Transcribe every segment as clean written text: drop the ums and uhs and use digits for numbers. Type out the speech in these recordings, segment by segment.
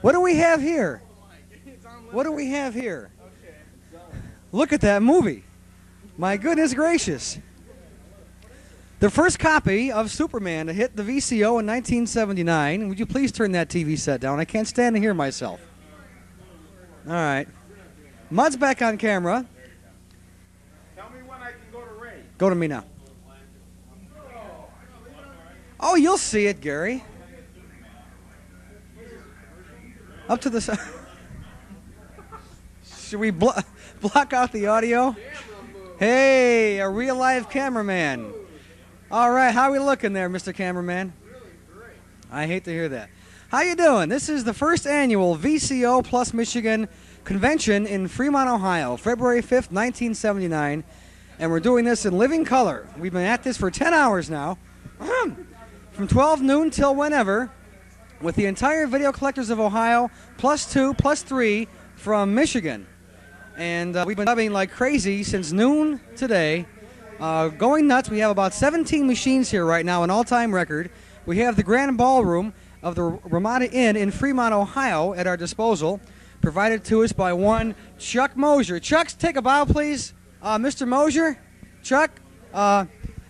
What do we have here? What do we have here? Look at that movie. My goodness gracious. The first copy of Superman to hit the VCO in 1979. Would you please turn that TV set down? I can't stand to hear myself. All right. Mud's back on camera. Tell me when I can go to Ray. Go to me now. Oh, you'll see it, Gary. Up to the side. Should we block out the audio? Hey, a real live cameraman. All right, how are we looking there, Mr. Cameraman? Really great. I hate to hear that. How you doing? This is the first annual VCO Plus Michigan Convention in Fremont, Ohio, February 5th, 1979. And we're doing this in living color. We've been at this for 10 hours now, from 12 noon till whenever, with the entire Video Collectors of Ohio, +2, +3 from Michigan. And we've been dubbing like crazy since noon today. Going nuts. We have about 17 machines here right now, an all-time record. We have the Grand Ballroom of the Ramada Inn in Fremont, Ohio at our disposal, provided to us by one Chuck Mosier. Chuck, take a bow, please. Mr. Mosier, Chuck,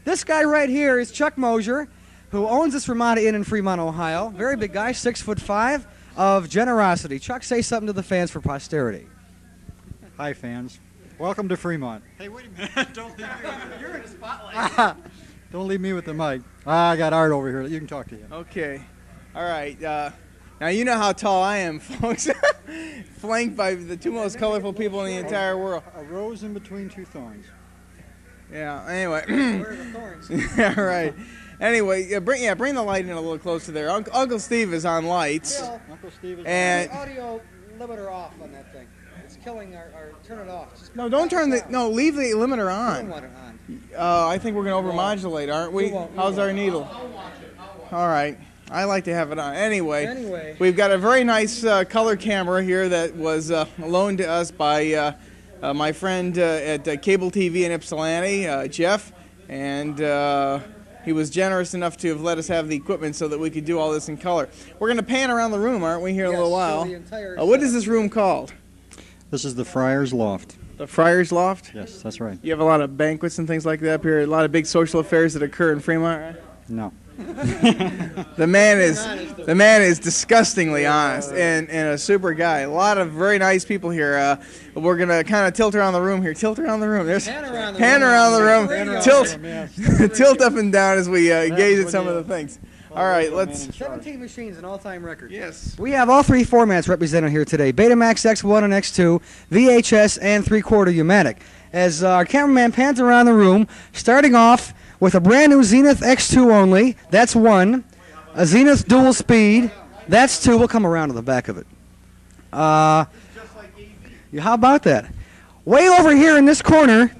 this guy right here is Chuck Mosier, who owns this Ramada Inn in Fremont, Ohio. Very big guy, 6'5", of generosity. Chuck, say something to the fans for posterity. Hi, fans. Welcome to Fremont. Hey, wait a minute. Don't leave me. You're in the spotlight. Don't leave me with the mic. I got Art over here. You can talk to him. Okay. All right. Now you know how tall I am, folks. Flanked by the two most colorful people in the entire world. A rose in between two thorns. Yeah. Anyway. Where are the thorns? Yeah. Right. Anyway, bring the light in a little closer there. Uncle Steve is on lights. Bill, Uncle Steve is and audio limiter off on that thing. It's killing our turn it off. Just no, don't turn the no. Leave the limiter I don't on. want it on. I think we're gonna overmodulate, aren't we? How's our needle? All right. I like to have it on. Anyway, we've got a very nice color camera here that was loaned to us by my friend at Cable TV in Ypsilanti, Jeff, and he was generous enough to have let us have the equipment so that we could do all this in color. We're going to pan around the room, aren't we, here in a little while? What is this room called? This is the Friar's Loft. The Friar's Loft? Yes, that's right. You have a lot of banquets and things like that up here, a lot of big social affairs that occur in Fremont, right? No. The man is disgustingly honest and a super guy. A lot of very nice people here. We're gonna kind of tilt around the room here. Tilt around the room. There's Pan around the room. Tilt, Yes. tilt up and down as we gaze at some of the things. All right, let's. 17 machines, an all-time record. Yes. We have all three formats represented here today: Betamax, X1 and X2, VHS, and 3/4 U-Matic. As our cameraman pans around the room, starting off with a brand new Zenith X2 only, that's one. A Zenith dual speed, that's two. We'll come around to the back of it. How about that? Way over here in this corner,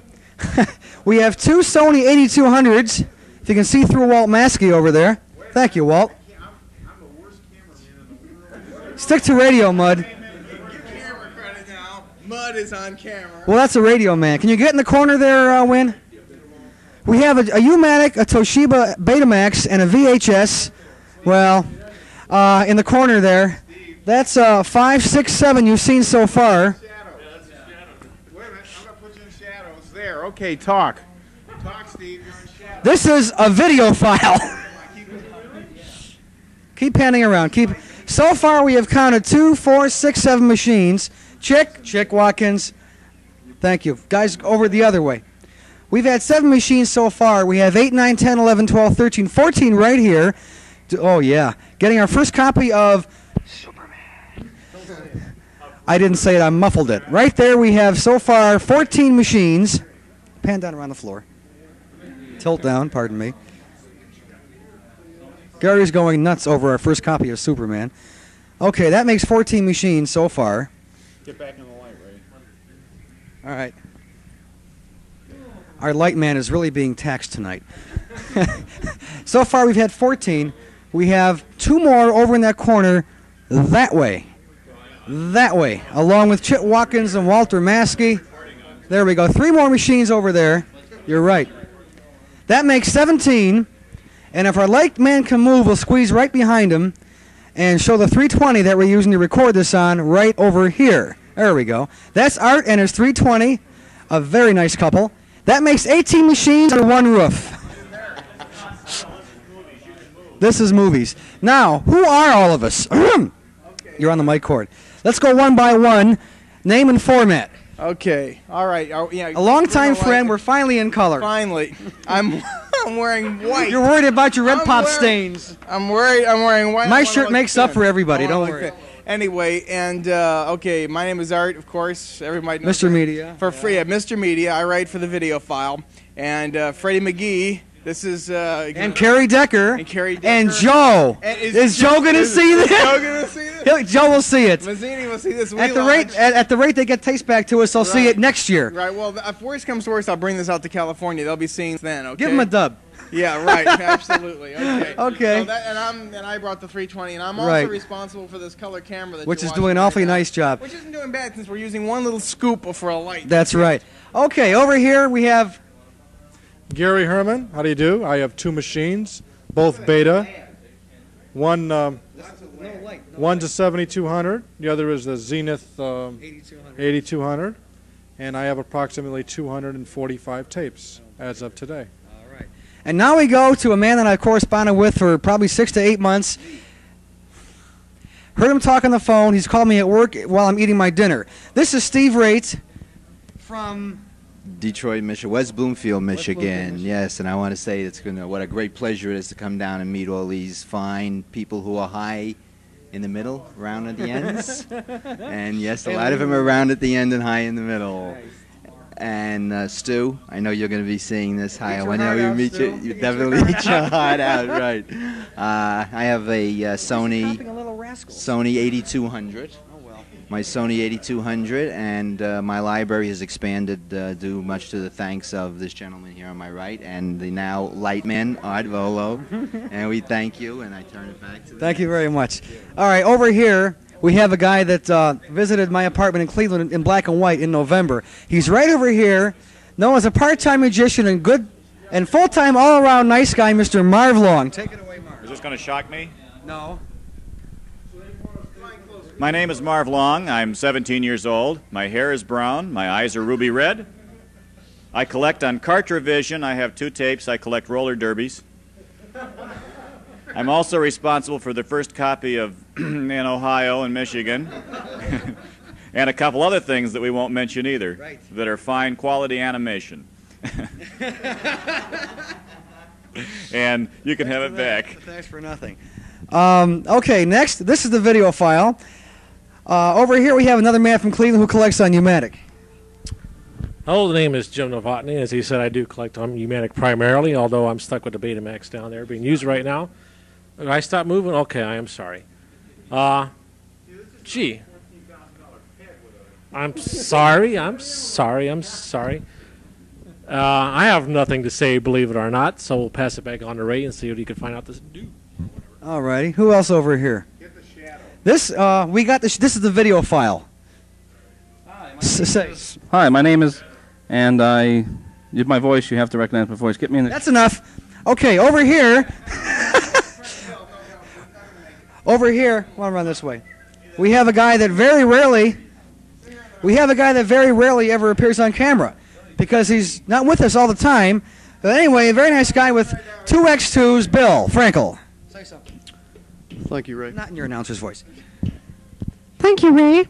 we have two Sony 8200s. If you can see through Walt Maskey over there. Thank you, Walt. I'm the worst cameraman in the world. Stick to radio, Mud. Give camera credit now. Mud is on camera. Well, that's a radio man. Can you get in the corner there, Win? We have a U-Matic, a Toshiba Betamax, and a VHS. Well, in the corner there. That's 5, 6, 7 you've seen so far. Shadow. Yeah, that's a shadow. Wait a minute, I'm going to put you in shadows. There, okay, talk. Talk, Steve, you're in shadow. This is a video file. Keep panning around. So far we have counted 2, 4, 6, 7 machines. Chick Watkins. Thank you. Guys, over the other way. We've had 7 machines so far. We have 8, 9, 10, 11, 12, 13, 14 right here. Oh, yeah. Getting our first copy of Superman. I didn't say it. I muffled it. Right there we have so far 14 machines. Pan down around the floor. Tilt down, pardon me. Gary's going nuts over our first copy of Superman. Okay, that makes 14 machines so far. Get back in the light, Ray. All right. Our light man is really being taxed tonight. So far we've had 14. We have 2 more over in that corner that way. That way. Along with Chet Watkins and Walter Maskey. There we go. 3 more machines over there. You're right. That makes 17. And if our light man can move, we'll squeeze right behind him. and show the 320 that we're using to record this on right over here. There we go. That's Art and his 320, a very nice couple. That makes 18 machines under one roof. This is movies. Now, who are all of us? You're on the mic cord. Let's go one by one. Name and format. Okay. All right. Yeah. A longtime friend. We're finally in color. Finally. I'm wearing white. You're worried about your red pop stains. I'm wearing white. My shirt makes up for everybody. Don't worry. Anyway, and okay, my name is Art, of course. Everybody knows Mr. Media. For free, Mr. Media. I write for the video file. And Freddie McGee. This is and Carrie Decker. And Carrie Decker. And Joe. Is Joe going to see this? Joe going to see this? Joe will see it. Mazzini will see this. At the rate they get taste back to us, they'll see it next year. Right. Well, if worst comes to worst, I'll bring this out to California. They'll be seeing it then. Okay. Give them a dub. Yeah. Right. Absolutely. Okay. Okay. So and I brought the 320, and I'm also responsible for this color camera which is doing an awfully nice job. Which isn't doing bad since we're using one little scoop for a light. That's right. Okay. Over here we have Gary Herman, how do you do? I have two machines, both beta. One to 7200, the other is the Zenith 8200, and I have approximately 245 tapes as of today. All right. And now we go to a man that I corresponded with for probably 6 to 8 months. Heard him talk on the phone. He's called me at work while I'm eating my dinner. This is Steve Raitt from Detroit, Michigan, West Bloomfield, Michigan. Yes, and I want to say what a great pleasure it is to come down and meet all these fine people who are high in the middle, round at the ends. And yes, a lot of them are round at the end and high in the middle. And Stu, I know you're going to be seeing this. Hi, I know you meet you. You definitely eat your heart out, right? I have a Sony 8200. My Sony 8200, and my library has expanded due much to the thanks of this gentleman here on my right and the now lightman, Art Volo. And we thank you, and I turn it back to the Thank you very much. All right, over here we have a guy that visited my apartment in Cleveland in black and white in November. He's right over here, known as a part-time magician and good and full-time all-around nice guy, Mr. Marv Long. Take it away, Marv. Is this going to shock me? No. My name is Marv Long. I'm 17 years old. My hair is brown. My eyes are ruby red. I collect on Cartravision. I have 2 tapes. I collect roller derbies. I'm also responsible for the first copy of in Ohio and Michigan. And a couple other things that we won't mention either that are fine quality animation. And you can have it back. Thanks for nothing. Okay, next, this is the video file. Over here we have another man from Cleveland who collects on U-Matic. Hello, the name is Jim Novotny. As he said, I do collect on U-Matic primarily, although I'm stuck with the Betamax down there being used right now. Did I stop moving? Okay, I am sorry. Gee. I'm sorry. I have nothing to say, believe it or not, so we'll pass it back on to Ray and see what he can find out this do. All righty. Who else over here? This this is the video file. Hi, my name is, and my voice. You have to recognize my voice. Get me in. That's enough. Okay, over here. Over here. I want to run this way. We have a guy that very rarely. Ever appears on camera, because he's not with us all the time. But anyway, a very nice guy with 2X2s, Bill Frankel. Say something. Thank you, Ray. Not in your announcer's voice. Thank you, Ray.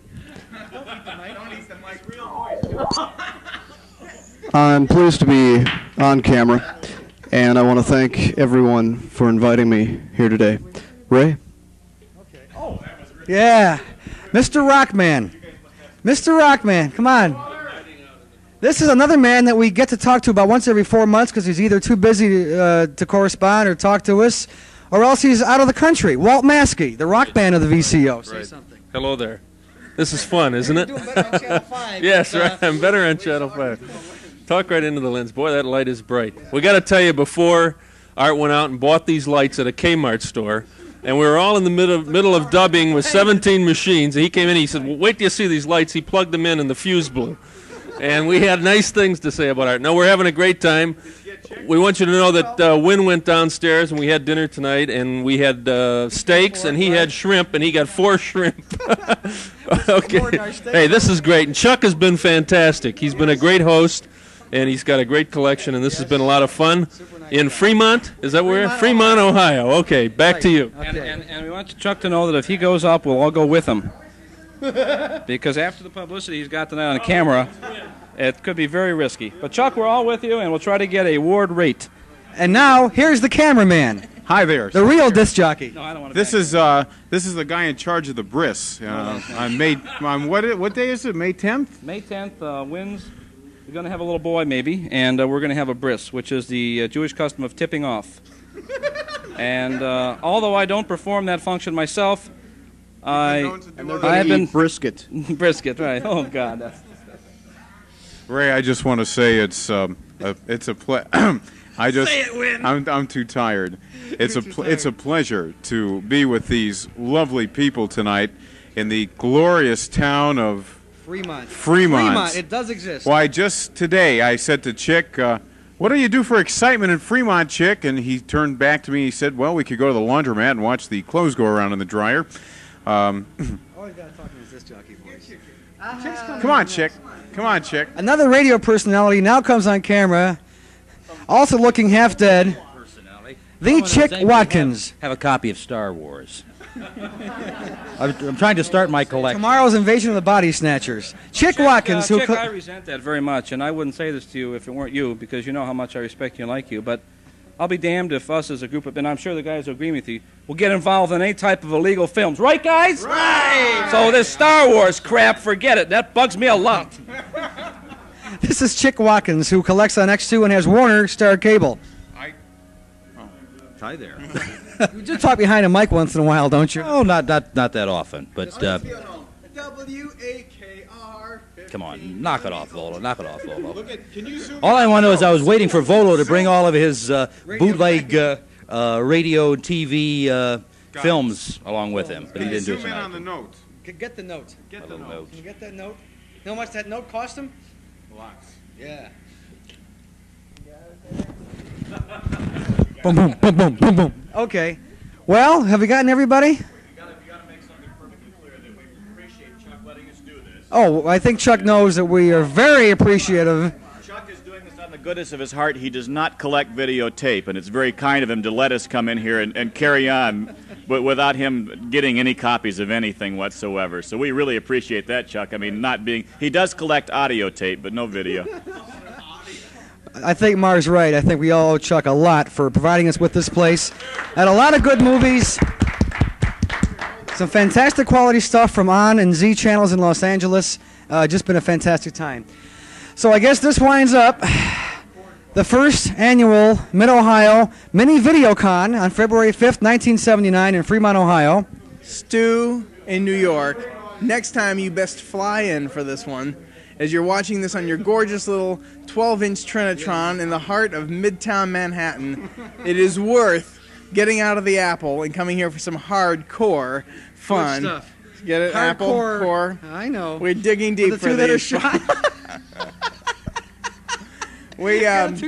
I'm pleased to be on camera, and I want to thank everyone for inviting me here today. Ray? Okay. Oh, yeah. Mr. Rockman. Mr. Rockman, come on. This is another man that we get to talk to about once every 4 months because he's either too busy to correspond or talk to us, or else he's out of the country. Walt Maskey, the rock band of the VCO. Say something. Hello there. This is fun, isn't it? You're doing better on Channel 5. Yes, right. I'm better on Channel 5. Talk right into the lens. Boy, that light is bright. We got to tell you, before Art went out and bought these lights at a Kmart store, and we were all in the middle of dubbing with 17 machines, and he came in and he said, well, wait till you see these lights. He plugged them in and the fuse blew. And we had nice things to say about Art. No, we're having a great time. We want you to know that Win went downstairs and we had dinner tonight, and we had steaks, and he had shrimp, and he got 4 shrimp. Okay. Hey, this is great. And Chuck has been fantastic. He's been a great host, and he's got a great collection, and this has been a lot of fun. In Fremont? Is that where? Fremont, Ohio. Okay, back to you. And we want Chuck to know that if he goes up, we'll all go with him. Because after the publicity he's got tonight on camera, it could be very risky. But Chuck, we're all with you, and we'll try to get a ward rate. And now, here's the cameraman. Hi there. The real disc jockey. No, I don't want to. This is the guy in charge of the bris. What day is it? May 10th. May 10th, Wins. We're going to have a little boy, maybe, and we're going to have a bris, which is the Jewish custom of tipping off. And although I don't perform that function myself, I have been brisket. Brisket, right? Oh God. That's Ray, I just want to say it's a Say it, Win. I'm too tired. It's a pleasure to be with these lovely people tonight in the glorious town of Fremont. Fremont. It does exist. Why, just today I said to Chick, what do you do for excitement in Fremont, Chick? And he turned back to me. He said, well, we could go to the laundromat and watch the clothes go around in the dryer. Always got to talk in his disc jockey voice. Come on, Chick. Come on, Chick. Another radio personality now comes on camera, also looking half dead. The Chick Watkins. Have a copy of Star Wars. I'm trying to start my collection. Tomorrow's Invasion of the Body Snatchers. Chick Watkins. Chick, I resent that very much, and I wouldn't say this to you if it weren't you, because you know how much I respect you and like you, but I'll be damned if us as a group of, and I'm sure the guys will agree with you, will get involved in any type of illegal films. Right, guys? Right! So this Star Wars crap, forget it. That bugs me a lot. This is Chick Watkins, who collects on X2 and has Warner Star Cable. Hi there. You do talk behind a mic once in a while, don't you? Oh, not that often, but W-A-K-R. come on, knock it off, Volo. Knock it off, Volo. All I want to know is I was waiting for Volo to bring all of his bootleg radio, TV films along with him, but he didn't do it tonight. On the note. Get the note. Get the note. Can you get that note? You know how much that note cost him? Lots. Yeah. Boom, boom, boom, boom, boom, boom. Okay. Well, have we gotten everybody? We gotta make something perfectly clear that we appreciate Chuck letting us do this. Oh, I think Chuck knows that we are very appreciative. Chuck is doing this on the goodness of his heart. He does not collect videotape, and it's very kind of him to let us come in here and carry on but without him getting any copies of anything whatsoever. So we really appreciate that, Chuck. I mean, he does collect audio tape, but no video. I think Mar's right. I think we all owe Chuck a lot for providing us with this place. And a lot of good movies. Some fantastic quality stuff from On and Z channels in Los Angeles. Just been a fantastic time. So I guess this winds up the first annual Mid-Ohio Mini VideoCon on February 5th, 1979 in Fremont, Ohio. Stu in New York. Next time you best fly in for this one. As you're watching this on your gorgeous little 12-inch Trinitron in the heart of Midtown Manhattan, it is worth getting out of the Apple and coming here for some hardcore fun. Good stuff. Get it? Hardcore. Apple, core. I know. We're digging deep the for two that are these. shot. We have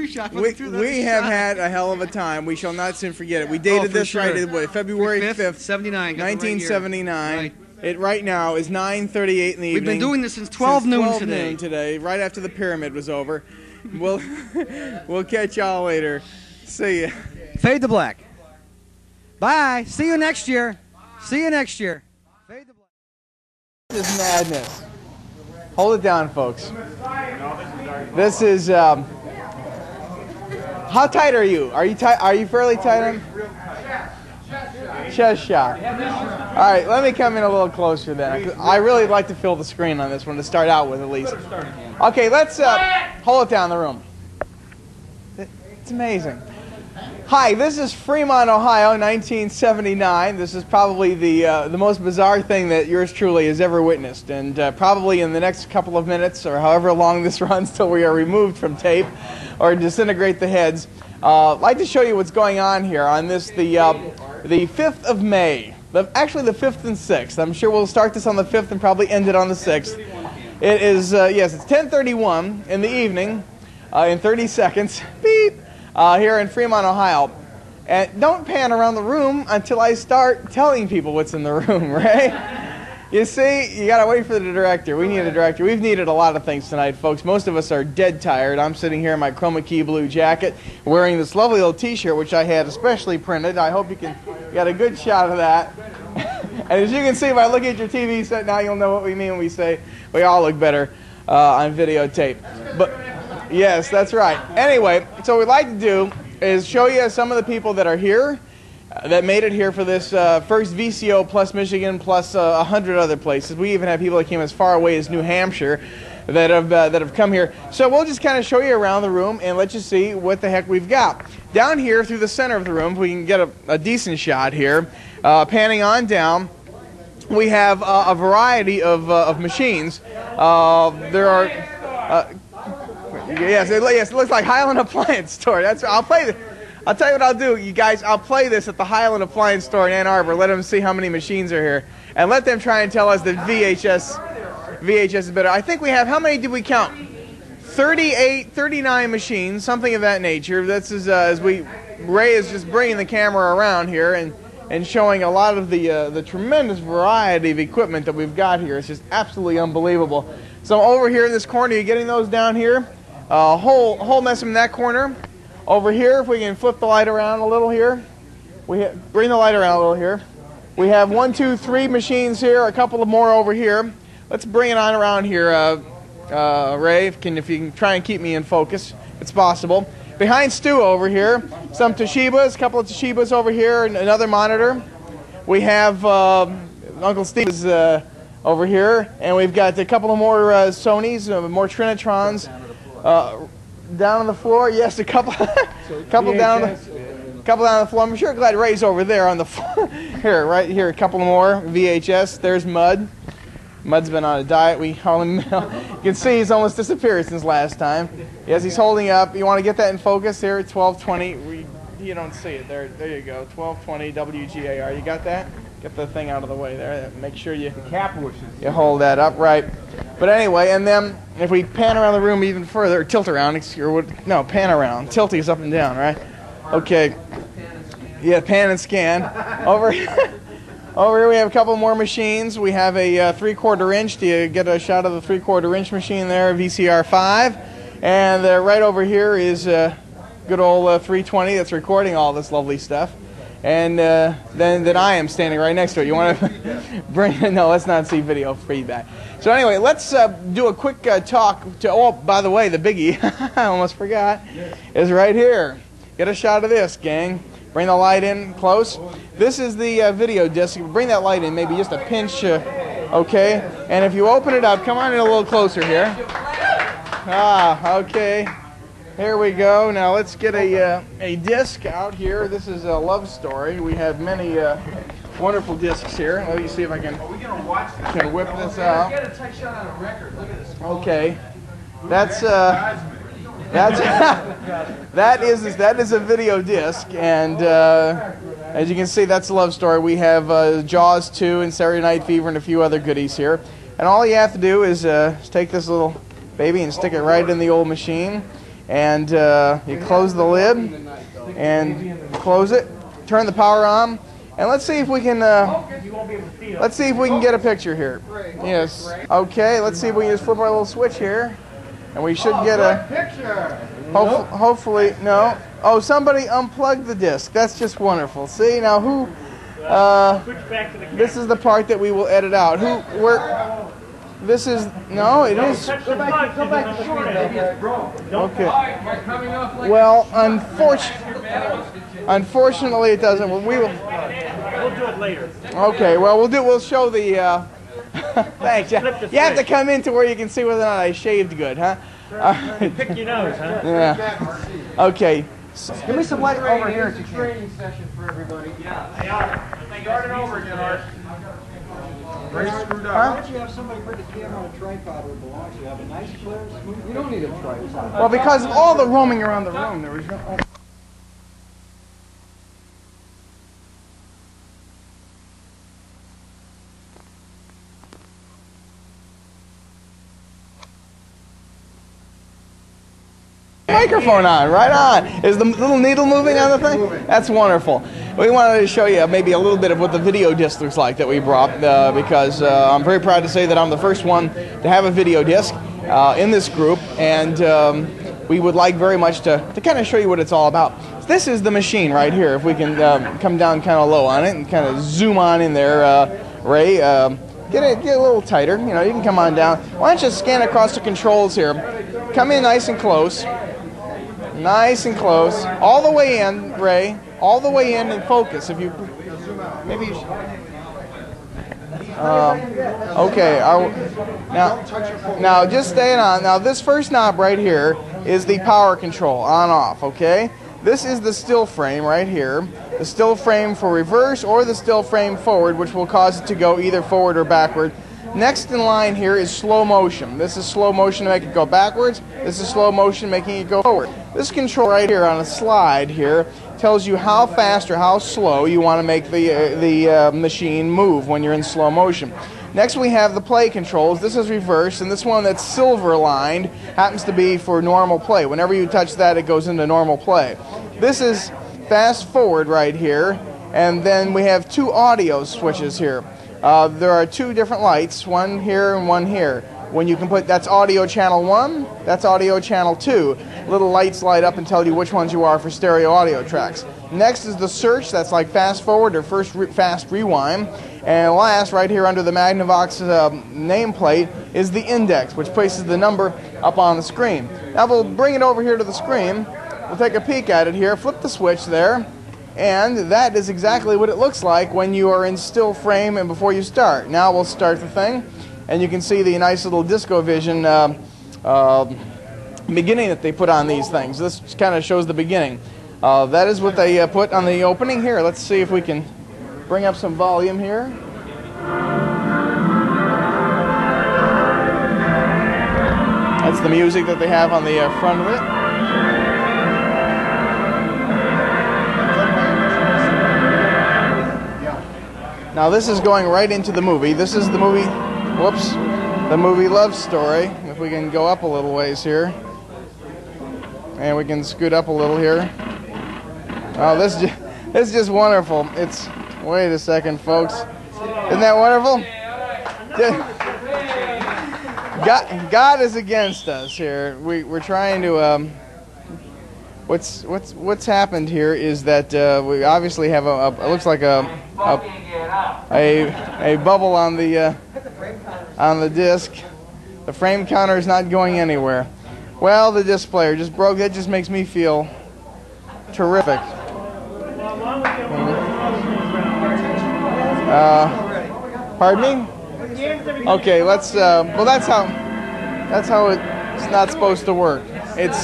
had a hell of a time. We shall not soon forget it. We dated this sure. right, February 5th, 79, 1979. Right. It right now is 9:38 in the evening. We've been doing this since 12 noon today, right after the pyramid was over. We'll catch y'all later. See ya. Fade to black. Bye. See you next year. See you next year. Fade to black. This is madness. Hold it down, folks. This is. How tight are you? Are you tight? Are you fairly tight? Chest shot. All right, let me come in a little closer then. I really like to fill the screen on this one to start out with, at least. Okay, let's hold it down in the room. It's amazing. Hi, this is Fremont, Ohio, 1979. This is probably the most bizarre thing that yours truly has ever witnessed, and probably in the next couple of minutes, or however long this runs till we are removed from tape, or disintegrate the heads. I'd like to show you what's going on here on this, the 5th of May. Actually, the 5th and 6th. I'm sure we'll start this on the 5th and probably end it on the 6th. It is, yes, it's 10:31 in the evening, in 30 seconds. Beep. here in Fremont, Ohio. And don't pan around the room until I start telling people what's in the room, right? You see, you got to wait for the director. We need a director. We've needed a lot of things tonight, folks. Most of us are dead tired. I'm sitting here in my chroma key blue jacket, wearing this lovely little T-shirt, which I had especially printed. I hope you got a good shot of that. And as you can see, if I look at your TV set now, you'll know what we mean when we say we all look better on videotape. But yes, that's right. Anyway, so what we'd like to do is show you some of the people that are here, that made it here for this first VCO plus Michigan plus 100 other places. We even have people that came as far away as New Hampshire that have come here. So we'll just kind of show you around the room and let you see what the heck we've got. Down here through the center of the room, if we can get a decent shot here, panning on down, we have a variety of machines. There are, yes, it looks like Highland Appliance Store. I'll play this. I'll tell you what I'll do, you guys. I'll play this at the Highland Appliance Store in Ann Arbor. Let them see how many machines are here, and let them try and tell us that VHS is better. I think we have, how many did we count? 38, 39 machines, something of that nature. This is Ray is just bringing the camera around here and showing a lot of the tremendous variety of equipment that we've got here. It's just absolutely unbelievable. So over here in this corner, you're getting those down here. Whole mess in that corner. Over here, if we can flip the light around a little here, bring the light around a little here. We have 1, 2, 3 machines here, a couple of more over here. Let's bring it on around here, Ray, if you can try and keep me in focus. It's possible. Behind Stu over here, some Toshibas, a couple of Toshibas over here, and another monitor. We have Uncle Steve's over here, and we've got a couple of more Sonys, more Trinitrons. Down on the floor, yes, a couple down on the floor. I'm sure glad Ray's over there on the floor. Here, right here, a couple more VHS. There's Mud. Mud's been on a diet. You can see he's almost disappeared since last time. Yes, he's holding up. You want to get that in focus here at 1220. You don't see it there. There you go. 1220 WGAR. You got that? Get the thing out of the way there. Make sure you hold that up right. But anyway, and then if we pan around the room even further, or tilt around, pan around. Tilting is up and down, right? Okay. Yeah, pan and scan. Over here we have a couple more machines. We have a 3/4 inch. Do you get a shot of the 3/4 inch machine there, VCR 5? And right over here is good old 320 that's recording all this lovely stuff. And then I am standing right next to it. You want to bring it? No, let's not see video feedback. So anyway, let's do a quick talk to, oh, by the way, the biggie, I almost forgot, is right here. Get a shot of this, gang. Bring the light in close. This is the video disc. Bring that light in, maybe just a pinch, okay? And if you open it up, come on in a little closer here. Okay. Here we go. Now let's get a disc out here. This is a love story. We have many wonderful discs here. Let me see if I can whip this out. Get a tight shot on a record. Look at this. Okay, that is a video disc, and as you can see, that's a love story. We have Jaws 2 and Saturday Night Fever and a few other goodies here. And all you have to do is take this little baby and stick it right in the old machine. And you close the lid and close it. Turn the power on, and let's see if we can. Let's see if we can get a picture here. Yes. Okay. Let's see if we can just flip our little switch here, and we should get a picture. Hopefully, no. Oh, somebody unplugged the disc. That's just wonderful. See now who? This is the part that we will edit out. This is, no, it is. Go back to short. Okay. Well, unfortunately it doesn't. We'll do it later. Okay, well, we'll show the, thanks. You have to come in to where you can see whether or not I shaved good, huh? Pick your nose, huh? Yeah. Okay. Give me some light over here. It's a training session for everybody. Yeah. Start it over again, Art. Why don't you have somebody put the camera on a tripod where it belongs? You have a nice clear, smooth. You don't need a tripod. Well, because of all the roaming around the room, there was no. Microphone on, right on. Is the little needle moving on the thing? That's wonderful. We wanted to show you maybe a little bit of what the video disc looks like that we brought because I'm very proud to say that I'm the first one to have a video disc in this group, and we would like very much to kind of show you what it's all about. This is the machine right here. If we can come down kind of low on it and kind of zoom on in there, Ray. Get a little tighter. You know, you can come on down. Why don't you scan across the controls here? Come in nice and close. Nice and close. All the way in, Ray. All the way in and focus. If you maybe you should. Okay. Now just staying on. Now this first knob right here is the power control, on/off. Okay. This is the still frame right here. The still frame for reverse or the still frame forward, which will cause it to go either forward or backward. Next in line here is slow motion. This is slow motion to make it go backwards. This is slow motion making it go forward. This control right here on a slide here tells you how fast or how slow you want to make the machine move when you're in slow motion. Next we have the play controls. This is reverse, and this one that's silver lined happens to be for normal play. Whenever you touch that, it goes into normal play. This is fast forward right here, and then we have two audio switches here. There are two different lights, one here and one here. When you can put, that's audio channel 1, that's audio channel 2. Little lights light up and tell you which ones you are for stereo audio tracks. Next is the search, that's like fast forward or fast rewind. And last, right here under the Magnavox nameplate, is the index, which places the number up on the screen. Now we'll bring it over here to the screen. We'll take a peek at it here, flip the switch there, and that is exactly what it looks like when you are in still frame and before you start. Now we'll start the thing, and you can see the nice little Disco Vision beginning that they put on these things. This kind of shows the beginning. That is what they put on the opening here. Let's see if we can bring up some volume here. That's the music that they have on the front of it. Now this is going right into the movie. This is the movie, whoops, the movie Love Story. If we can go up a little ways here. And we can scoot up a little here. Oh, this is just wonderful. It's, wait a second, folks. Isn't that wonderful? God is against us here. We're trying to. What's happened here is that we obviously have it looks like a bubble on the disc. The frame counter is not going anywhere. Well, the disc player just broke. That just makes me feel terrific. Pardon me? Okay, let's. Well, that's how it's not supposed to work. It's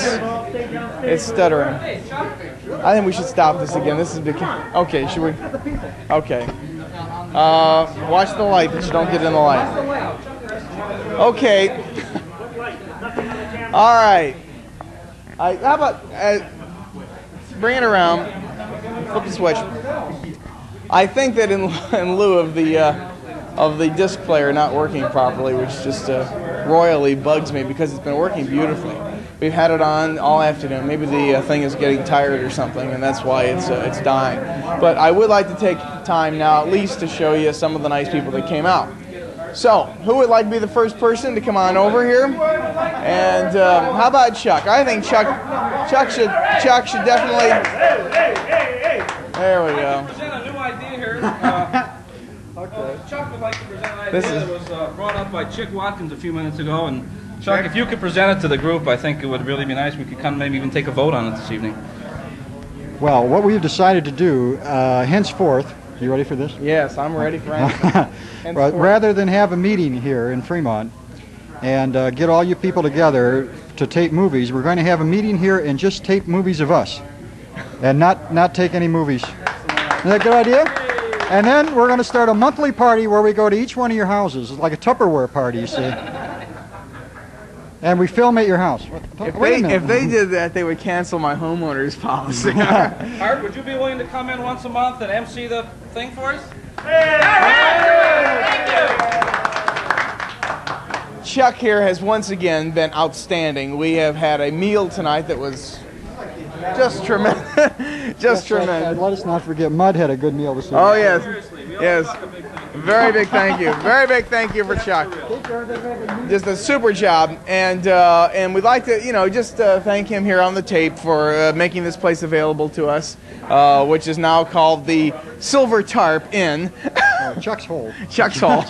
stuttering. I think we should stop this again. This is okay. Should we? Okay. Watch the light that you don't get in the light. Okay. All right. How about bring it around? Flip the switch. I think that in lieu of the disc player not working properly, which just royally bugs me because it's been working beautifully. We've had it on all afternoon. Maybe the thing is getting tired or something, and that's why it's dying. But I would like to take time now at least to show you some of the nice people that came out. So, who would like to be the first person to come on over here? And how about Chuck? I think Chuck should definitely. There we go. Present a new idea here. Chuck would like to present an idea that was brought up by Chick Watkins a few minutes ago. And Chuck, if you could present it to the group, I think it would really be nice. We could kind of maybe even take a vote on it this evening. Well, what we've decided to do, henceforth, you ready for this? Yes, I'm ready for anything. Well, rather than have a meeting here in Fremont and get all you people together to tape movies, we're going to have a meeting here and just tape movies of us and not take any movies. Is that a good idea? And then we're going to start a monthly party where we go to each one of your houses. It's like a Tupperware party, you see. And we film at your house. If they did that, they would cancel my homeowner's policy. Art, would you be willing to come in once a month and MC the thing for us? Chuck Chuck here has once again been outstanding. We have had a meal tonight that was just tremendous. Just tremendous. Let us not forget, Mud had a good meal this evening. Oh, yes. Yes. Very big thank you. Very big thank you for Chuck. Just a super job. And we'd like to, just thank him here on the tape for making this place available to us, which is now called the Silver Tarp Inn. Chuck's Hole. Chuck's Hole.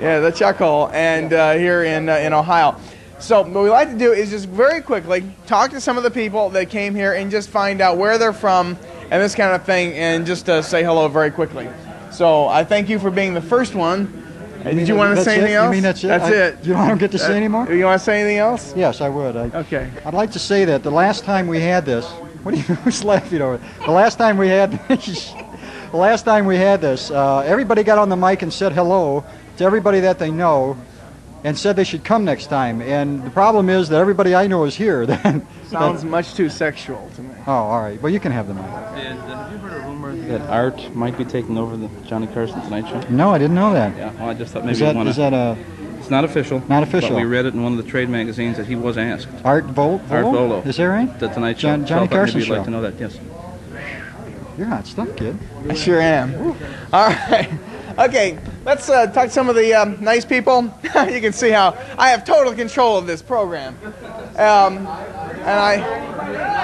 Yeah, the Chuck Hole. And here in Ohio. So what we like to do is just very quickly talk to some of the people that came here and just find out where they're from and this kind of thing, and just say hello very quickly. So I thank you for being the first one. Did you want to say anything else? You mean that's it? That's it. You don't get to say anymore? You want to say anything else? Yes, I would. Okay. I'd like to say that the last time we had this, what are you who's laughing over? The last time we had this, everybody got on the mic and said hello to everybody that they know, and said they should come next time. And the problem is that everybody I know is here. Sounds much too sexual to me. Oh, all right. Well, you can have the mic. Have you heard a rumor that Art might be taking over the Johnny Carson Tonight Show? No, I didn't know that. Yeah, well, I just thought maybe is that a... It's not official. Not official. But we read it in one of the trade magazines that he was asked. Art Volo? Art Volo. Is that right? The Tonight Show. Johnny Carson maybe Show. you'd like to know that, yes. You're hot stuff, kid. I sure am. All right. Okay, let's talk to some of the nice people. You can see how I have total control of this program.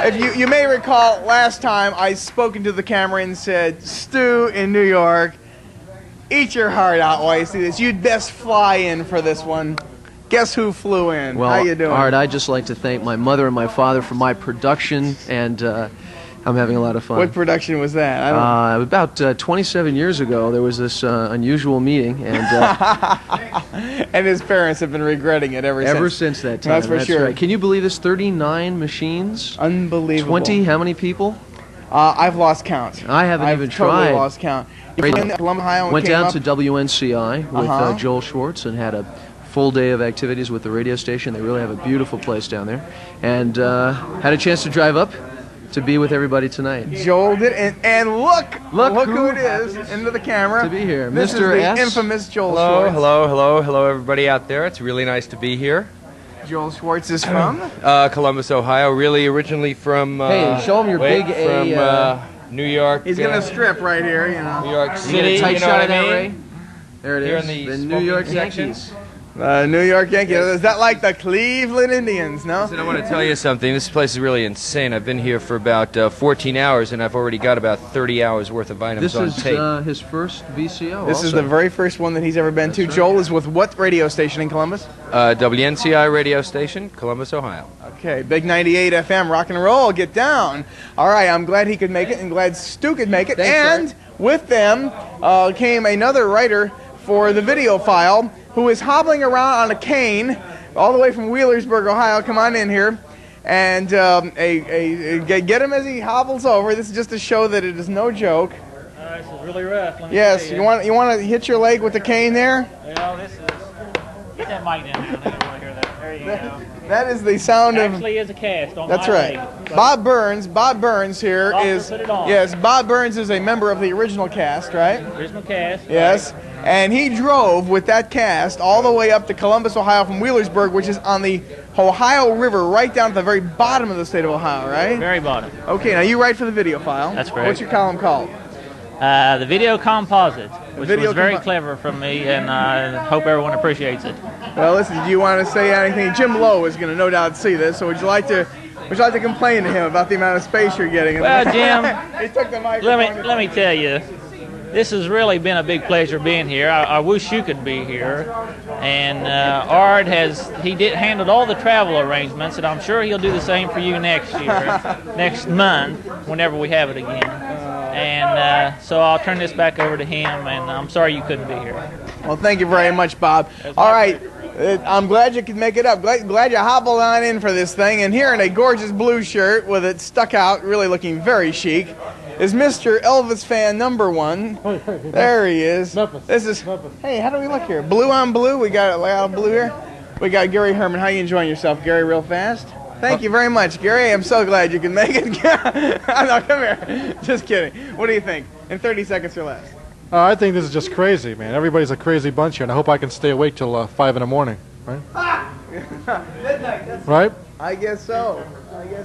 If you may recall, last time I spoke into the camera and said, Stu in New York, eat your heart out while you see this. You'd best fly in for this one. Guess who flew in? Well, how you doing? Art, I'd just like to thank my mother and my father for my production, and I'm having a lot of fun. What production was that? About 27 years ago, there was this unusual meeting, and and his parents have been regretting it ever since that time. That's for sure. Right. Can you believe this? 39 machines. Unbelievable. 20. How many people? I've lost count. I haven't even totally tried. Lost count. Columbus, Ohio, went down to WNCI with Joel Schwartz and had a full day of activities with the radio station. They really have a beautiful place down there, and had a chance to drive up to be with everybody tonight. Joel did, and look who it is into the camera. To be here, this Mr. is the S. infamous Joel Hello, Schwartz. hello, everybody out there. It's really nice to be here. Joel Schwartz is from Columbus, Ohio. Really, originally from. Hey, show him your big from New York. He's gonna strip right here, New York City. You get a tight shot of that, I mean? Ray? There it Here is. in the the New York section. Yankees. New York Yankees. Is that like the Cleveland Indians? No. Listen, I want to tell you something. This place is really insane. I've been here for about 14 hours, and I've already got about 30 hours worth of items on tape. This is his first VCO. This is the very first one that he's ever been to. right. Joel is with what radio station in Columbus? WNCI radio station, Columbus, Ohio. Okay, big 98 FM, rock and roll, get down. All right, I'm glad he could make it and glad Stu could make it. Thanks, and with them came another writer for the video file who is hobbling around on a cane all the way from Wheelersburg, Ohio. Come on in here. And get him as he hobbles over. This is just to show that it is no joke. This is really rough. Let me Yes, tell you want to hit your leg with the cane there? Well, this is... Get that mic down. I think I want to hear that. There you go. That is the sound of... Actually is a cast on That's my right. leg. Bob Burns here Doctor, is... put it on. Yes, Bob Burns is a member of the original cast, right? Original cast. Yes. Right. And he drove with that cast all the way up to Columbus, Ohio from Wheelersburg, which is on the Ohio River, right down at the very bottom of the state of Ohio, right? Very bottom. Okay, now you write for the video file. That's correct. What's your column called? The video composite, which Video was very clever from me, and I hope everyone appreciates it. Well, listen, do you want to say anything? Jim Lowe is going to no doubt see this, so would you like to complain to him about the amount of space you're getting? Well, Jim, he took the microphone. let me tell you, this has really been a big pleasure being here. I wish you could be here. And Art handled all the travel arrangements, and I'm sure he'll do the same for you next year, next month, whenever we have it again. And so I'll turn this back over to him, and I'm sorry you couldn't be here. Well, thank you very much, Bob. All right, I'm glad you could make it up. Glad you hobbled on in for this thing. And here in a gorgeous blue shirt with it stuck out, really looking very chic, is Mr. Elvis fan number one. There he is. This is. Hey, how do we look here? Blue on blue. We got a lot of blue here. We got Gary Herman. How you enjoying yourself, Gary? Real fast. Thank you very much, Gary. I'm so glad you can make it. No, come here. Just kidding. What do you think? In 30 seconds or less. I think this is just crazy, man. Everybody's a crazy bunch here, and I hope I can stay awake till 5 in the morning. right? Midnight. Right? I guess so.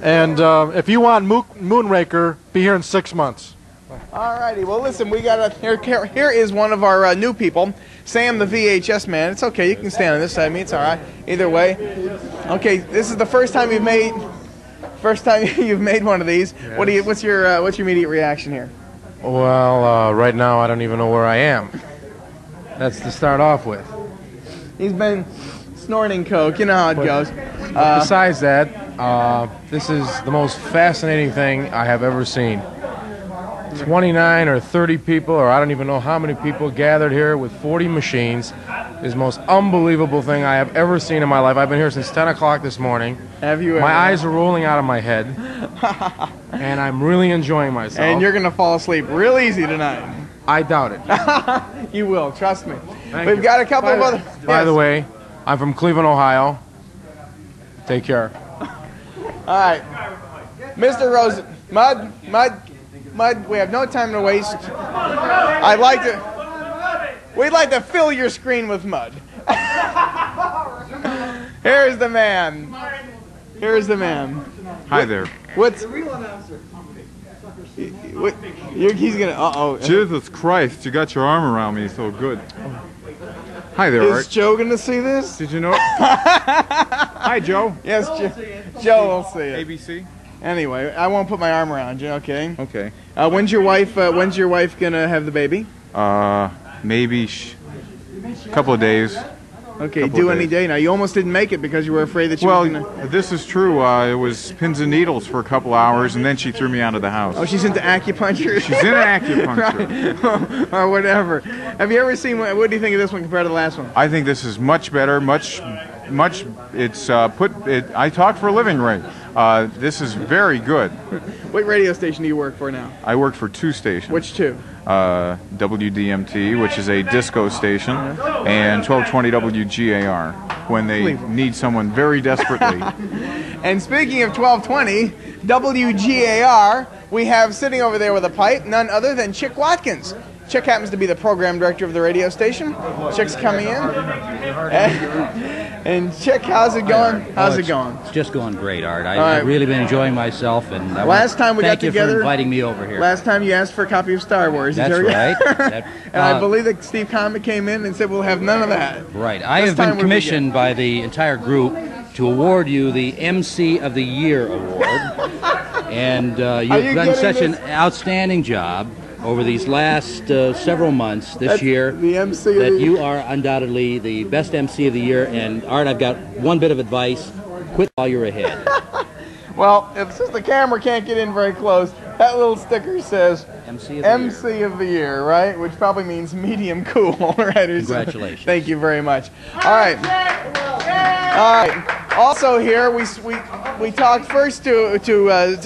And if you want Moonraker, be here in 6 months. Alrighty, well listen, we got here is one of our new people, Sam the VHS man. It's okay, you can stand on this side of me, it's alright. Either way. Okay, this is the first time you've made one of these. Yes. What's your immediate reaction here? Well, right now I don't even know where I am. That's to start off with. He's been snorting coke, you know how it goes. Besides that, this is the most fascinating thing I have ever seen. 29 or 30 people, or I don't even know how many people gathered here with 40 machines. Is the most unbelievable thing I have ever seen in my life. I've been here since 10 o'clock this morning. Have you ever? My eyes are rolling out of my head, and I'm really enjoying myself. And you're going to fall asleep real easy tonight. I doubt it. You will, trust me. We've got a couple of other... By the way, I'm from Cleveland, Ohio. Take care. All right. Mr. Rosen, Mud, we have no time to waste. We'd like to fill your screen with mud. Here's the man. Here's the man. Hi there. What's the real announcer? He's gonna. Jesus Christ! You got your arm around me so good. Hi there, Art. Is Joe gonna see this? Did you know? Hi, Joe. Yes, Joe will see it. ABC. Anyway, I won't put my arm around you. Okay. Okay. When's your wife gonna have the baby? Maybe a couple of days. Okay, due any day now. You almost didn't make it because you were afraid that you were gonna... Well, this is true. It was pins and needles for a couple hours, and then she threw me out of the house. Oh, she's into acupuncture? She's into acupuncture. Right. Or whatever. Have you ever seen... What do you think of this one compared to the last one? I think this is much better, much... It's I talk for a living, Ray. This is very good. What radio station do you work for now? I work for 2 stations. Which 2? WDMT, which is a disco station, and 1220 WGAR, when they need someone very desperately. And speaking of 1220 WGAR, we have sitting over there with a pipe none other than Chick Watkins. Chick happens to be the program director of the radio station. Chick's coming in. And Chick, how's it going? How's it going? It's just going great, Art. I've really been enjoying myself, and last time we got together, thank you for inviting me over here. Last time you asked for a copy of Star Wars. That's right. And I believe that Steve Comic came in and said we'll have none of that. Right. I have been commissioned by the entire group to award you the MC of the Year award, and you've done such an outstanding job over these last several months this year that you are undoubtedly the best MC of the year. And Art, I've got one bit of advice: quit while you're ahead. Well, since the camera can't get in very close, that little sticker says MC of the year, right? Which probably means medium cool, right? Congratulations. Thank you very much. All right. All right. Also here, we talked first to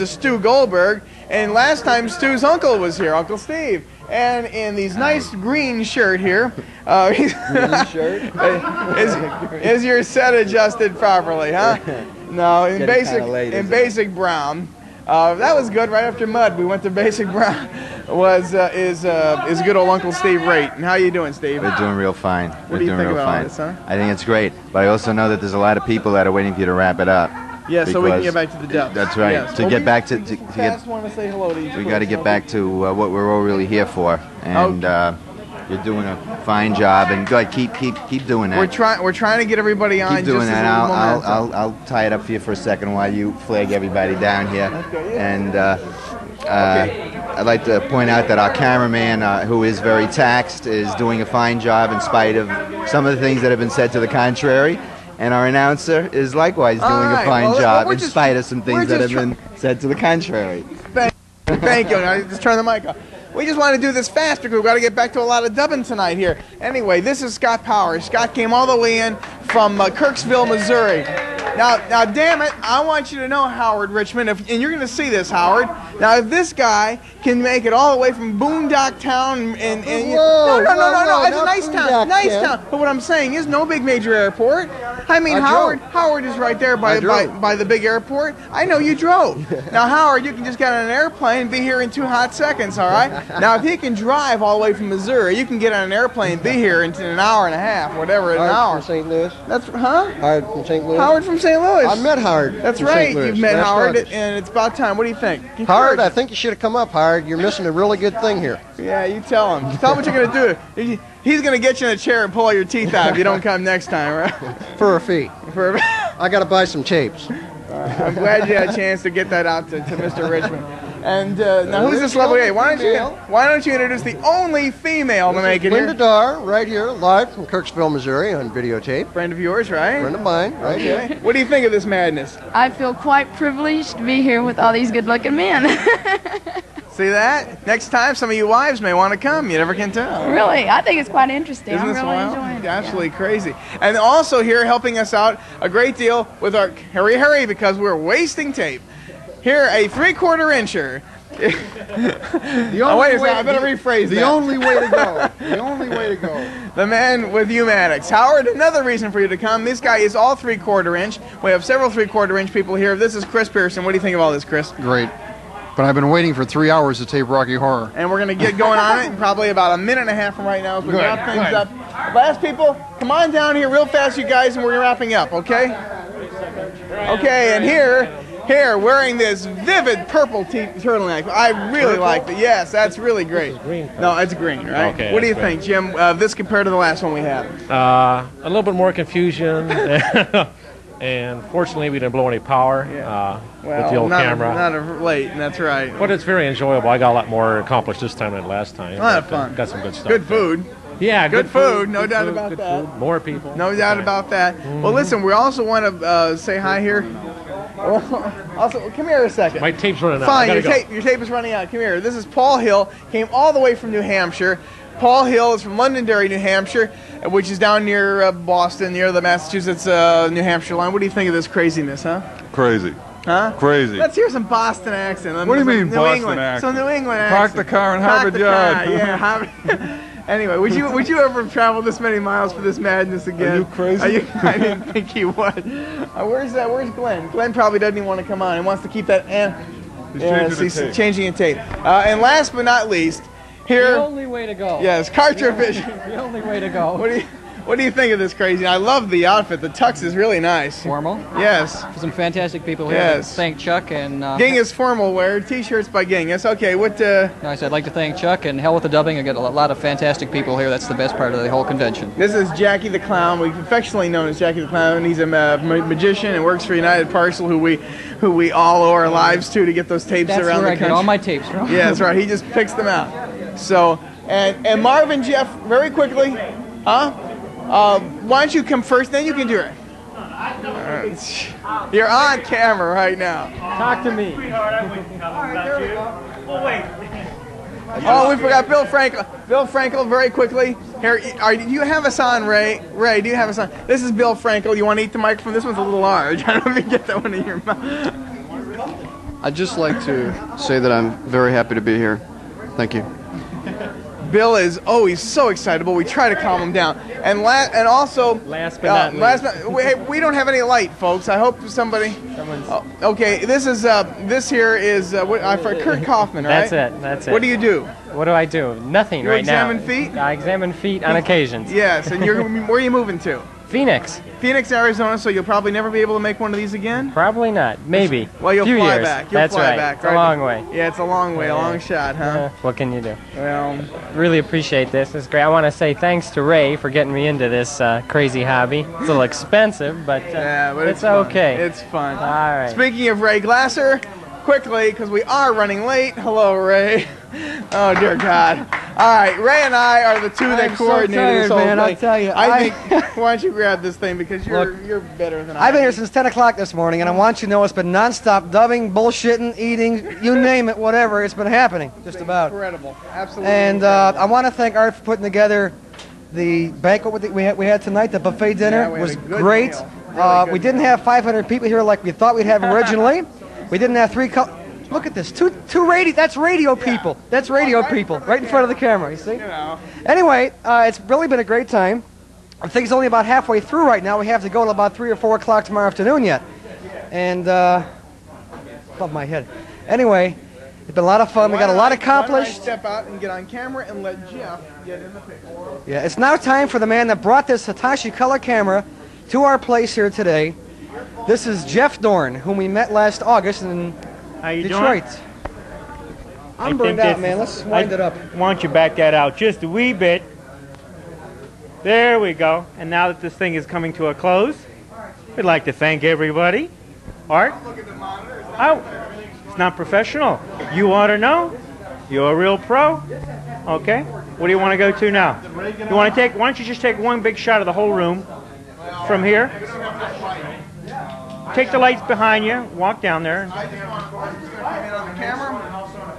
Stu Goldberg. And last time Stu's uncle was here, Uncle Steve, and in these nice green shirt here, green shirt? is your set adjusted properly, huh? No, in basic brown. That was good. Right after Mud, we went to basic brown. Is good old Uncle Steve Raitt. And how you doing, Steve? We're doing real fine. What do you think about all this, huh? I think it's great, but I also know that there's a lot of people that are waiting for you to wrap it up. Yeah, so we can get back to the depths. That's right. Yes. To get back to want to say hello to each other. We got to get back to what we're all really here for, and you're doing a fine job. And good, keep doing that. We're trying to get everybody on. Keep doing just that. I'll tie it up for you for a second while you flag everybody down here. Okay, yeah. And I'd like to point out that our cameraman, who is very taxed, is doing a fine job in spite of some of the things that have been said to the contrary. And our announcer is likewise doing a fine job in spite of some things that have been said to the contrary. Thank you. Now just turn the mic off. We just want to do this fast because we've got to get back to a lot of dubbing tonight here. Anyway, this is Scott Powers. Scott came all the way in from Kirksville, Missouri. Now, damn it, I want you to know, Howard Richmond, and you're going to see this, Howard. Now, if this guy can make it all the way from Boondock Town no, as a nice nice town, nice town. But what I'm saying is no big major airport. I mean, Howard is right there by the big airport. I know you drove. Now, Howard, you can just get on an airplane and be here in 2 hot seconds, all right? Now, if he can drive all the way from Missouri, you can get on an airplane and be here in an hour and a half, whatever, an hour. From St. Louis. That's, Howard from St. Louis. Howard from St. Louis. I met Howard. That's right. You've met Howard, and it's about time. What do you think? Howard, I think you should have come up, Howard. You're missing a really good thing here. Yeah, you tell him. Tell him what you're going to do. He's going to get you in a chair and pull all your teeth out if you don't come next time, right? For a fee. I got to buy some tapes. I'm glad you had a chance to get that out to Mr. Richmond. And now, who's this lovely lady? Why don't you introduce the only female to make it here? Linda Darr, right here, live from Kirksville, Missouri, on videotape. Friend of yours, right? Friend of mine, right here. What do you think of this madness? I feel quite privileged to be here with all these good-looking men. See that? Next time, some of you wives may want to come. You never can tell. Really, I think it's quite interesting. Isn't I'm this really wild? enjoying it. Absolutely crazy. And also here helping us out a great deal with our hurry, because we're wasting tape. Here, a 3/4 incher. I better rephrase that. The only way to go. The only way to go. The man with U-Matics. Howard, another reason for you to come. This guy is all 3/4 inch. We have several 3/4 inch people here. This is Chris Pearson. What do you think of all this, Chris? Great. But I've been waiting for 3 hours to tape Rocky Horror. And we're going to get going on it in probably about a minute and a half from right now as we wrap things up. Last people, come on down here real fast, you guys, and we're wrapping up, okay? Okay, and here, wearing this vivid purple turtleneck. I really like it. Yes, that's really great. No, it's green, right? Okay, what do you think, Jim, this compared to the last one we had? A little bit more confusion. And fortunately, we didn't blow any power with the old camera. Not late, that's right. But it's very enjoyable. I got a lot more accomplished this time than last time. A lot of fun. Got some good stuff. Good food. Yeah, good food. No doubt about that. Food, more people. No doubt about that. Well, listen, we also want to say hi here. Also, come here a second. My tape's running out. Fine, your tape is running out. Come here. This is Paul Hill. Came all the way from New Hampshire. Paul Hill is from Londonderry, New Hampshire, which is down near Boston, near the Massachusetts-New Hampshire line. What do you think of this craziness, huh? Crazy. Huh? Crazy. Let's hear some Boston accent. What do you mean Boston accent? Some New England accent. Park the car in Harvard Yard. Yeah, Harvard. Anyway, would you ever travel this many miles for this madness again? Are you crazy? I didn't think you would. Where's Glenn? Glenn probably doesn't even want to come on. He wants to keep that. Changing the tape. And last but not least, here. The only way to go. Yes, Carter Vision. The only way to go. What do you think of this crazy? I love the outfit. The tux is really nice. Formal? Yes. Some fantastic people here. Yes. Thank Chuck and... Genghis formal wear. T-shirts by Genghis. Okay, what... Nice. I'd like to thank Chuck and Hell with the Dubbing. I got a lot of fantastic people here. That's the best part of the whole convention. This is Jackie the Clown. We've affectionately known as Jackie the Clown. He's a magician and works for United Parcel, who we all owe our lives to get those tapes That's around the country. That's where I get all my tapes from. Yeah, that's right. He just picks them out. So, and Marvin Jeff, very quickly, why don't you come first, then you can do it. You're on camera right now. Talk to me. Oh, we forgot Bill Frankel. Bill Frankel, very quickly. Here, do you have us on, Ray? Ray, do you have us on? This is Bill Frankel. You want to eat the microphone? This one's a little large. I don't know if you can get that one in your mouth. I'd just like to say that I'm very happy to be here. Thank you. Bill is always so excitable. We try to calm him down. And also, last but not least. We don't have any light, folks. I hope somebody. Okay, this here is Kurt Kaufman, right? That's it. What do you do? What do I do? Nothing right now. You examine feet? I examine feet on occasions. Yes, and where are you moving to? Phoenix. Phoenix, Arizona, so you'll probably never be able to make one of these again? Probably not. Maybe. Well, you'll Few fly years. back. That's right. It's a long way. Yeah, it's a long way, a long shot, huh? What can you do? Well, really appreciate this. It's great. I want to say thanks to Ray for getting me into this crazy hobby. It's a little expensive, but, it's okay. It's fun. All right. Speaking of Ray Glasser, quickly, because we are running late. Hello, Ray. Oh, dear God. All right, Ray and I are the two that coordinated this whole thing. I'll tell you. I think, why don't you grab this thing, because you're better than I am. I've been here since 10 o'clock this morning, and I want you to know it's been nonstop dubbing, bullshitting, eating, you name it, whatever. It's been happening, just about. Incredible. Absolutely. And I want to thank Art for putting together the banquet we had tonight. The buffet dinner was great. We didn't have 500 people here like we thought we'd have originally. We didn't have Look at this. Two radio. That's radio people. That's radio people right in front of the camera. You see? You know. Anyway, it's really been a great time. I think it's only about halfway through right now. We have to go till about 3 or 4 o'clock tomorrow afternoon yet. And above my head. Anyway, it's been a lot of fun. We got a lot accomplished. Step out and get on camera and let Jeff get in the picture. Yeah, it's now time for the man that brought this Hitachi color camera to our place here today. This is Jeff Dorn, whom we met last August in Detroit. I'm burned out, man. Let's wind it up. Why don't you back that out just a wee bit? There we go. And now that this thing is coming to a close, we'd like to thank everybody. Art? Oh, it's not professional. You ought to know. You're a real pro. Okay. What do you want to go to now? You want to take? Why don't you just take one big shot of the whole room from here? Take the lights behind you. Walk down there.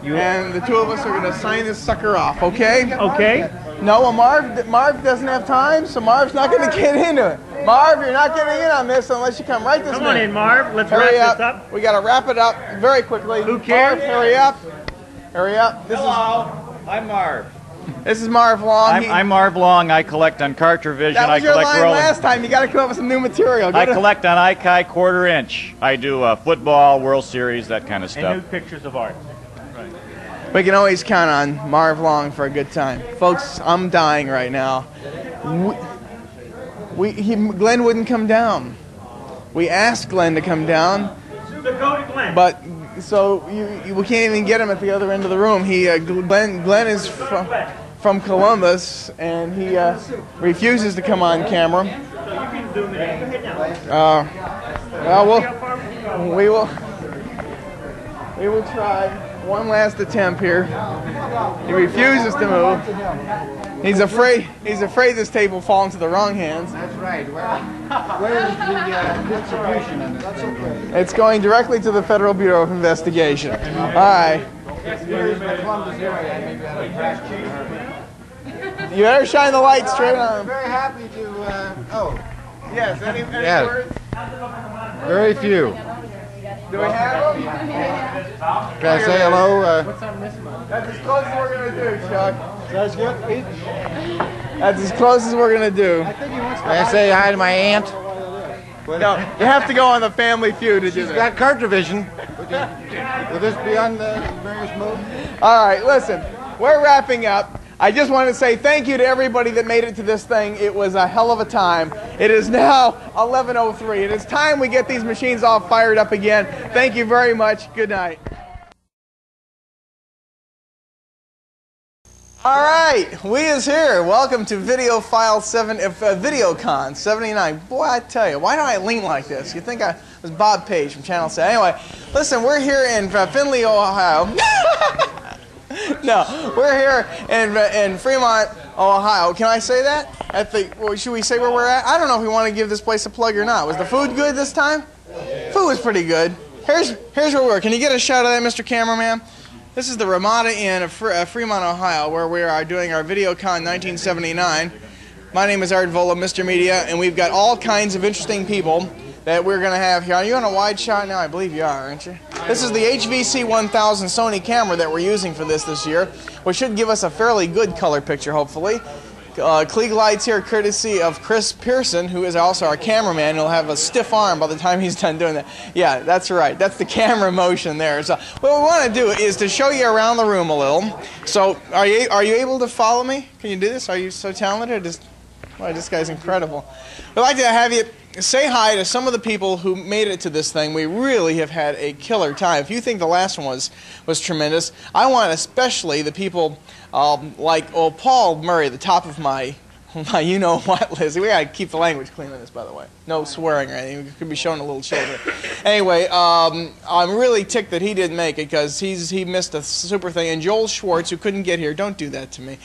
And the two of us are going to sign this sucker off, okay? Okay. No, well, Marv doesn't have time, so Marv's not going to get into it. Marv, you're not getting in on this unless you come right this minute. Come on in, Marv. Let's wrap this up. We got to wrap it up very quickly. Who cares? Marv, hurry up. Hurry up. I'm Marv. This is Marv Long. I'm Marv Long. I collect on Cartervision. That was I your collect line rolling. last time. You got to come up with some new material. I collect on ICAI quarter-inch. I do football, World Series, that kind of stuff. And new pictures of art. We can always count on Marv Long for a good time. Folks, I'm dying right now. Glenn wouldn't come down. We asked Glenn to come down. So go to Glenn. But, so we can't even get him at the other end of the room. Glenn is from Columbus, and he refuses to come on camera. We will try one last attempt here. He refuses to move. He's afraid this tape will fall into the wrong hands. That's right. Where's the distribution on this thing? It's going directly to the Federal Bureau of Investigation. All right. You better shine the light straight on. I'm very happy to. Yes. Any words? Very few. Do we have them? Can I say hello? That's as close as we're going to do, Chuck. That's good. That's as close as we're going to do. Can I say hi to my aunt? No, you have to go on the Family Feud to do that. She's got Cartervision. Will this be on the various modes? All right, listen. We're wrapping up. I just want to say thank you to everybody that made it to this thing. It was a hell of a time. It is now 11:03. It is time we get these machines all fired up again. Thank you very much. Good night. All right, we is here. Welcome to VideoCon 79. Boy, I tell you, why do I lean like this? You think I was Bob Page from Channel 7. Anyway, listen, we're here in Findlay, Ohio. No, we're here in Fremont, Ohio. Can I say that? Should we say where we're at? I don't know if we want to give this place a plug or not. Was the food good this time? Food was pretty good. Here's where we were. Can you get a shot of that, Mr. Cameraman? This is the Ramada Inn of Fremont, Ohio, where we are doing our VideoCon 1979. My name is Art Vola, Mr. Media, and we've got all kinds of interesting people that we're going to have here. Are you on a wide shot now? I believe you are, aren't you? This is the HVC 1000 Sony camera that we're using for this year, which should give us a fairly good color picture, hopefully. Klieg lights here, courtesy of Chris Pearson, who is also our cameraman. He'll have a stiff arm by the time he's done doing that. Yeah, that's right. That's the camera motion there. So what we want to do is to show you around the room a little. So are you able to follow me? Can you do this? Are you so talented? Wow, this guy's incredible. We'd like to have you say hi to some of the people who made it to this thing. We really have had a killer time. If you think the last one was tremendous, I want especially the people like Paul Murray, the top of my you-know-what list. We got to keep the language clean on this, by the way. No swearing or anything. We could be showing to little children. Anyway, I'm really ticked that he didn't make it because he missed a super thing. And Joel Schwartz, who couldn't get here, don't do that to me,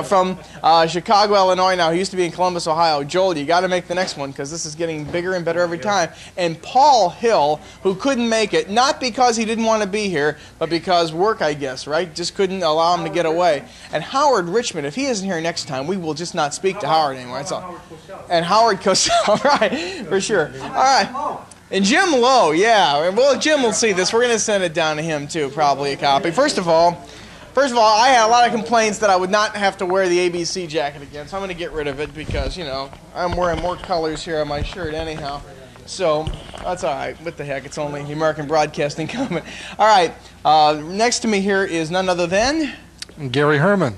from Chicago, Illinois now. He used to be in Columbus, Ohio. Joel, you got to make the next one because this is getting bigger and better every time. And Paul Hill, who couldn't make it, not because he didn't want to be here, but because work, I guess, right? Just couldn't allow him to get away. And Howard Richmond, if he isn't here next time, we will just not speak to Howard anymore. That's all. And Howard Cosell, right, for sure. All right. And Jim Lowe, yeah. Well, Jim will see this. We're going to send it down to him, too, probably a copy. First of all, I had a lot of complaints that I would not have to wear the ABC jacket again, so I'm going to get rid of it because, you know, I'm wearing more colors here on my shirt anyhow. So, that's all right. What the heck? It's only the American Broadcasting Company. All right. Next to me here is none other than... Gary Herman.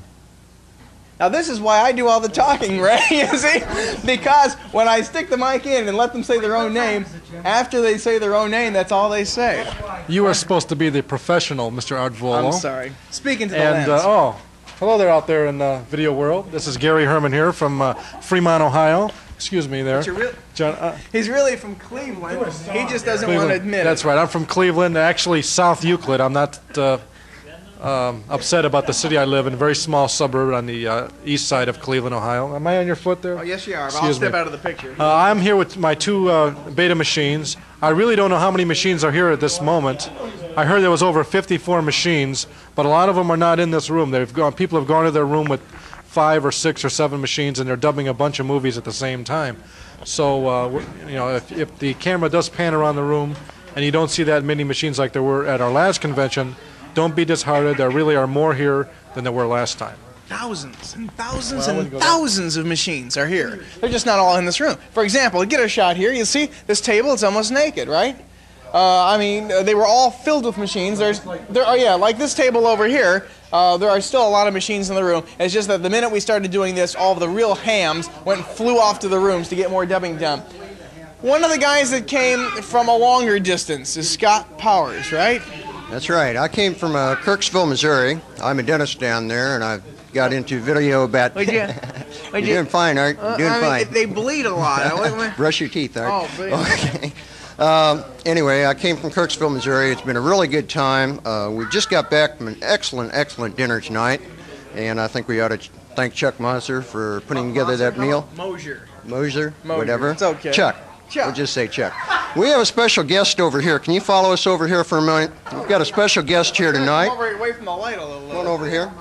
Now this is why I do all the talking, Ray, you see? Because when I stick the mic in and let them say their own name, after they say their own name, that's all they say. You are supposed to be the professional, Mr. Art Volo. I'm sorry. Speaking to the and, lens. Hello there out there in the video world. This is Gary Herman here from Fremont, Ohio. Excuse me there. John, he's really from Cleveland. He just doesn't want to admit it. That's right. I'm from Cleveland, actually South Euclid. I'm not... upset about the city I live in, a very small suburb on the east side of Cleveland, Ohio. Am I on your foot there? Oh, yes, you are. But I'll step out of the picture. I'm here with my two beta machines. I really don't know how many machines are here at this moment. I heard there was over 54 machines, but a lot of them are not in this room. People have gone to their room with 5 or 6 or 7 machines, and they're dubbing a bunch of movies at the same time. So, you know, if the camera does pan around the room and you don't see that many machines like there were at our last convention, don't be disheartened. There really are more here than there were last time. Thousands and thousands and thousands of machines are here. They're just not all in this room. For example, get a shot here. You see this table? It's almost naked, right? I mean, they were all filled with machines. Like this table over here. There are still a lot of machines in the room. It's just that the minute we started doing this, all of the real hams flew off to the rooms to get more dubbing done. One of the guys that came from a longer distance is Scott Powers, right? That's right. I came from Kirksville, Missouri. I'm a dentist down there, and I got into video about... You're doing fine, Art. You're doing fine. They bleed a lot. Brush your teeth, Art. Oh, bleed. Okay. Anyway, I came from Kirksville, Missouri. It's been a really good time. We just got back from an excellent dinner tonight, and I think we ought to thank Chuck Moser for putting together that meal. Moser, whatever. It's okay. Chuck. We'll just say Chuck. We have a special guest over here. Can you follow us over here for a minute? We've got a special guest here tonight. Come away from the light a little. Come on over here.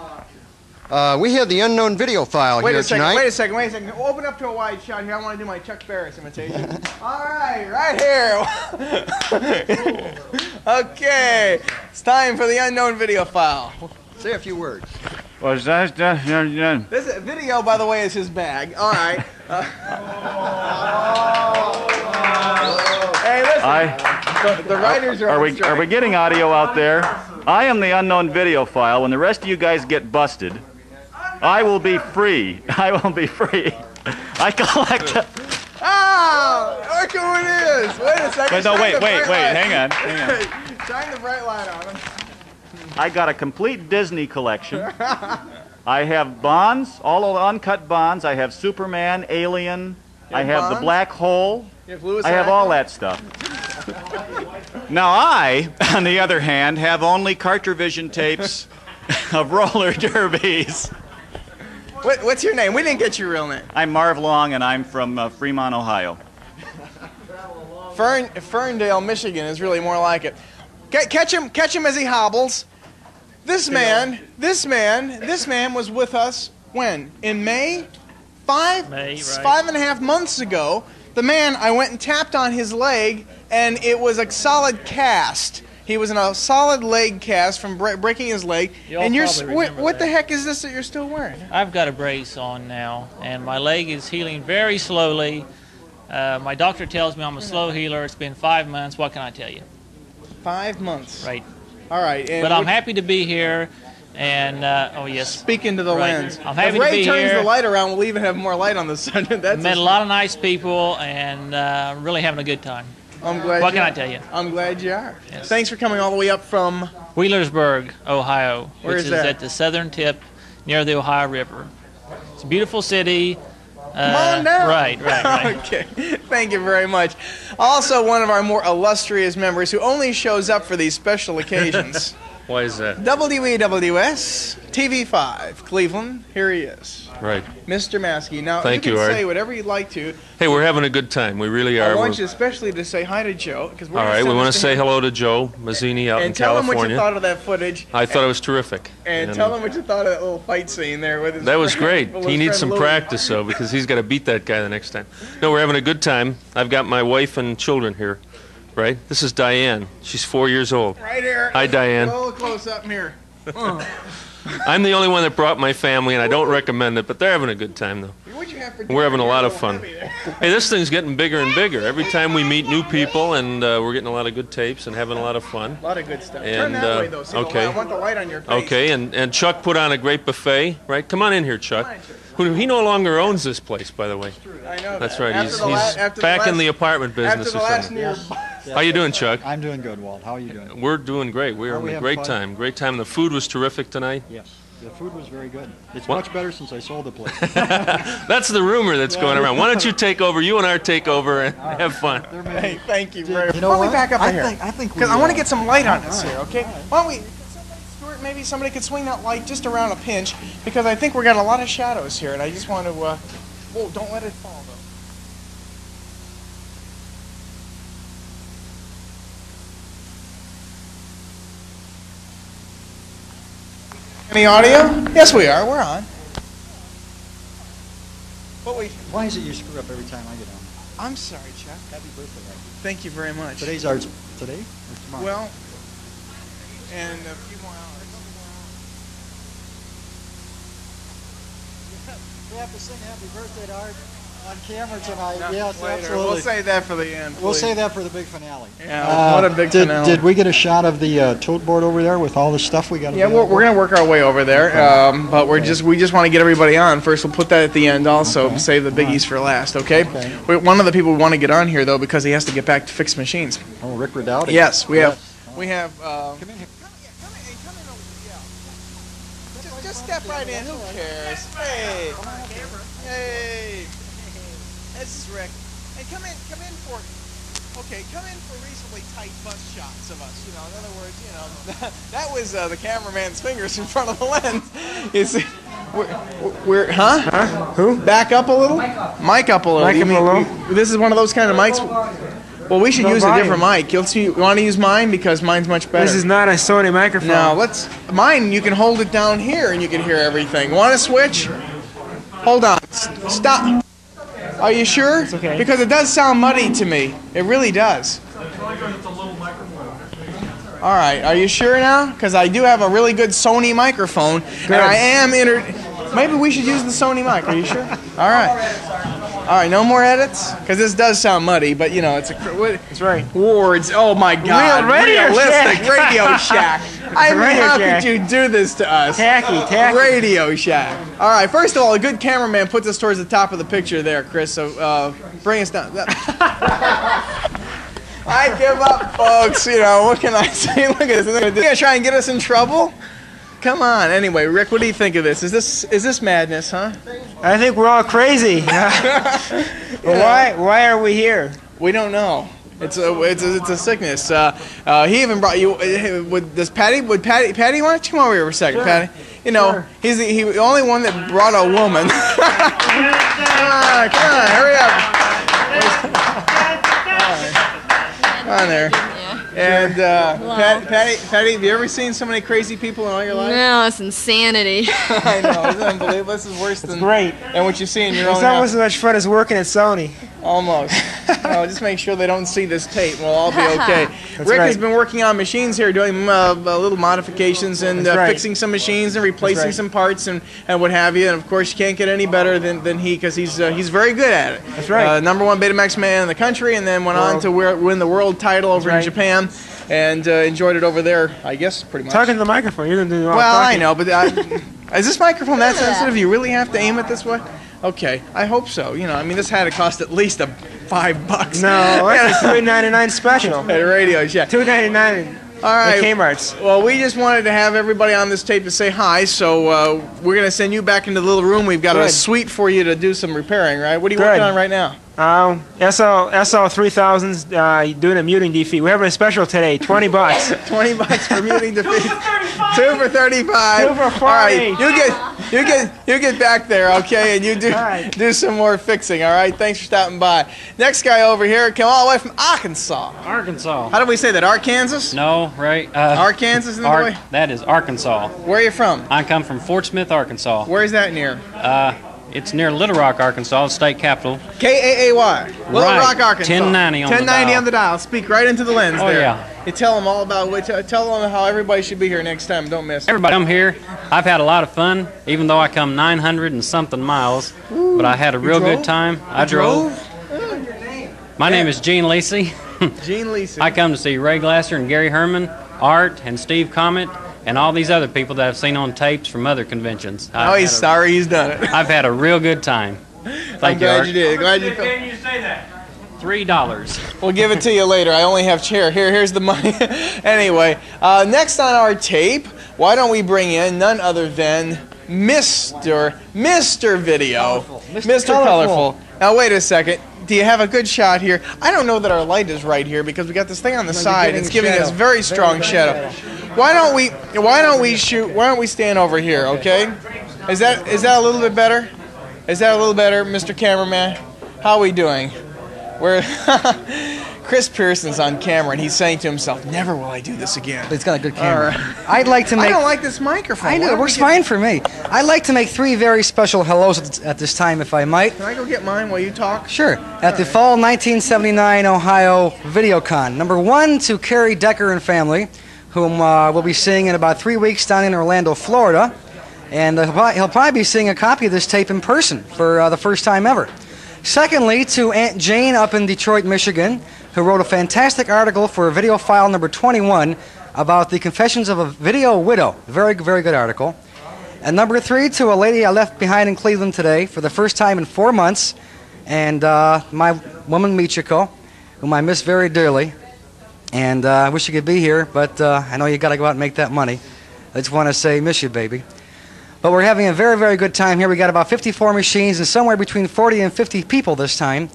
We have the unknown video file here tonight. Wait a second. Open up to a wide shot here. I want to do my Chuck Barris imitation. All right, right here. Okay, it's time for the unknown video file. Say a few words. This video, by the way, is his bag. All right. Hey, listen. The writers are Are we getting audio out there? I am the unknown video file. When the rest of you guys get busted, I will be free. I will be free. I collect. Look who it is. Wait a second. No, wait. Hang on. Shine the bright light on him. I got a complete Disney collection. I have Bonds, all of the uncut Bonds. I have Superman, Alien. I have Bonds? the Black Hole. I have all that stuff. Now I, on the other hand, have only Cartravision tapes of roller derbies. What's your name? We didn't get your real name. I'm Marv Long, and I'm from Fremont, Ohio. Ferndale, Michigan is really more like it. Catch him as he hobbles. This man was with us when? In May? Right. 5.5 months ago. The man, I went and tapped on his leg, and it was a solid cast. He was in a solid leg cast from breaking his leg. And what the heck is this that you're still wearing? I've got a brace on now, and my leg is healing very slowly. My doctor tells me I'm a slow healer. It's been 5 months. What can I tell you? 5 months. Right. All right. But I'm happy to be here. And, oh, yes. Speak into the lens. I'm happy if to be Ray turns here. the light around, we'll even have more light on the sun. Met a lot of nice people, and really having a good time. I'm glad. What can I tell you? I'm glad you are. Yes. Thanks for coming all the way up from Wheelersburg, Ohio, Where which is that? At the southern tip near the Ohio River. It's a beautiful city. Come on down. Right. Okay. Thank you very much. Also, one of our more illustrious members who only shows up for these special occasions. Why is that? WEWS, TV5, Cleveland. Here he is. Right. Mr. Maskey. Now, Thank you you, can Art. say whatever you'd like to. Hey, we're having a good time. We really are. I want you especially to say hi to Joe. All right, we want to say hello to Joe Mazzini out in and tell him California. what you thought of that footage. I thought it was terrific. And tell him what you thought of that little fight scene there with his That was great. with He his needs friend some Louie. practice, though, because he's got to beat that guy the next time. No, we're having a good time. I've got my wife and children here right? This is Diane. She's 4 years old. Right here. Hi, Diane. A little close up here. I'm the only one that brought my family, and I don't recommend it, but they're having a good time, though. What'd you have for We're having a dinner? lot You're of so fun. heavy there. Hey, this thing's getting bigger and bigger. Every time we meet new people, and we're getting a lot of good tapes and having a lot of fun. A lot of good stuff. Turn And, that way, though. See okay. the light. I want the light on your face. Okay, and Chuck put on a great buffet, right? Come on in here, Chuck. He no longer owns this place, by the way. I know That's that. right. After He's the la- after the back in last- the apartment business after or the last something. near- How you doing, Chuck? I'm doing good, Walt. How are you doing? We're doing great. We're having a great time. Great time. The food was terrific tonight. Yes. The food was very good. It's What? much better since I sold the place. That's the rumor that's going around. Why don't you take over? You and I take over and have fun. Hey, thank you very much. You know Why don't we what? back up I in here? think- I think we, Because I want to uh, get some light on this all right, here, okay? Why don't we, Stuart, maybe somebody could swing that light just around a pinch, because I think we got a lot of shadows here, and I just want to, whoa, don't let it fall, though. Any audio? Yes, we are. We're on. Why is it you screw up every time I get on? I'm sorry, Chuck. Happy birthday. Thank you very much. Today's ours. Today or tomorrow? Well, and a few more hours. We have to sing happy birthday to Art on camera tonight. No, Yes, later. absolutely. We'll save that for the end. We'll please. save that for the big finale. Yeah, what a big finale. Did we get a shot of the tote board over there with all the stuff we got to Yeah, we're going to work our way over there, but we just want to get everybody on. First, we'll put that at the end also, save the biggies for last, okay? One of the people we want to get on here, though, because he has to get back to fix machines. Oh, Rick Redowdy. Yes, we have. Come in here. Just step right in. Who cares? Hey. Hey. This is Rick. Hey, come in for. Okay, come in for reasonably tight bus shots of us. You know, in other words, you know, that was the cameraman's fingers in front of the lens. You see, we're huh? Who? Back up a little. Mic up a little. Mic You up a mean- little? This is one of those kind of mics. Well, we should No use a different volume. mic. You want to use mine because mine's much better. This is not a Sony microphone. No, mine. You can hold it down here and you can hear everything. Want to switch? Hold on. Stop. Are you sure? It's okay. Because it does sound muddy to me. It really does. All right. Are you sure now? Because I do have a really good Sony microphone, and I am Maybe we should use the Sony mic. Are you sure? All right. All right, no more edits? Because this does sound muddy, but you know, it's a... That's right. Words, oh my God. Real Radio Realistic Shack. Radio Shack. I mean, Radio how Shack. could you do this to us? Tacky. Radio Shack. All right, first of all, a good cameraman puts us towards the top of the picture there, Chris, so bring us down. I give up, folks. You know, what can I say? Look at this. They're going to try and get us in trouble? Come on. Anyway, Rick, what do you think of this? Is this madness, huh? I think we're all crazy. Why are we here? We don't know. It's a sickness. He even brought you. Would Patty? Why don't you come over here for a second, Sure. Patty? You know, he's the only one that brought a woman. Come on, hurry up. Come on there. And Patty, have you ever seen so many crazy people in all your life? No, it's insanity. I know, it's unbelievable. This is worse than great. And what you see in your own It's house. almost as much fun as working at Sony. Almost. No, just make sure they don't see this tape, and we'll all be okay. That's Rick right. has been working on machines here, doing little modifications and That's right. fixing some machines and replacing right. some parts and what have you. And of course, you can't get any better than he, because he's very good at it. That's right. #1 Betamax man in the country, and then went on to win the world title over in right. Japan, and enjoyed it over there. I guess pretty much. Talking to the microphone. You're doing all Well, talking. I know, but is this microphone that sensitive? You really have to aim it this way? Okay, I hope so. You know, I mean, this had to cost at least $5. No, that's a $3.99 special. At a Radio Shack. $2.99. All right. At Kmart's. Well, we just wanted to have everybody on this tape to say hi, so we're going to send you back into the little room. We've got a Good. suite for you to do some repairing, right? What are you Good. working on right now? SL 3000's doing a muting defeat. We're having a special today, $20. $20 for muting defeat. 2 for 35. 2 for 40. All right, you get back there, okay, and you do some more fixing. All right, thanks for stopping by. Next guy over here came all the way from Arkansas. Arkansas. How do we say that? Arkansas? No, right? Arkansas is in the way? That is Arkansas. Where are you from? I come from Fort Smith, Arkansas. Where's that near? It's near Little Rock, Arkansas, the state capital. K-A-A-Y. Little Right. Rock, Arkansas. 1090 on the 1090 dial. on the dial. Speak right into the lens Oh, there. yeah. You tell them all about tell them how everybody should be here next time. Don't miss. Everybody come here. I've had a lot of fun, even though I come 900 and something miles. But I had a real good time. I drove. My name is Gene Lacey. Gene Lacey. I come to see Ray Glasser and Gary Herman, Art and Steve Comet, and all these other people that I've seen on tapes from other conventions. Oh, he's sorry he's done it. I've had a real good time. I'm glad you did. Glad you. Can you say that? $3. We'll give it to you later. I only have chair. Here's the money. Anyway, next on our tape, why don't we bring in none other than Mr. Video. Mr. Colorful. Now, wait a second. Do you have a good shot here? I don't know that our light is right here because we got this thing on the side. It's giving us very strong shadow. Why don't we stand over here, okay? Is that a little bit better? Is that a little better, Mr. Cameraman? How are we doing? We're Chris Pearson's on camera and he's saying to himself, "Never will I do this again." It's got a good camera. All right. I'd like to make. I don't like this microphone. I know it works fine for me. I'd like to make 3 very special hellos at this time, if I might. Can I go get mine while you talk? Sure. At the Fall 1979 Ohio VideoCon. Number 1 to Carrie Decker and family, whom we'll be seeing in about 3 weeks down in Orlando, Florida. And he'll probably be seeing a copy of this tape in person for the first time ever. Secondly, to Aunt Jane up in Detroit, Michigan, who wrote a fantastic article for Video File number 21 about the Confessions of a Video Widow. Very, very good article. And number 3, to a lady I left behind in Cleveland today for the first time in 4 months, and my woman Michiko, whom I miss very dearly. And I wish you could be here, but I know you got to go out and make that money. I just want to say, miss you, baby. But we're having a very, very good time here. We got about 54 machines and somewhere between 40 and 50 people this time.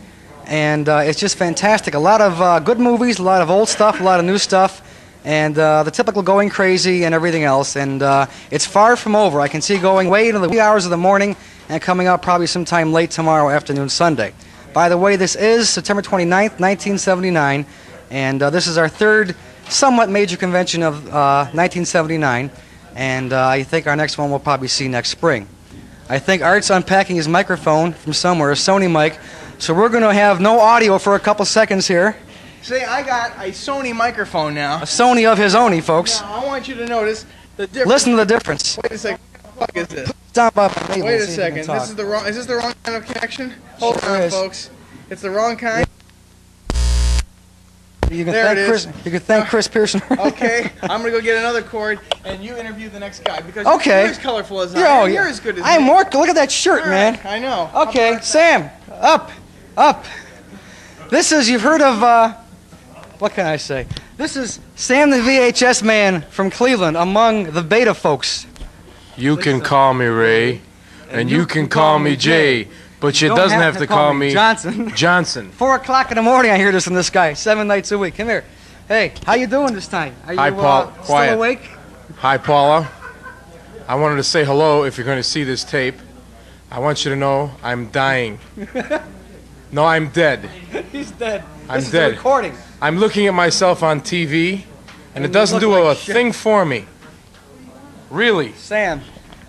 And it's just fantastic. A lot of good movies, a lot of old stuff, a lot of new stuff, and the typical going crazy and everything else. And it's far from over. I can see going way into the wee hours of the morning and coming out probably sometime late tomorrow afternoon, Sunday. By the way, this is September 29th, 1979, and this is our 3rd somewhat major convention of 1979. And I think our next one we'll probably see next spring. I think Art's unpacking his microphone from somewhere, a Sony mic. So we're going to have no audio for a couple seconds here. See, I got a Sony microphone now. A Sony of his own, folks. Now, I want you to notice the difference. Listen to the difference. Wait a second. What the fuck is this? Wait a second. This is the wrong. Is this the wrong kind of connection? Hold on, folks. It's the wrong kind. You can there thank it Chris. is. You can thank Chris Pearson. Okay, I'm gonna go get another cord, and you interview the next guy because okay. you're as colorful as I am. Oh, You're as good as I'm me. more. Look at that shirt, man. I know. Okay, Sam, up. This is, you've heard of. What can I say? This is Sam the VHS man from Cleveland, among the Beta folks. You can call me Ray, and you can call me Jay, but you doesn't have to call me Johnson. Johnson. 4 o'clock in the morning I hear this from this guy, 7 nights a week. Come here. Hey, how you doing this time? Are you Hi, Paul. still Quiet. awake? Hi, Paula. I wanted to say hello if you're going to see this tape. I want you to know I'm dying. No, I'm dead. He's dead. I'm this dead. Is a recording. I'm looking at myself on TV, and it doesn't do a thing for me. Really. Sam,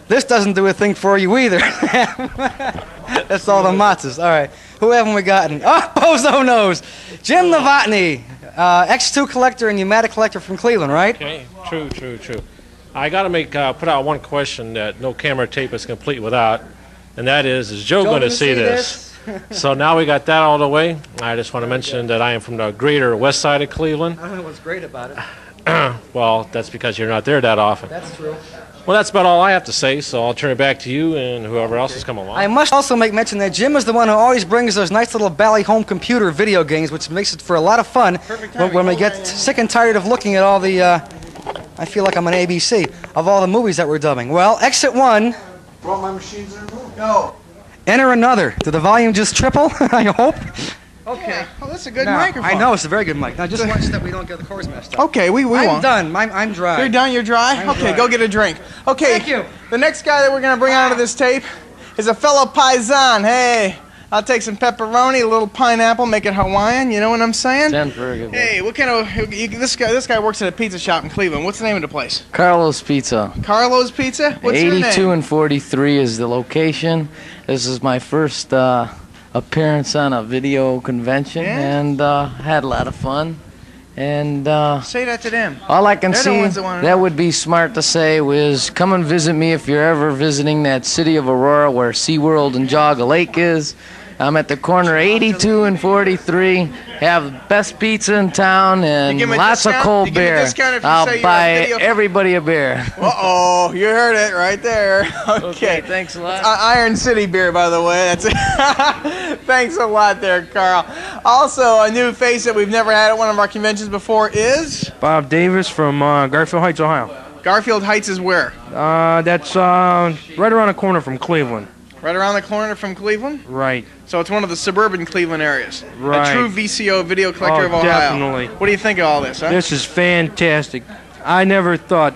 this doesn't do a thing for you either. That's all the matzahs. All right. Who haven't we gotten? Oh, Bozo knows. Jim Novotny, X2 collector and U-Matic collector from Cleveland, right? Okay. True. I got to put out one question that no camera tape is complete without, and that is Joe going to see this? So now we got that all the way. I just want to mention that I am from the greater west side of Cleveland. I don't know what's great about it. Well, that's because you're not there that often. That's true. Well, that's about all I have to say, so I'll turn it back to you and whoever else has come along. I must also make mention that Jim is the one who always brings those nice little Bally home computer video games, which makes it for a lot of fun when we get sick and tired of looking at all the, I feel like I'm on ABC, of all the movies that we're dubbing. Well, exit 1. Brought my machines in the room. No. Enter another. Did the volume just triple? I hope. Okay. Oh, that's a good Now, microphone. I know, it's a very good mic. Now just watch that we don't get the chords messed up. Okay, we I'm won't. done. I'm dry. You're done? You're dry? I'm Okay, dry. go get a drink. Okay. Thank you. The next guy that we're going to bring onto this tape is a fellow paisan. Hey, I'll take some pepperoni, a little pineapple, make it Hawaiian. You know what I'm saying? Sounds very good. Hey, what kind of this guy works at a pizza shop in Cleveland. What's the name of the place? Carlos Pizza. Carlos Pizza. What's your name? 82 and 43 is the location. This is my first appearance on a video convention, and had a lot of fun. And say that to them. all I can They're the see ones that wanna know. that would be smart to say was, come and visit me if you're ever visiting that city of Aurora where SeaWorld and Jogga Lake is. I'm at the corner 82 and 43. Have the best pizza in town and give 'em a lots of discount? cold You give 'em a beer. discount if you I'll say you're a buy video- everybody a beer. Uh-oh, you heard it right there. Okay, thanks a lot. It's Iron City beer, by the way. That's it. Thanks a lot there, Carl. Also, a new face that we've never had at one of our conventions before is Bob Davis from Garfield Heights, Ohio. Garfield Heights is where? That's right around the corner from Cleveland. Right around the corner from Cleveland? Right. So it's one of the suburban Cleveland areas. Right. A true VCO video collector Oh, of Ohio. definitely. What do you think of all this, huh? This is fantastic. I never thought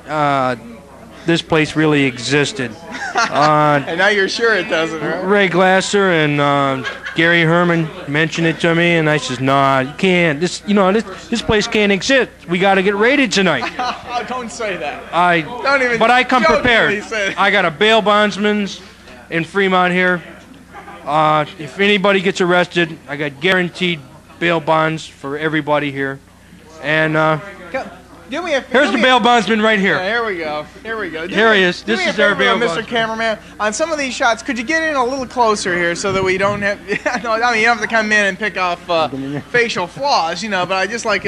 this place really existed. And now you're sure it doesn't, right? Ray Glasser and Gary Herman mentioned it to me, and I says, "Nah, you can't. This place can't exist. We got to get raided tonight." Don't say that. Don't even But I come jokingly prepared. say it. I got a bail bondsman's in Fremont here. If anybody gets arrested, I got guaranteed bail bonds for everybody here. And Do me a here's the bail bondsman right here. Yeah, here we go. Here we go. Here he is. Do This me a is our favor, bail Mr. bondsman. Cameraman. On some of these shots, could you get in a little closer here so that we don't have? No, I mean you don't have to come in and pick off facial flaws, but I just like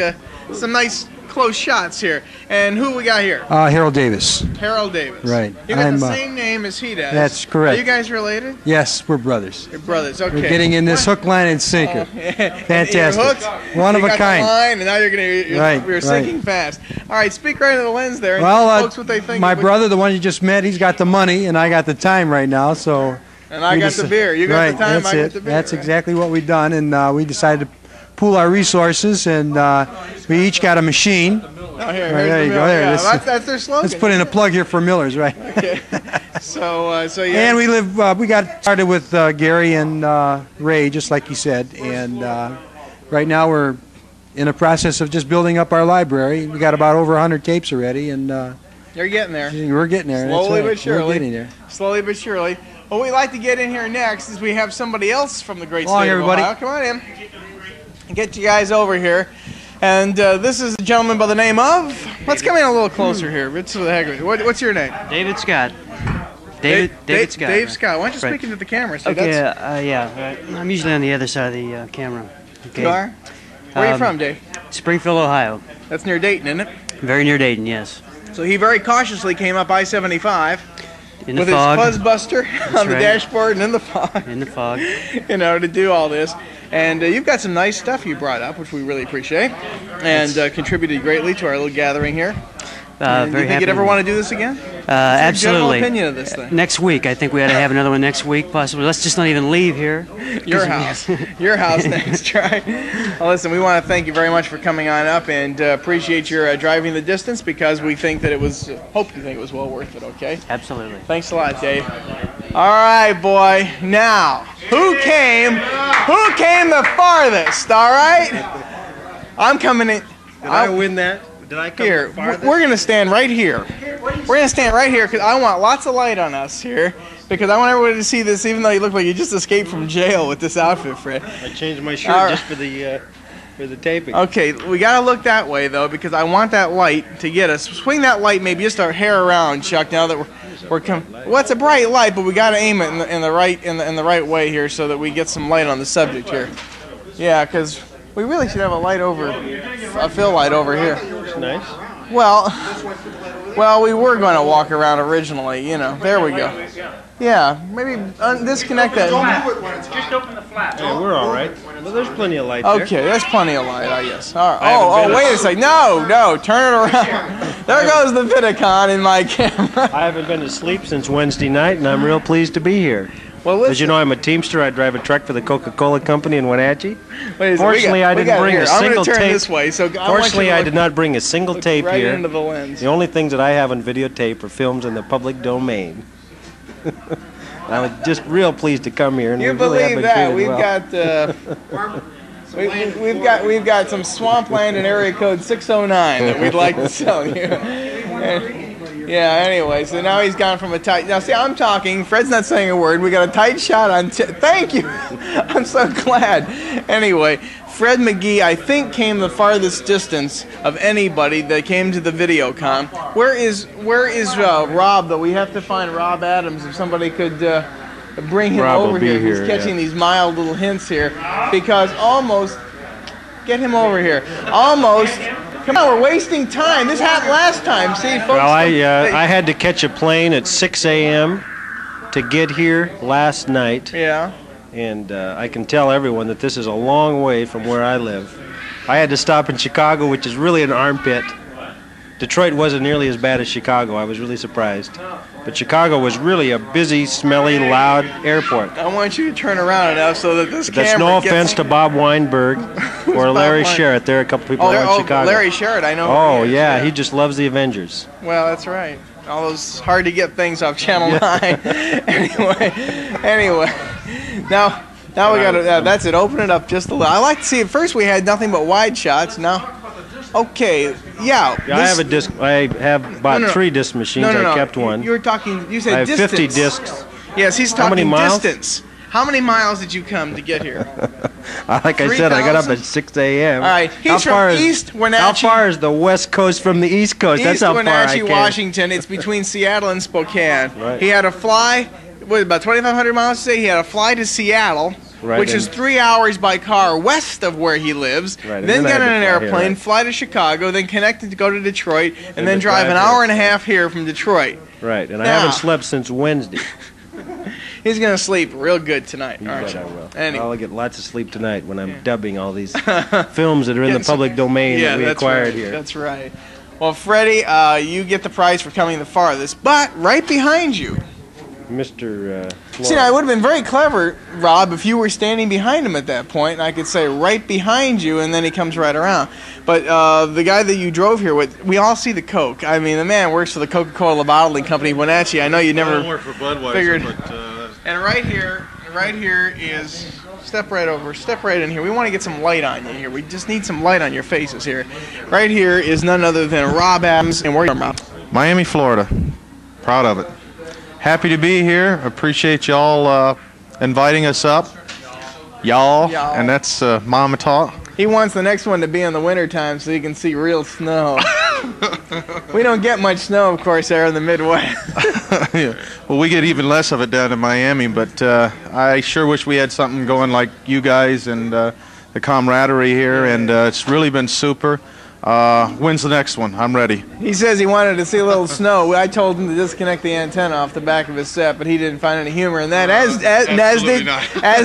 some nice close shots here. And who we got here? Harold Davis. Harold Davis. Right. You got I'm, the same name as he does. That's correct. Are you guys related? Yes, we're brothers. You're brothers. Okay. We're getting in this hook, line, and sinker. Fantastic. You're hooked. One of You a got the kind. line, and now you're Right, sinking fast. All right, speak right into the lens there. And Well, tell folks what they think. my of what- brother, the one you just met, he's got the money, and I got the time right now. So. And I we got the beer. You got right, the time, That's I got it. the beer, That's right? exactly what we've done, and we decided to pool our resources, and we each got a machine. Oh, here, Right, here's there the you go. Miller. There, Yeah, let's- that's their slogan. Let's put in a plug here for Miller's, right? Okay. So yeah. And we live. We got started with Gary and Ray, just like you said, and right now we're in the process of just building up our library. We got about over 100 tapes already, and You're getting there. we're getting there. That's Slowly right. but surely. We're getting there. Slowly but surely. What we'd like to get in here next is we have somebody else from the great Come on, state everybody. of Ohio. Come on in. Get you guys over here. And this is a gentleman by the name of. Let's come in a little closer here. What's the heck of it? What's your name? David Scott. David Scott. Dave right. Scott. Why don't you Right. speak into the camera? See, Okay, that's- yeah. Right. I'm usually on the other side of the camera. Okay. You are? Where are you from, Dave? Springfield, Ohio. That's near Dayton, isn't it? Very near Dayton, yes. So he very cautiously came up I-75 In the with fog. his Fuzzbuster on the right. dashboard and in the fog. In the fog. To do all this. And you've got some nice stuff you brought up, which we really appreciate, and contributed greatly to our little gathering here. And Very you think happy you'd ever with want to do this again? What's Absolutely. your general opinion of this thing? Next week, I think we ought to have another one next week, possibly. Let's just not even leave here. Your house. Your house next try. Well, listen, we want to thank you very much for coming on up and appreciate your driving the distance because we think that it was, hope you think it was well worth it, okay? Absolutely. Thanks a lot, Dave. All right, boy. Now, who came the farthest, all right? I'm coming in. Did I win that? Did I come Here, the farthest? we're going to stand right here. We're going to stand right here because I want lots of light on us here because I want everybody to see this even though you look like you just escaped from jail with this outfit, Fred. I changed my shirt All right. just for the taping. Okay, we got to look that way though because I want that light to get us. Swing that light maybe just our hair around, Chuck, now that we're coming. Well, it's a bright light, but we got to aim it in the right way here so that we get some light on the subject here. Yeah, because we really should have a fill light over here. Nice. Well, we were going to walk around originally, There we go. Yeah, maybe disconnect that. Just open the flap. Yeah, we're all right. Well, there's plenty of light there. Okay, there's plenty of light, I guess. All right. I haven't been Wait a second. No, turn it around. There goes the Vidicon in my camera. I haven't been to sleep since Wednesday night, and I'm real pleased to be here. Well, listen. As you know, I'm a Teamster. I drive a truck for the Coca-Cola Company in Wenatchee. Wait, Fortunately, I didn't bring a single I'm going to turn tape. this way. So Fortunately, I did not bring a single tape right here. into the lens. The only things that I have on videotape are films in the public domain. I was just real pleased to come here. And You we really have believe been that? treated We've well. got we've got some swampland in area code 609 that we'd like to sell you. Yeah. Anyway, so now he's gone from a tight. Now see, I'm talking. Fred's not saying a word. We got a tight shot on. Thank you. I'm so glad. Anyway, Fred McGee, I think, came the farthest distance of anybody that came to the VideoCon. Where is Rob? Though we have to find Rob Adams. If somebody could. Bring him Rob will over be here. He's here, catching yeah. these mild little hints here, because almost get him over here. Almost. Come on, we're wasting time. This happened last time. See, folks. Well, I had to catch a plane at 6 a.m. to get here last night. Yeah. And I can tell everyone that this is a long way from where I live. I had to stop in Chicago, which is really an armpit. Detroit wasn't nearly as bad as Chicago. I was really surprised. But Chicago was really a busy, smelly, loud airport. I want you to turn around enough so that this That's camera no gets... offense to Bob Weinberg or Larry Sherritt. There are a couple people around Chicago. Larry Sherritt, I know. Oh, yeah, he just loves the Avengers. Well, that's right. All those hard-to-get things off Channel 9. Anyway. Now we got to... that's it. Open it up just a little. I like to see... At first we had nothing but wide shots. Now... Okay, yeah. I have a disc. I have bought 3 disc machines. I kept one. You were talking. You said I have distance. 50 discs. Yes, he's How talking many miles? distance. How many miles did you come to get here? Like I said, I got up at 6 a.m. All right, he's from East Wenatchee. How far is the West Coast from the East Coast? That's how far I East Wenatchee, came. Washington. It's between Seattle and Spokane. Right. He had a fly. What, about 2,500 miles today? He had a fly to Seattle. Right, which is 3 hours by car west of where he lives. Right, then I get on had an to fly airplane, here, right. fly to Chicago, then connect to go to Detroit, and then to drive an drive hour here. and a half here from Detroit. Right, and I Now- haven't slept since Wednesday. He's going to sleep real good tonight, You aren't bet you? I will. Anyway. I'll get lots of sleep tonight when I'm dubbing all these films that are in the public domain Yeah, that we that's acquired right. here. That's right. Well, Freddie, you get the prize for coming the farthest, but right behind you. Mr. See, now, it would have been very clever, Rob, if you were standing behind him at that point, and I could say right behind you, and then he comes right around. But the guy that you drove here with, we all see the Coke. I mean, the man works for the Coca-Cola Bottling Company, Wenatchee. I know you never I don't work for Budweiser, figured. but... And right here is, step right in here. We want to get some light on you here. We just need some light on your faces here. Right here is none other than Rob Adams, and where are you from, Rob? Miami, Florida. Proud of it. Happy to be here. Appreciate y'all inviting us up. Y'all. And that's Mama talk. He wants the next one to be in the wintertime so he can see real snow. We don't get much snow, of course, there in the Midwest. Yeah. Well, we get even less of it down in Miami, but I sure wish we had something going like you guys and the camaraderie here, and it's really been super. When's the next one? I'm ready. He says he wanted to see a little snow. I told him to disconnect the antenna off the back of his set, but he didn't find any humor in that, as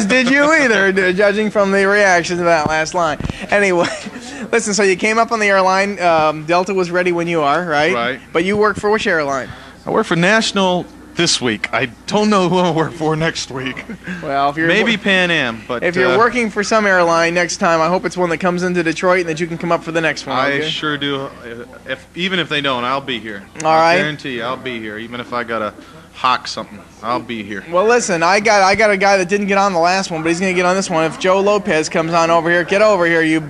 did you either, judging from the reaction to that last line. Anyway, listen, so you came up on the airline. Delta was ready when you are, right? Right. But you work for which airline? I work for National this week. I don't know who I'll work for next week. Well, if you're maybe Pan Am, but if you're working for some airline next time, I hope it's one that comes into Detroit and that you can come up for the next one. I okay? sure do. Even if they don't, I'll be here. All right. I guarantee you, I'll be here. Even if I gotta hawk something, I'll be here. Well, listen, I got a guy that didn't get on the last one, but he's gonna get on this one. If Joe Lopez comes on over here, get over here, you,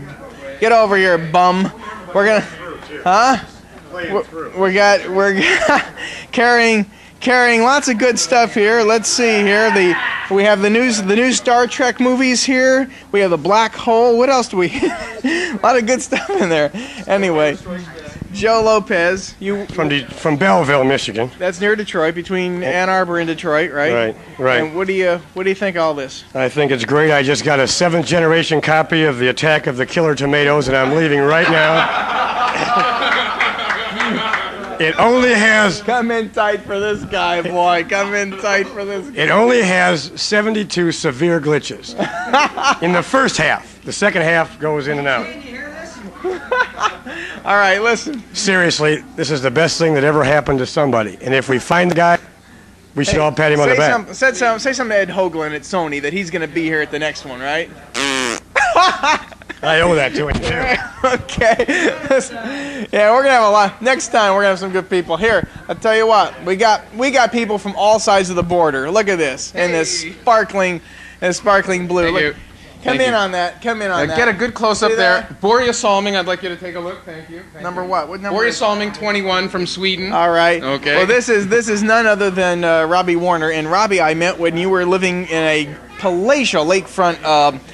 get over here, bum. We're gonna, huh? We're carrying lots of good stuff here. Let's see here. We have the new Star Trek movies here. We have the Black Hole. What else do we? A lot of good stuff in there. Anyway, Joe Lopez, you from Belleville, Michigan. That's near Detroit, between Ann Arbor and Detroit, right? Right. And what do you think of all this? I think it's great. I just got a 7th generation copy of The Attack of the Killer Tomatoes, and I'm leaving right now. It only has... Come in tight for this guy, boy. Come in tight for this guy. It only has 72 severe glitches in the first half. The second half goes in and out. All right, listen. Seriously, this is the best thing that ever happened to somebody. And if we find the guy, we should all pat him on the back. Say something to Ed Hoagland at Sony that he's going to be here at the next one, right? I owe that to him, too. Okay. Yeah, we're gonna have a lot. Next time we're gonna have some good people. Here, I'll tell you what. We got people from all sides of the border. Look at this in this sparkling blue. Look, come in on that. Come in on that. Get a good close up See there. that? Boria Salming, I'd like you to take a look. Thank you. Number what? What number? Boria Salming, 21 from Sweden. All right. Okay. Well, this is none other than Robbie Warner. And Robbie, I met when you were living in a palatial lakefront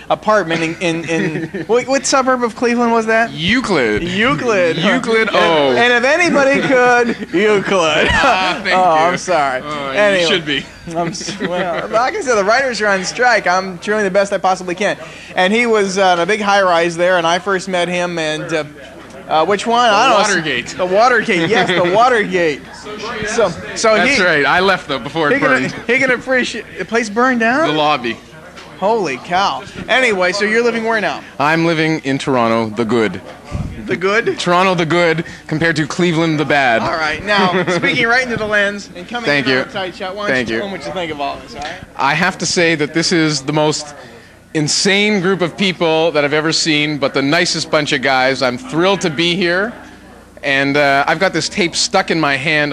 apartment in what suburb of Cleveland was that? Euclid. Euclid. Euclid. And if anybody could, Euclid. Thank you. I'm sorry. Anyway, You should be. Well, like I said, the writers are on strike. I'm doing the best I possibly can. And he was in a big high-rise there, and I first met him. And which one? I don't know. Watergate. The Watergate. Yes, the Watergate. So That's right. I left though before it burned. He can appreciate the place burned down. The lobby. Holy cow! Anyway, so you're living where now? I'm living in Toronto, the good. The good? Toronto, the good, compared to Cleveland, the bad. All right. Now, speaking right into the lens and coming Thank in you. on a tight shot, why don't Thank you you. tell them what you think of all this? All right. I have to say that this is the most insane group of people that I've ever seen, but the nicest bunch of guys. I'm thrilled to be here. And I've got this tape stuck in my hand.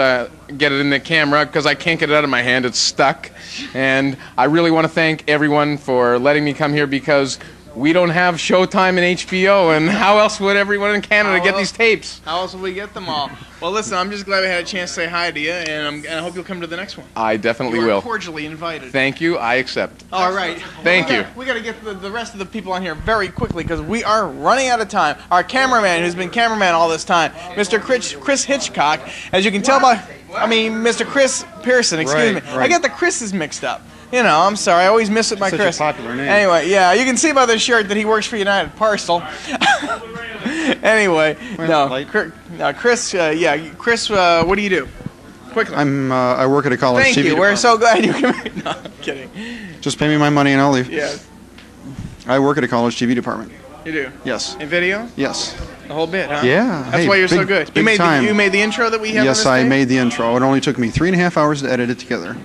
Get it in the camera because I can't get it out of my hand. It's stuck. And I really want to thank everyone for letting me come here because we don't have Showtime and HBO. And how else would everyone in Canada get these tapes? How else will we get them all? Well, listen, I'm just glad we had a chance to say hi to you, and I hope you'll come to the next one. I definitely You are will. cordially invited. Thank you. I accept. All right. Thank you. We got to get the rest of the people on here very quickly because we are running out of time. Our cameraman, who's been cameraman all this time, Mr. Chris Hitchcock, as you can tell by, Mr. Chris Pearson, excuse me. Right. I get the Chris's mixed up. You know, I'm sorry. I always miss it by Such a Chris. popular name. Anyway, yeah, you can see by the shirt that he works for United Parcel. Anyway, Chris, Chris, what do you do? Quickly. I work at a college Thank TV you. We're department. so glad you came. No, I'm kidding. Just pay me my money and I'll leave. Yes. I work at a college TV department. You do? Yes. In video? Yes. The whole bit, huh? Yeah. That's Hey, why you're so big- good. big time. You made the intro that we have on Yes, this I tape? made the intro. It only took me 3.5 hours to edit it together.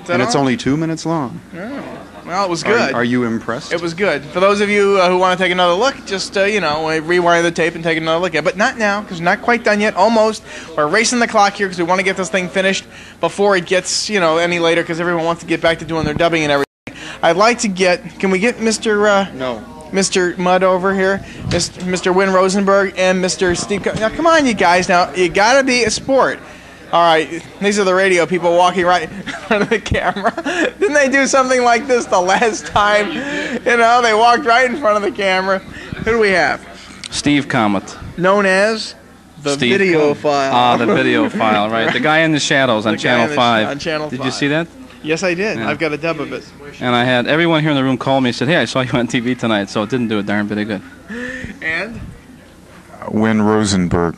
that And it's all? only 2 minutes long. Oh. Well, it was good. Are you impressed? It was good. For those of you who want to take another look, just, rewind the tape and take another look at it. But not now, because we're not quite done yet. Almost. We're racing the clock here because we want to get this thing finished before it gets, any later because everyone wants to get back to doing their dubbing and everything. I'd like to can we get Mr. No. Mr. Mudd over here, Mr. Win Rosenberg, and Mr. Steve. Now, come on, you guys. Now, you got to be a sport. All right, these are the radio people walking right in front of the camera. Didn't they do something like this the last time? They walked right in front of the camera. Who do we have? Steve Comet. Known as the Steve video Comet. file. The video file, right. The guy in the shadows on The guy Channel in the- 5. on Channel Did 5. you see that? Yes, I did. Yeah. I've got a dub of it. And I had everyone here in the room call me and said, hey, I saw you on TV tonight, so it didn't do a darn bit of good. And Win Rosenberg.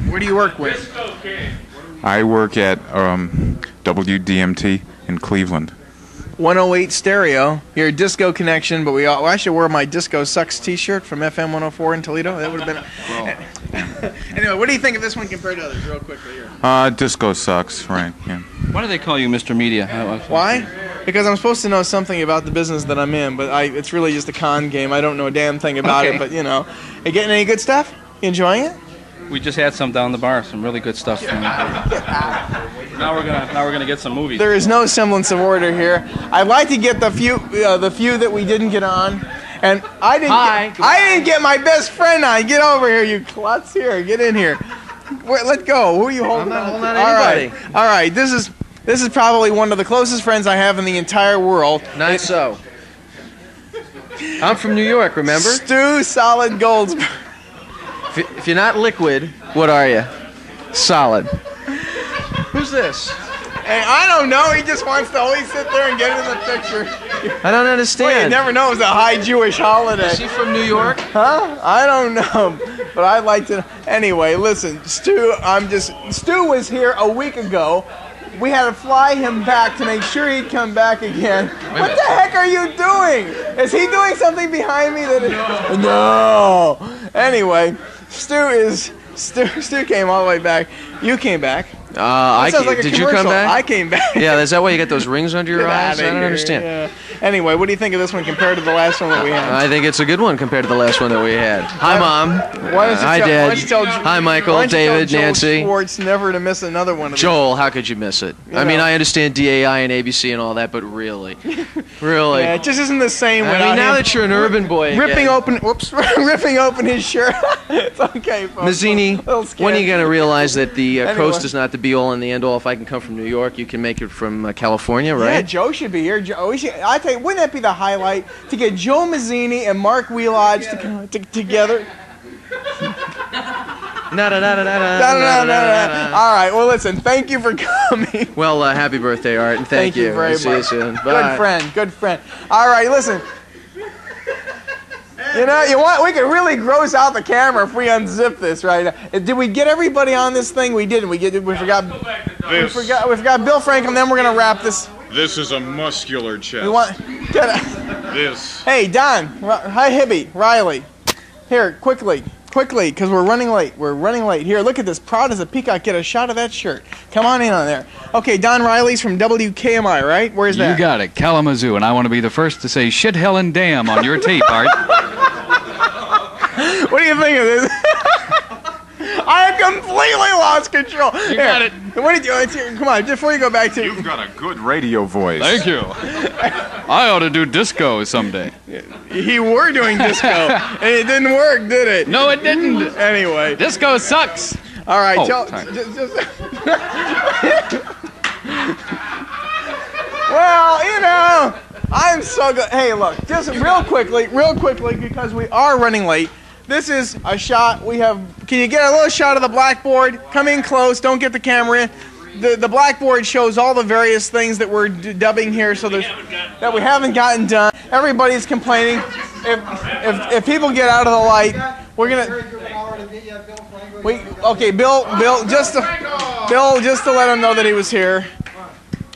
where do you work with? I work at WDMT in Cleveland. 108 stereo, your disco connection, but I should wear my Disco Sucks t-shirt from FM 104 in Toledo. That would have been. Anyway, what do you think of this one compared to others, real quickly here? Disco sucks, right? Yeah. Why do they call you Mr. Media? Why? Because I'm supposed to know something about the business that I'm in, but it's really just a con game. I don't know a damn thing about Okay. it, but you getting any good stuff? You enjoying it? We just had some down the bar, some really good stuff. Now we're gonna get some movies. There is no semblance of order here. I'd like to get the few that we didn't get on, and I didn't get my best friend on. Get over here, you klutz! Here, get in here. Let go. Who are you holding? I'm not holding on to All anybody. right. All right. This is probably one of the closest friends I have in the entire world. Not so. I'm from New York, remember? Stu Solid Goldsberg. If you're not liquid, what are you? Solid. Who's this? Hey, I don't know. He just wants to always sit there and get in the picture. I don't understand. Well, you never know. It's a high Jewish holiday. Is he from New York? Huh? I don't know. But I'd like to. Anyway, listen, Stu. Stu was here a week ago. We had to fly him back to make sure he'd come back again. What the heck are you doing? Is he doing something behind me that? No. Anyway, Stu came all the way back. You came back. Did you come back? I came back. Yeah, is that why you got those rings under your Get eyes? outta I don't here, understand. yeah. Anyway, what do you think of this one compared to the last one that we had? I think it's a good one compared to the last one that we had. Hi, Mom. Hi, Dad. Hi, Michael, David, Nancy. Schwartz never to miss another one of these. Joel, how could you miss it? I mean, I understand DAI and ABC and all that, but really, really. Yeah, it just isn't the same. I mean, now that you're an urban boy, ripping open his shirt. It's okay, folks. Mazzini, when are you going to realize that the Anyway. coast is not the be-all and the end-all? If I can come from New York, you can make it from California, right? Yeah, Joe should be here. I tell you, wouldn't that be the highlight to get Joe Mazzini and Mark Wheelodge together? All right. Well, listen. Thank you for coming. Well, happy birthday, Art, and thank you. very See much. you soon. Bye. Good friend. Good friend. All right. Listen. You know, we could really gross out the camera if we unzip this right now. Did we get everybody on this thing? We didn't. We forgot Bill Franklin. Then we're gonna wrap this. This is a muscular chest. We want This. Hey, Don. Hi, Hibby. Riley. Here, quickly, because we're running late. We're running late. Here, look at this. Proud as a peacock. Get a shot of that shirt. Come on in on there. Okay, Don Riley's from WKMI, right? Where's that? You got it, Kalamazoo, and I want to be the first to say shit, hell, and damn on your tape, Art. What do you think of this? I have completely lost control. You got it. What did you? Come on, before you go back to. You've got a good radio voice. Thank you. I ought to do disco someday. You were doing disco, and it didn't work, did it? No, it didn't. Anyway. Disco sucks. All right, Oh, well, you know, I'm so good. Hey, look, just real quickly, because we are running late. This is a shot we have. Can you get a little shot of the blackboard? Come in close. Don't get the camera in. The blackboard shows all the various things that we're dubbing here, so that we haven't gotten done. Everybody's complaining. If people get out of the light, we're gonna. Bill, just to let him know that he was here.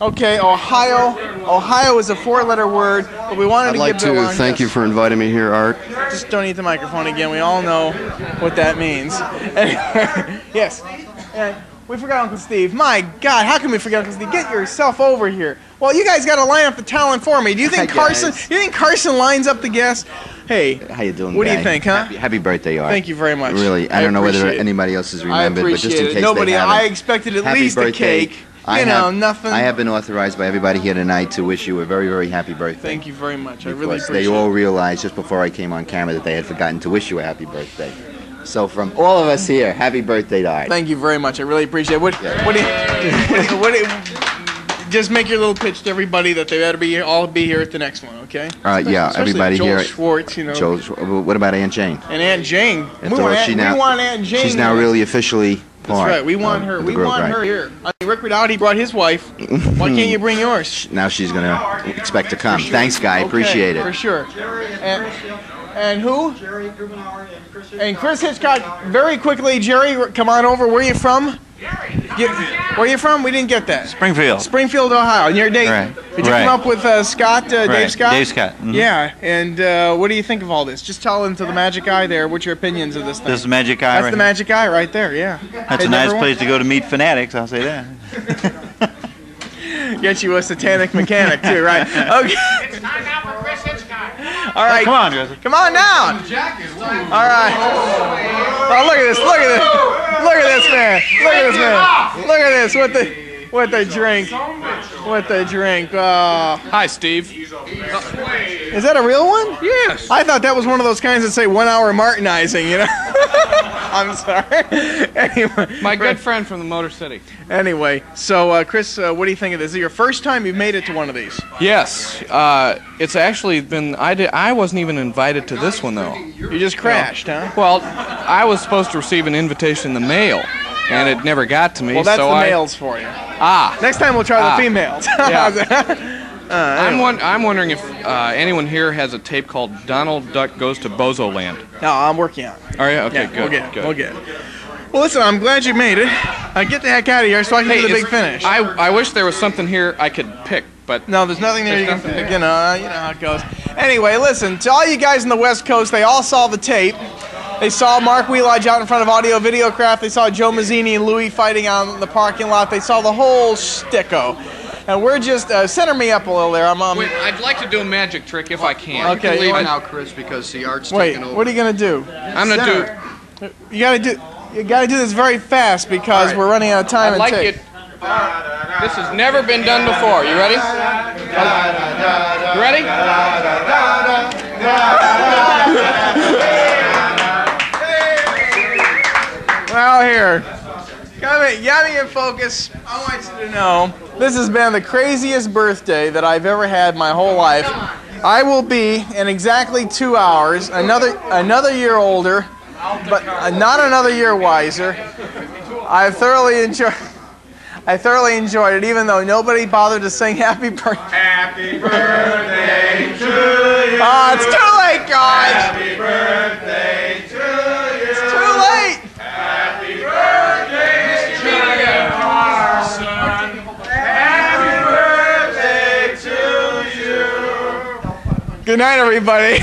Okay, Ohio is a 4-letter word, but we wanted I'd to like give Bill to thank you for inviting me here, Art. Just don't eat the microphone again. We all know what that means. Yes. And we forgot Uncle Steve. My God, how can we forget Uncle Steve? Get yourself over here. Well, you guys got to line up the talent for me. Do you think Hi, Carson? guys. You think Carson lines up the guests? Hey, How you doing? What do you guy? think, huh? Happy birthday, Art. Thank you very much. Really, I don't know whether anybody else has remembered, but just in case Nobody. they haven't. I expected at happy least birthday. a cake. Nothing. I have been authorized by everybody here tonight to wish you a very, very happy birthday. Thank you very much. I really Because appreciate they all it. realized just before I came on camera that they had forgotten to wish you a happy birthday. So from all of us here, happy birthday to Art. Thank you very much. I really appreciate it. What do you just make your little pitch to everybody that they better all be here at the next one, okay? Yeah, Especially everybody Joel here. Schwartz, you know. What about Aunt Jane? And Aunt Jane. We want Aunt Jane. She's now really officially part. That's right. We want her. of the We group, want right. her here. I mean, Rick Ridout, brought his wife. Why can't you bring yours? Now she's going to expect to come. For sure. Thanks, Guy. Okay, Appreciate it. For sure. And who? And Chris Hitchcock. Very quickly, Jerry, come on over. Where are you from? Where are you from? We didn't get that. Springfield, Ohio. And you're Dave. Right. Did you come up with Scott, Dave Right. Scott? Dave Scott. Mhm. Yeah. And what do you think of all this? Just tell them to the magic eye there. What's your opinions of this thing? This is the magic eye. That's right the here. magic eye right there. Yeah. That's a nice place to go to meet fanatics. I'll say that. Get you a satanic mechanic too, right? Okay. It's time now for Chris Hitchcock. All right. Come on, guys. Come on down. All right. Oh, look at this. Look at this. Look at this man. Look at this man. Look at this. What the drink. What the drink. Hi, Steve. Is that a real one? Yes. I thought that was one of those kinds that say 1 hour Martinizing, you know? I'm sorry. Anyway. My good friend from the Motor City. Anyway, so Chris, what do you think of this? Is it your first time you've made it to one of these? Yes. It's actually been. I wasn't even invited to this one though. You just crashed, huh? Well, I was supposed to receive an invitation in the mail, and it never got to me. Well, that's so the males for you. Ah. Next time we'll try the females. Yeah. Anyway. I'm wondering if anyone here has a tape called Donald Duck Goes to Bozo Land. No, I'm working on it. Are you? Okay, Yeah, good. We'll get it. good. We'll get it. Well, listen, I'm glad you made it. Get the heck out of here so I can do the big finish. I wish there was something here I could pick, but no, there's nothing there you can pick. You know how it goes. Anyway, listen, to all you guys on the West Coast, they all saw the tape. They saw Mark Wheelodge out in front of Audio Videocraft. They saw Joe Mazzini and Louie fighting out in the parking lot. They saw the whole shticko. And we're just, center me up a little there. Wait, I'd like to do a magic trick if I can. Okay. You can leave Wait. now, Chris, because the art's Wait, taking over. what are you going to do? I'm going to do... You gotta do this very fast because we're running out of time. I'd like it. This has never been done before. You ready? You ready? Well, here. Come in focus. I want you to know this has been the craziest birthday that I've ever had my whole life. I will be in exactly 2 hours, another year older, but not another year wiser. I thoroughly enjoyed it, even though nobody bothered to sing happy birthday. Happy birthday to you. Oh, it's too late, guys. Happy birthday to you. It's too late. Happy birthday to you, Carson. Happy birthday to you. Good night, everybody.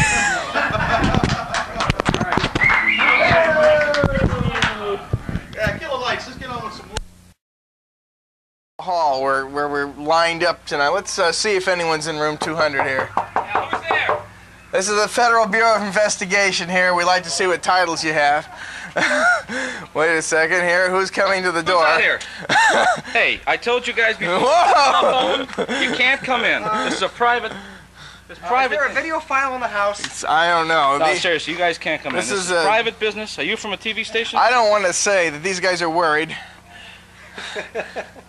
Hall where we're lined up tonight. Let's see if anyone's in room 200 here. Yeah, who's there? This is the Federal Bureau of Investigation here. We like to see what titles you have. Wait a second here. Who's coming to the door? Who's out here? Hey, I told you guys before. Whoa! You can't come in. This is a private. It's private. Is there a video file in the house? I don't know. No, seriously, you guys can't come in. This is private business. Are you from a TV station? I don't want to say that these guys are worried.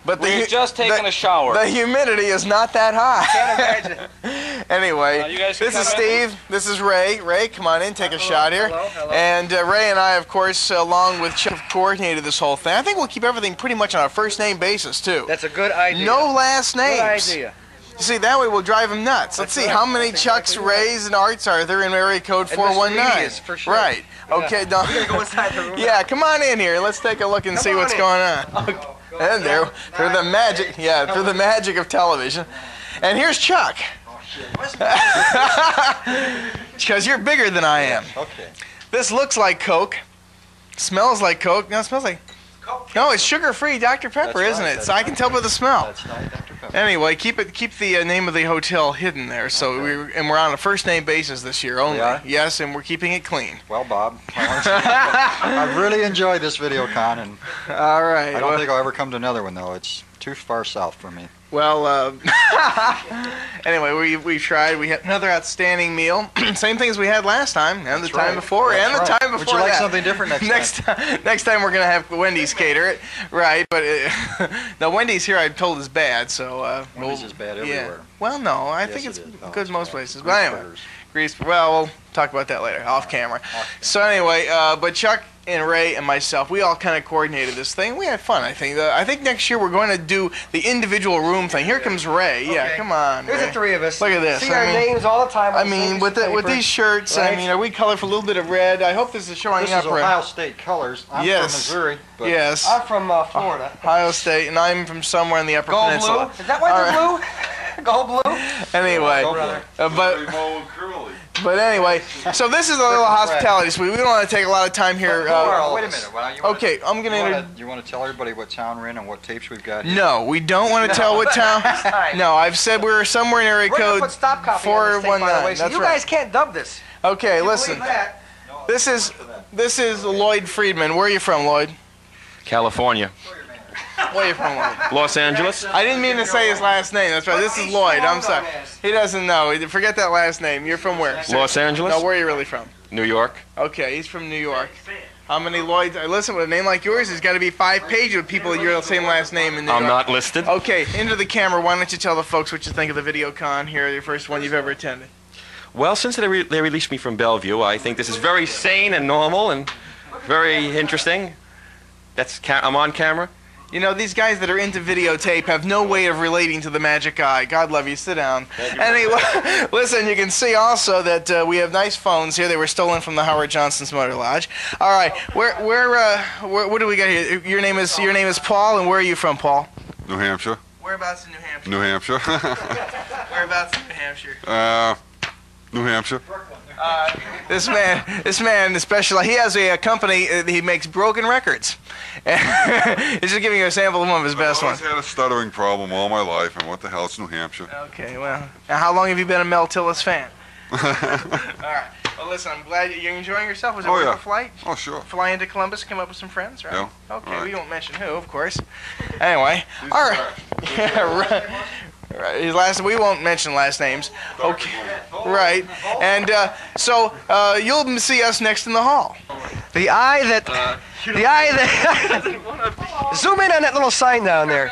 But we've just taken a shower. The humidity is not that high. Can't imagine. Anyway, you guys this is Steve. This is Ray. Ray, come on in, take a shot here. Hello. And Ray and I, of course, along with Chuck, coordinated this whole thing. I think we'll keep everything pretty much on a first name basis too. That's a good idea. No last names. Good idea. You see, that way we'll drive them nuts. Let's see, how many Chucks, Rays, and Arts are there in area code 419? For sure. Right. Okay. No. We're gonna go inside the room. Yeah, come on in here. Let's take a look and see what's going on. And there, through the magic, through the magic of television. And here's Chuck. Because you're bigger than I am. Okay. This looks like Coke. Smells like Coke. No, it smells like... No, it's sugar-free Dr. Pepper, isn't it? So I can tell by the smell. That's not Dr. Pepper. Anyway, keep the name of the hotel hidden there. So we're on a first name basis this year only. We are? Yes, and we're keeping it clean. Well, Bob, I really enjoyed this video con, and all right. I don't think I'll ever come to another one though. It's too far south for me. Well, anyway, we tried. We had another outstanding meal. Same thing as we had last time, and the time before, and the time before that. Would you like something different next time? Next time we're going to have Wendy's cater it. Right, but now Wendy's here I'm told is bad, so... Wendy's is bad everywhere. Yeah. Well, no, I think it's good most places. But anyway, well, we'll talk about that later, off camera. So anyway, but Chuck and Ray and myself, we all kind of coordinated this thing. We had fun, I think. I think next year we're going to do the individual room thing. Here comes Ray. Okay. Yeah, come on. There's Ray. the three of us. Look at this. See our names all the time. I mean, with these shirts, right? I mean, are we colorful? A little bit of red. I hope this is showing This up. is Ohio State colors. I'm from Missouri. But yes. I'm from Florida. Ohio State, and I'm from somewhere in the Upper Gold Peninsula. blue? Is that why they're blue? Gold blue? Anyway, but anyway, so this is a little hospitality suite. We don't want to take a lot of time here. Wait a minute. Okay, I'm gonna. You want to tell everybody what town we're in and what tapes we've got? No, we don't want to tell what town. No, I've said we're somewhere in area code 419. So you guys can't dub this. Okay, listen. This is Lloyd Friedman. Where are you from, Lloyd? California. Where are you from, Lloyd? Los Angeles. I didn't mean to say his last name. That's right. This is Lloyd. I'm sorry. He doesn't know. Forget that last name. You're from where? Los Angeles. No, where are you really from? New York. Okay, he's from New York. How many Lloyds? Listen, with a name like yours, there's got to be 5 pages of people with your same last name in New York. I'm not listed. Okay, into the camera. Why don't you tell the folks what you think of the video con here, your first one you've ever attended? Well, since they released me from Bellevue, I think this is very sane and normal and very interesting. I'm on camera. You know, these guys that are into videotape have no way of relating to the magic eye. God love you. Sit down. Anyway, listen, you can see also that we have nice phones here. They were stolen from the Howard Johnson's Motor Lodge. All right, what do we got here? Your name is Paul, and where are you from, Paul? New Hampshire. Whereabouts in New Hampshire? New Hampshire. Whereabouts in New Hampshire? New Hampshire. This man, especially, he has a company. He makes broken records. He's just giving you a sample of one of his best ones. I've always had a stuttering problem all my life, and what the hell, it's New Hampshire. Okay, well, now how long have you been a Mel Tillis fan? All right. Well, listen, I'm glad you're enjoying yourself. Was it worth a flight? Oh, sure. Fly into Columbus, come up with some friends, right? Yeah. Okay, All right. we won't mention who, of course. Anyway, all right. Yeah, right. Right. His last, we won't mention last names. Okay, right. And so you'll see us next in the hall. The eye that, zoom in on that little sign down there.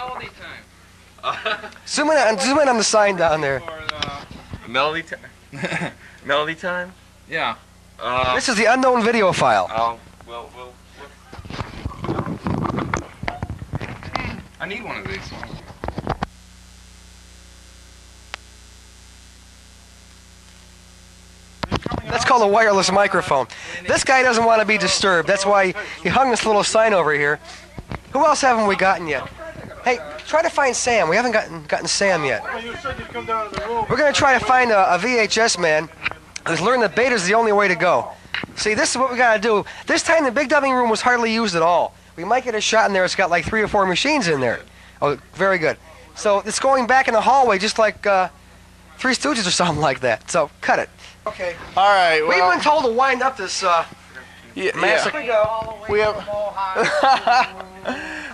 Zoom in on the sign down there. Melody time. Melody time. Yeah. This is the unknown video file. Well. I need one of these. That's called a wireless microphone. This guy doesn't want to be disturbed. That's why he hung this little sign over here. Who else haven't we gotten yet? Hey, try to find Sam. We haven't gotten Sam yet. We're going to try to find a VHS man who's learned that beta is the only way to go. See, this is what we got to do. This time the big dubbing room was hardly used at all. We might get a shot in there. It's got like 3 or 4 machines in there. Oh, very good. So it's going back in the hallway just like Three Stooges or something like that. So cut it. Okay. All right. Well, we've been told to wind up this massacre. Yeah. We have.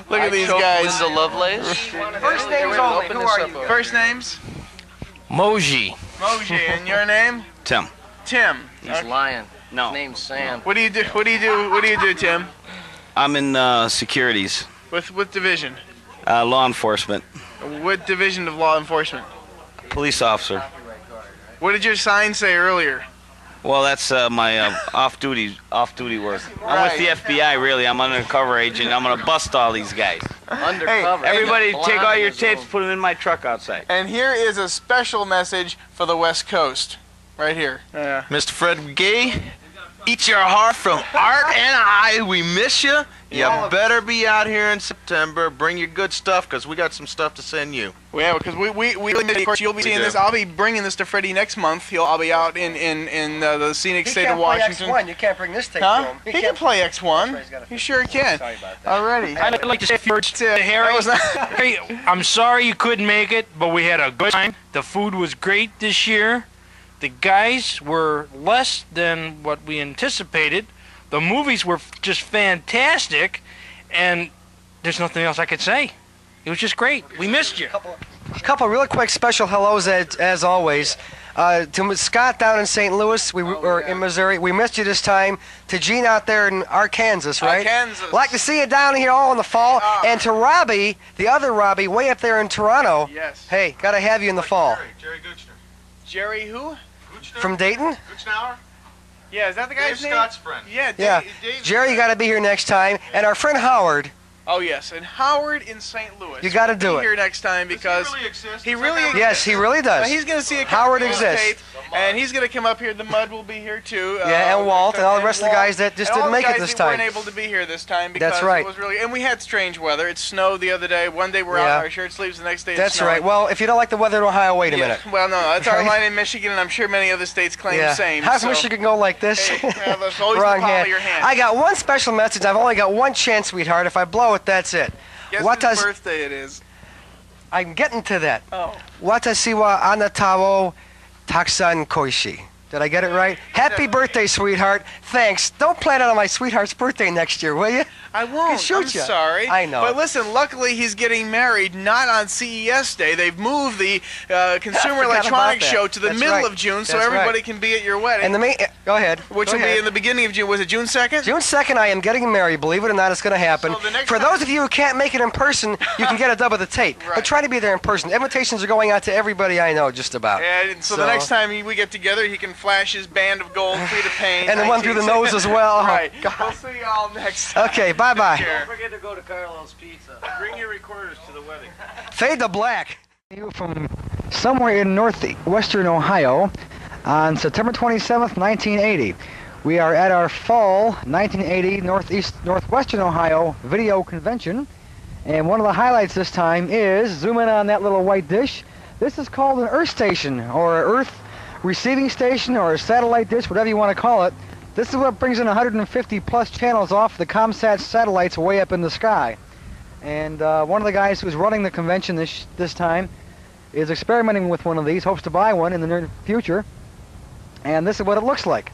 Look at these guys. Linda Lovelace. First names only. Who are you? First names? Moji. Moji. And your name? Tim. Tim. He's lying. No. His name's Sam. What do you do? What do you do? What do you do, Tim? I'm in securities. What division? Law enforcement. What division of law enforcement? Police officer. What did your sign say earlier? Well, that's my off-duty work. I'm with the FBI, really. I'm an undercover agent. I'm gonna bust all these guys. Undercover. Hey, everybody, take all your tapes, put them in my truck outside. And here is a special message for the West Coast, right here. Mr. Fred Gay, eat your heart from Art and I. We miss you. You better be out here in September. Bring your good stuff, because we got some stuff to send you. Yeah, because we of course, you'll be seeing this. I'll be bringing this to Freddie next month. I'll be out in the scenic state of Washington. X1. You can't bring this tape Huh? to him. He can play X1. He sure can. Sorry about that. Alrighty. I'd like to say a few words to Harry. Harry, I'm sorry you couldn't make it, but we had a good time. The food was great this year. The guys were less than what we anticipated. The movies were just fantastic, and there's nothing else I could say. It was just great. We missed you. A couple really quick special hellos as always. To Scott down in St. Louis, or in Missouri, we missed you this time. To Gene out there in Arkansas, right? Arkansas. Like to see you down here all in the fall. And to Robbie, the other Robbie, way up there in Toronto. Yes. Hey, gotta have you in the fall. Jerry Guchner. Jerry who? Guchner. From Dayton? Guchnauer? Yeah, is that the guy's Dave name? Scott's friend. Yeah, Yeah. Dave Jerry, you gotta be here next time. And our friend Howard. Oh, yes, and Howard in St. Louis. You got to do Be it. here next time because he really exists. Yes, he really does. He's going to see a Howard couple of exists. tape, and he's going to come up here. The Mud will be here too. Yeah, and Walt and all the rest of the guys that just didn't make it this time. We weren't able to be here this time because That's right. it was really, and we had strange weather. It snowed the other day. One day we're out in our shirt sleeves. The next day That's it snowed. right. Well, if you don't like the weather in Ohio, wait a minute. Well, no, that's our Right? line in Michigan, and I'm sure many other states claim the same. How's so. Michigan go like this? Hey, well, that's always Wrong the palm hand. of your hand. I got one special message. I've only got one chance, sweetheart. If I blow it, that's it. Guess whose birthday it is? I'm getting to that. Oh. Watashi wa anata wo takusan koishi. Did I get it right? Happy birthday, sweetheart. Thanks. Don't plan it on my sweetheart's birthday next year, will you? I won't. Shoot I'm ya. sorry. I know. But listen, luckily he's getting married not on CES Day. They've moved the Consumer forgot Electronics about that. Show to the That's middle right. of June, so That's everybody right. can be at your wedding. And the main, go ahead. Which Go will ahead. be in the beginning of June. Was it June 2nd? June 2nd, I am getting married. Believe it or not, it's going to happen. So the next For time- those of you who can't make it in person, you can get a dub of the tape. But try to be there in person. Invitations are going out to everybody I know, just about. And so the next time we get together, he can flash his band of gold through the pane. And the one through the nose as well. Oh, Right. God. We'll see y'all next time. Okay, bye-bye. Take care. Don't forget to go to Carlo's Pizza. Bring your recorders to the wedding. Fade to black. You from somewhere in northwestern Ohio on September 27th, 1980. We are at our fall 1980 northwestern Ohio video convention. And one of the highlights this time is, zoom in on that little white dish. This is called an Earth Station, or Earth receiving station or a satellite dish, whatever you want to call it. This is what brings in 150 plus channels off the ComSat satellites way up in the sky. And one of the guys who's running the convention this time is experimenting with one of these, hopes to buy one in the near future. And this is what it looks like.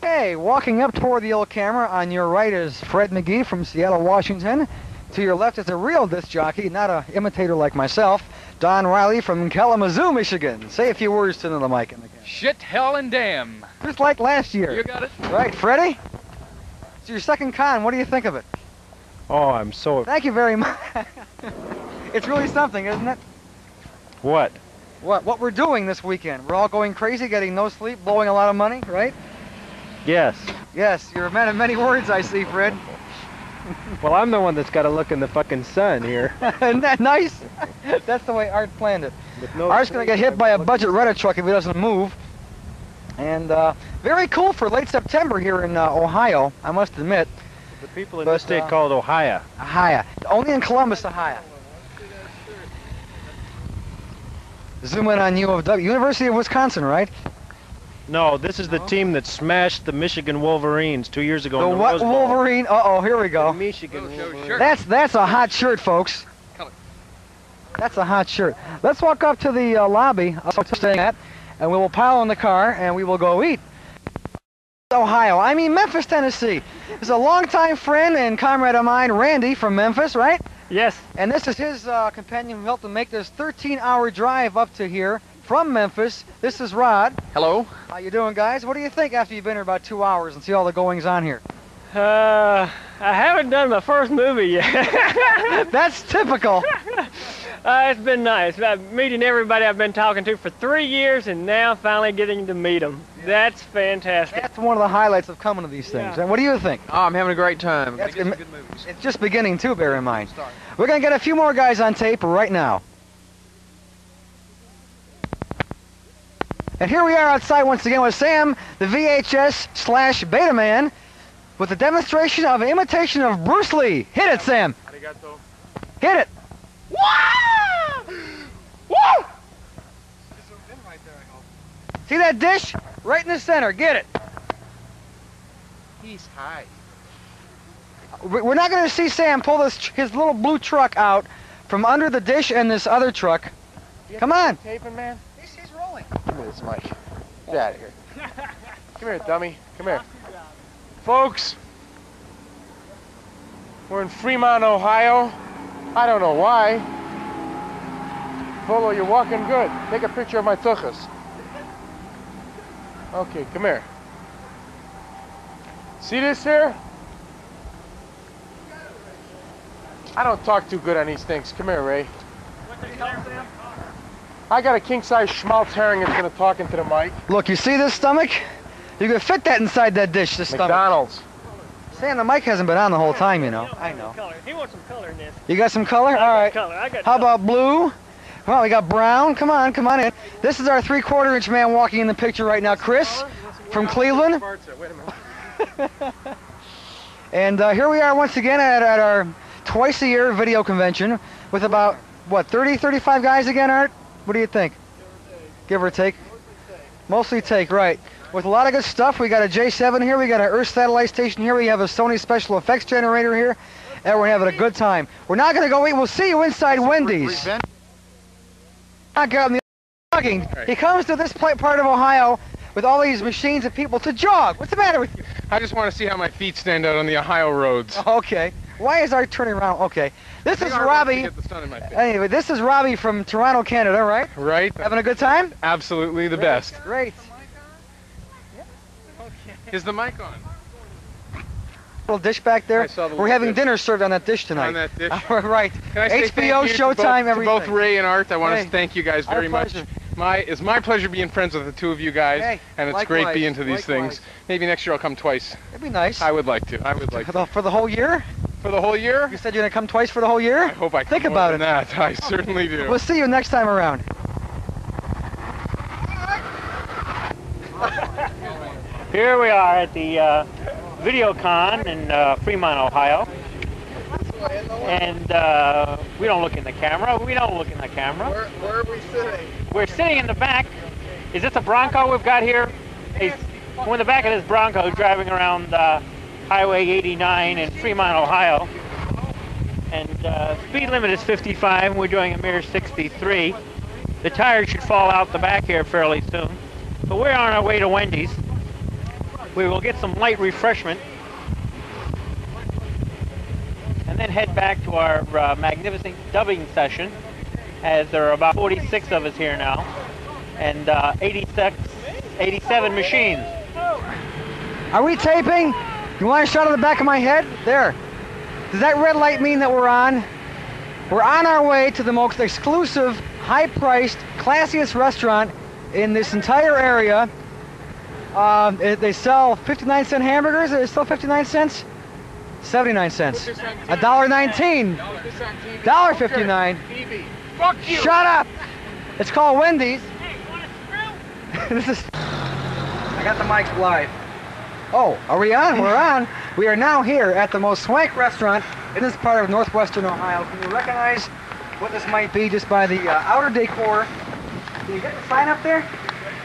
Okay, walking up toward the old camera, on your right is Fred McGee from Seattle, Washington. To your left is a real disc jockey, not an imitator like myself, Don Riley from Kalamazoo, Michigan. Say a few words to the mic. Shit, hell, and damn. Just like last year. You got it. Right, Freddie? It's your second con. What do you think of it? Oh, I'm so... Thank you very much. It's really something, isn't it? What? What we're doing this weekend. We're all going crazy, getting no sleep, blowing a lot of money, right? Yes. Yes, you're a man of many words, I see, Fred. Well, I'm the one that's got to look in the fucking sun here. Isn't that nice? That's the way Art planned it. No Art's going to get hit by a budget Reddit truck if he doesn't move. And very cool for late September here in Ohio, I must admit. The people in this state call it Ohio. Ohio. Only in Columbus, Ohio. Zoom in on U of W. University of Wisconsin, right? No, this is the team that smashed the Michigan Wolverines 2 years ago. The what Wolverine? Uh-oh, here we go. The Michigan Wolverine. That's a hot shirt, folks. That's a hot shirt. Let's walk up to the lobby staying at, and we will pile in the car, and we will go eat. Ohio. I mean Memphis, Tennessee. There's a longtime friend and comrade of mine, Randy from Memphis, right? Yes. And this is his companion who helped him make this 13-hour drive up to here from Memphis. This is Rod. Hello. How you doing, guys? What do you think after you've been here about 2 hours and see all the goings on here? I haven't done my first movie yet. That's typical. It's been nice. Meeting everybody I've been talking to for 3 years and now finally getting to meet them. That's fantastic. That's one of the highlights of coming to these things. Yeah. And what do you think? Oh, I'm having a great time. It's just beginning too, bear in mind. We're going to get a few more guys on tape right now. And here we are outside once again with Sam, the VHS/Betamax, with a demonstration of an imitation of Bruce Lee. Hit it, Sam. Arigato. Hit it. Woo! See that dish? Right in the center. Get it. He's high. We're not going to see Sam pull his little blue truck out from under the dish and this other truck. Come on. Taping, man. He's rolling. Give me this mic. Get out of here. Come here, dummy. Come here. Folks, we're in Fremont, Ohio. I don't know why. Polo, you're walking good. Take a picture of my tuchus. Okay, come here. See this here? I don't talk too good on these things. Come here, Ray. I got a king-size schmaltz herring that's going to talk into the mic. Look, you see this stomach? You can fit that inside that dish, this stomach. McDonald's. Sam, the mic hasn't been on the whole time, you know. I know. He wants some color in this. You got some color? All right. Color. I got How about blue? Well, we got brown. Come on in. This is our 3/4 inch man walking in the picture right now, Chris from Cleveland. Wait a minute. And here we are once again at our twice-a-year video convention with about, what, 30, 35 guys again, Art? What do you think? Give or take. Mostly take, right. With a lot of good stuff. We got a J7 here. We got an Earth satellite station here. We have a Sony special effects generator here. And we're having a good time. We're not going to go eat. We'll see you inside Wendy's. He comes to this part of Ohio with all these machines and people to jog. What's the matter with you? I just want to see how my feet stand out on the Ohio roads. Okay. Why is Art turning around? Okay. This is Robbie. Anyway, this is Robbie from Toronto, Canada, right? Right. Having a good time? Absolutely the best. Great. Is the mic on? Little dish back there. We're having dinner served on that dish tonight. On that dish. Right. Can I say HBO, thank you Showtime, to everything. both Ray and Art. I want to thank you guys very much. pleasure. It's my pleasure being friends with the two of you guys, Hey, and it's likewise, great being to these likewise. things. Maybe next year I'll come twice. That'd be nice. I would like to. I would like to. For the whole year? For the whole year? You said you're going to come twice for the whole year? I hope I can. Think about it. That. I certainly do. We'll see you next time around. Here we are at the VideoCon in Fremont, Ohio. And we don't look in the camera. We don't look in the camera. Where are we sitting? We're sitting in the back Is this a Bronco we've got here? We're in the back of this Bronco driving around Highway 89 in Fremont, Ohio. And speed limit is 55, and we're doing a mere 63. The tires should fall out the back here fairly soon. But we're on our way to Wendy's. We will get some light refreshment and then head back to our magnificent dubbing session, as there are about 46 of us here now, and 87 machines. Are we taping? You want a shot of the back of my head? There. Does that red light mean that we're on? We're on our way to the most exclusive, high-priced, classiest restaurant in this entire area. They sell 59-cent hamburgers. Are they still 59 cents? 79 cents. $1.19. $1.59. Fuck you! Shut up! It's called Wendy's. This is. I got the mic live. Oh, are we on? We're on. We are now here at the most swank restaurant in this part of northwestern Ohio. Can you recognize what this might be just by the outer decor? Can you get the sign up there?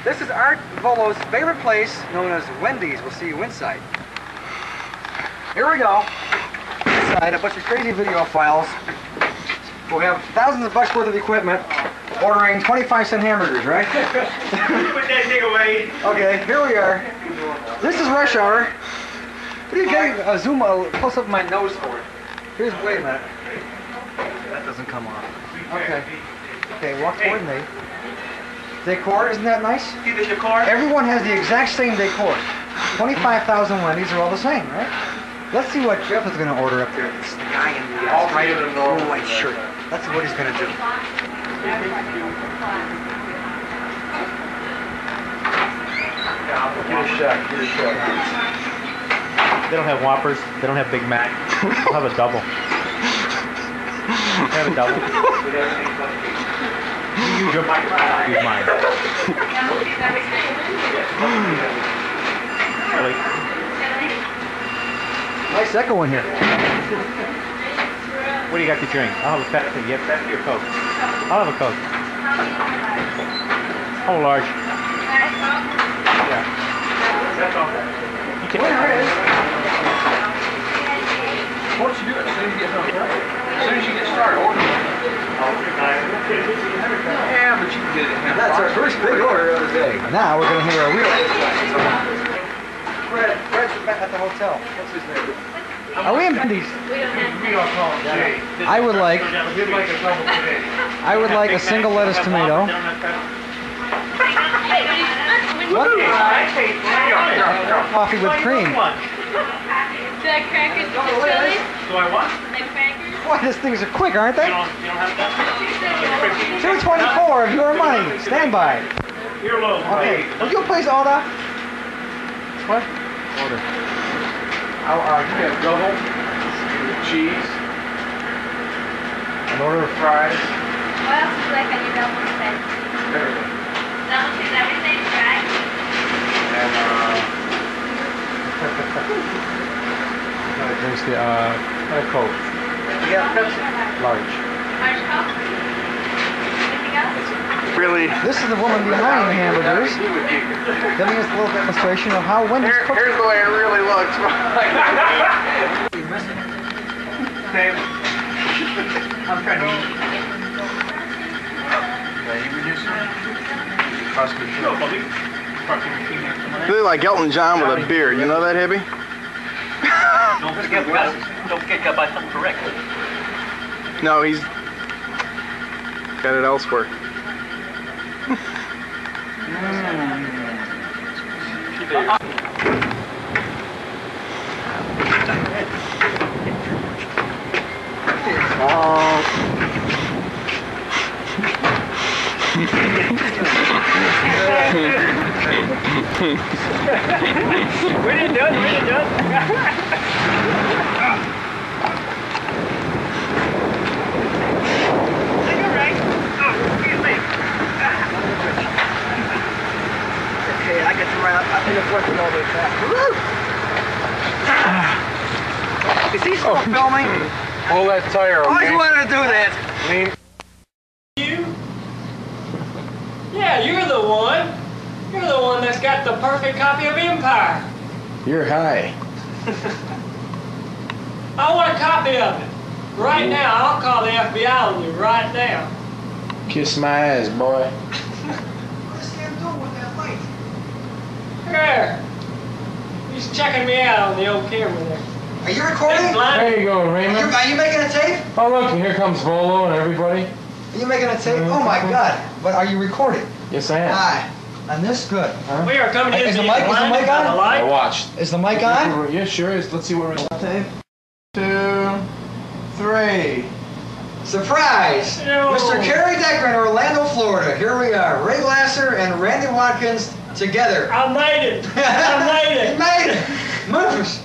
This is Art Volo's favorite place, known as Wendy's. We'll see you inside. Here we go. Inside, a bunch of crazy video files. We have thousands of bucks worth of equipment, ordering 25-cent hamburgers, right? Put that thing away. Okay, here we are. This is rush hour. What are you getting a zoom close up my nose for? Wait a minute. That doesn't come off. Okay. Okay, walk toward me. Decor, isn't that nice? See the decor? Everyone has the exact same decor. 25,000 Wendy's are all the same, right? Let's see what Jeff is going to order up there. This guy in the striped white shirt. That's what he's going to do. Get a shot. They don't have Whoppers. They don't have Big Mac. They'll have a double. They have a double. You use your mic. Use mine. Really? Nice echo in here. What do you got to drink? I'll have a Pepsi. You have Pepsi or Coke? I'll have a Coke. Oh, large. Yeah. That's all. You can. Where is? Why don't you do it as soon as you get home? As soon as you get started, order it. Yeah, but you can get it. That's our first big order of the day. Now we're going to hear a real. Fred's at the hotel. What's his name? Are we in Wendy's? We don't call him Jay. I would like. We'd like a double today. I would like a single lettuce tomato. What? Coffee with cream. The crackers with the chili? Do I want? The crackers? Boy, these things are quick, aren't they? You don't have that? $2.24 of your money. Stand by. You're low. Okay. Will you please order? What? Order. You have double cheese. An order of fries. What else would you like on your double set? Everything. Double cheese, everything, right? And Drinks the Coke. Yeah, Pepsi. Large. Large Coke? Anything else? Really? This is the woman behind the hamburgers, giving us a little demonstration of how Wendy's cooks. Here's the way it really looks. Dave, I'm trying to eat. You look like Elton John with a beard. You know that, Hippie? Don't get got by something correct. No, he's got it elsewhere. We didn't do it. You're right. Oh, excuse me. Okay, I get to run up in the front all the way back. Is he still filming? Pull that tire, Always wanted to do that. Lean. Yeah, you're the one. You're the one that's got the perfect copy of Empire. You're high. I want a copy of it. Right now, I'll call the FBI on you right now. Kiss my ass, boy. What's Sam doing with that light? Here. He's checking me out on the old camera there. Are you recording? There you go, Raymond. Are you making a tape? Oh, look, and here comes Volo and everybody. Are you making a tape? Oh my God! But are you recording? Yes, I am. Hi. On this, good. We are coming in. Is the mic on? I watched. Is the mic on? Yeah, sure is. Let's see what we're tape. 2, 3. Surprise! Ew. Mr. Kerry Decker in Orlando, Florida. Here we are, Ray Glasser and Randy Watkins together. I made it. I made it. You made it. Memphis.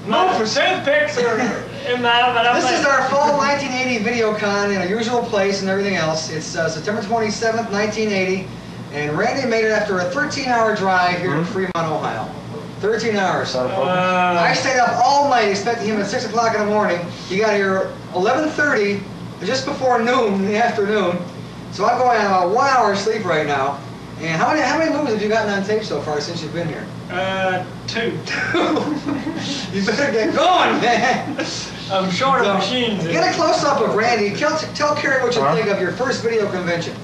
Memphis. Toothpicks are in my, but This is our fall 1980 VideoCon in a usual place and everything else. It's September 27th, 1980, and Randy made it after a 13-hour drive here in Fremont, Ohio. 13 hours. I stayed up all night expecting him at 6 o'clock in the morning. He got here 11:30, just before noon in the afternoon. So I'm going on about 1 hour sleep right now. And how many movies have you gotten on tape so far since you've been here? 2. You better get going, man. I'm short of machines. Get a close-up of Randy. Tell Kerry what you think of your first video convention.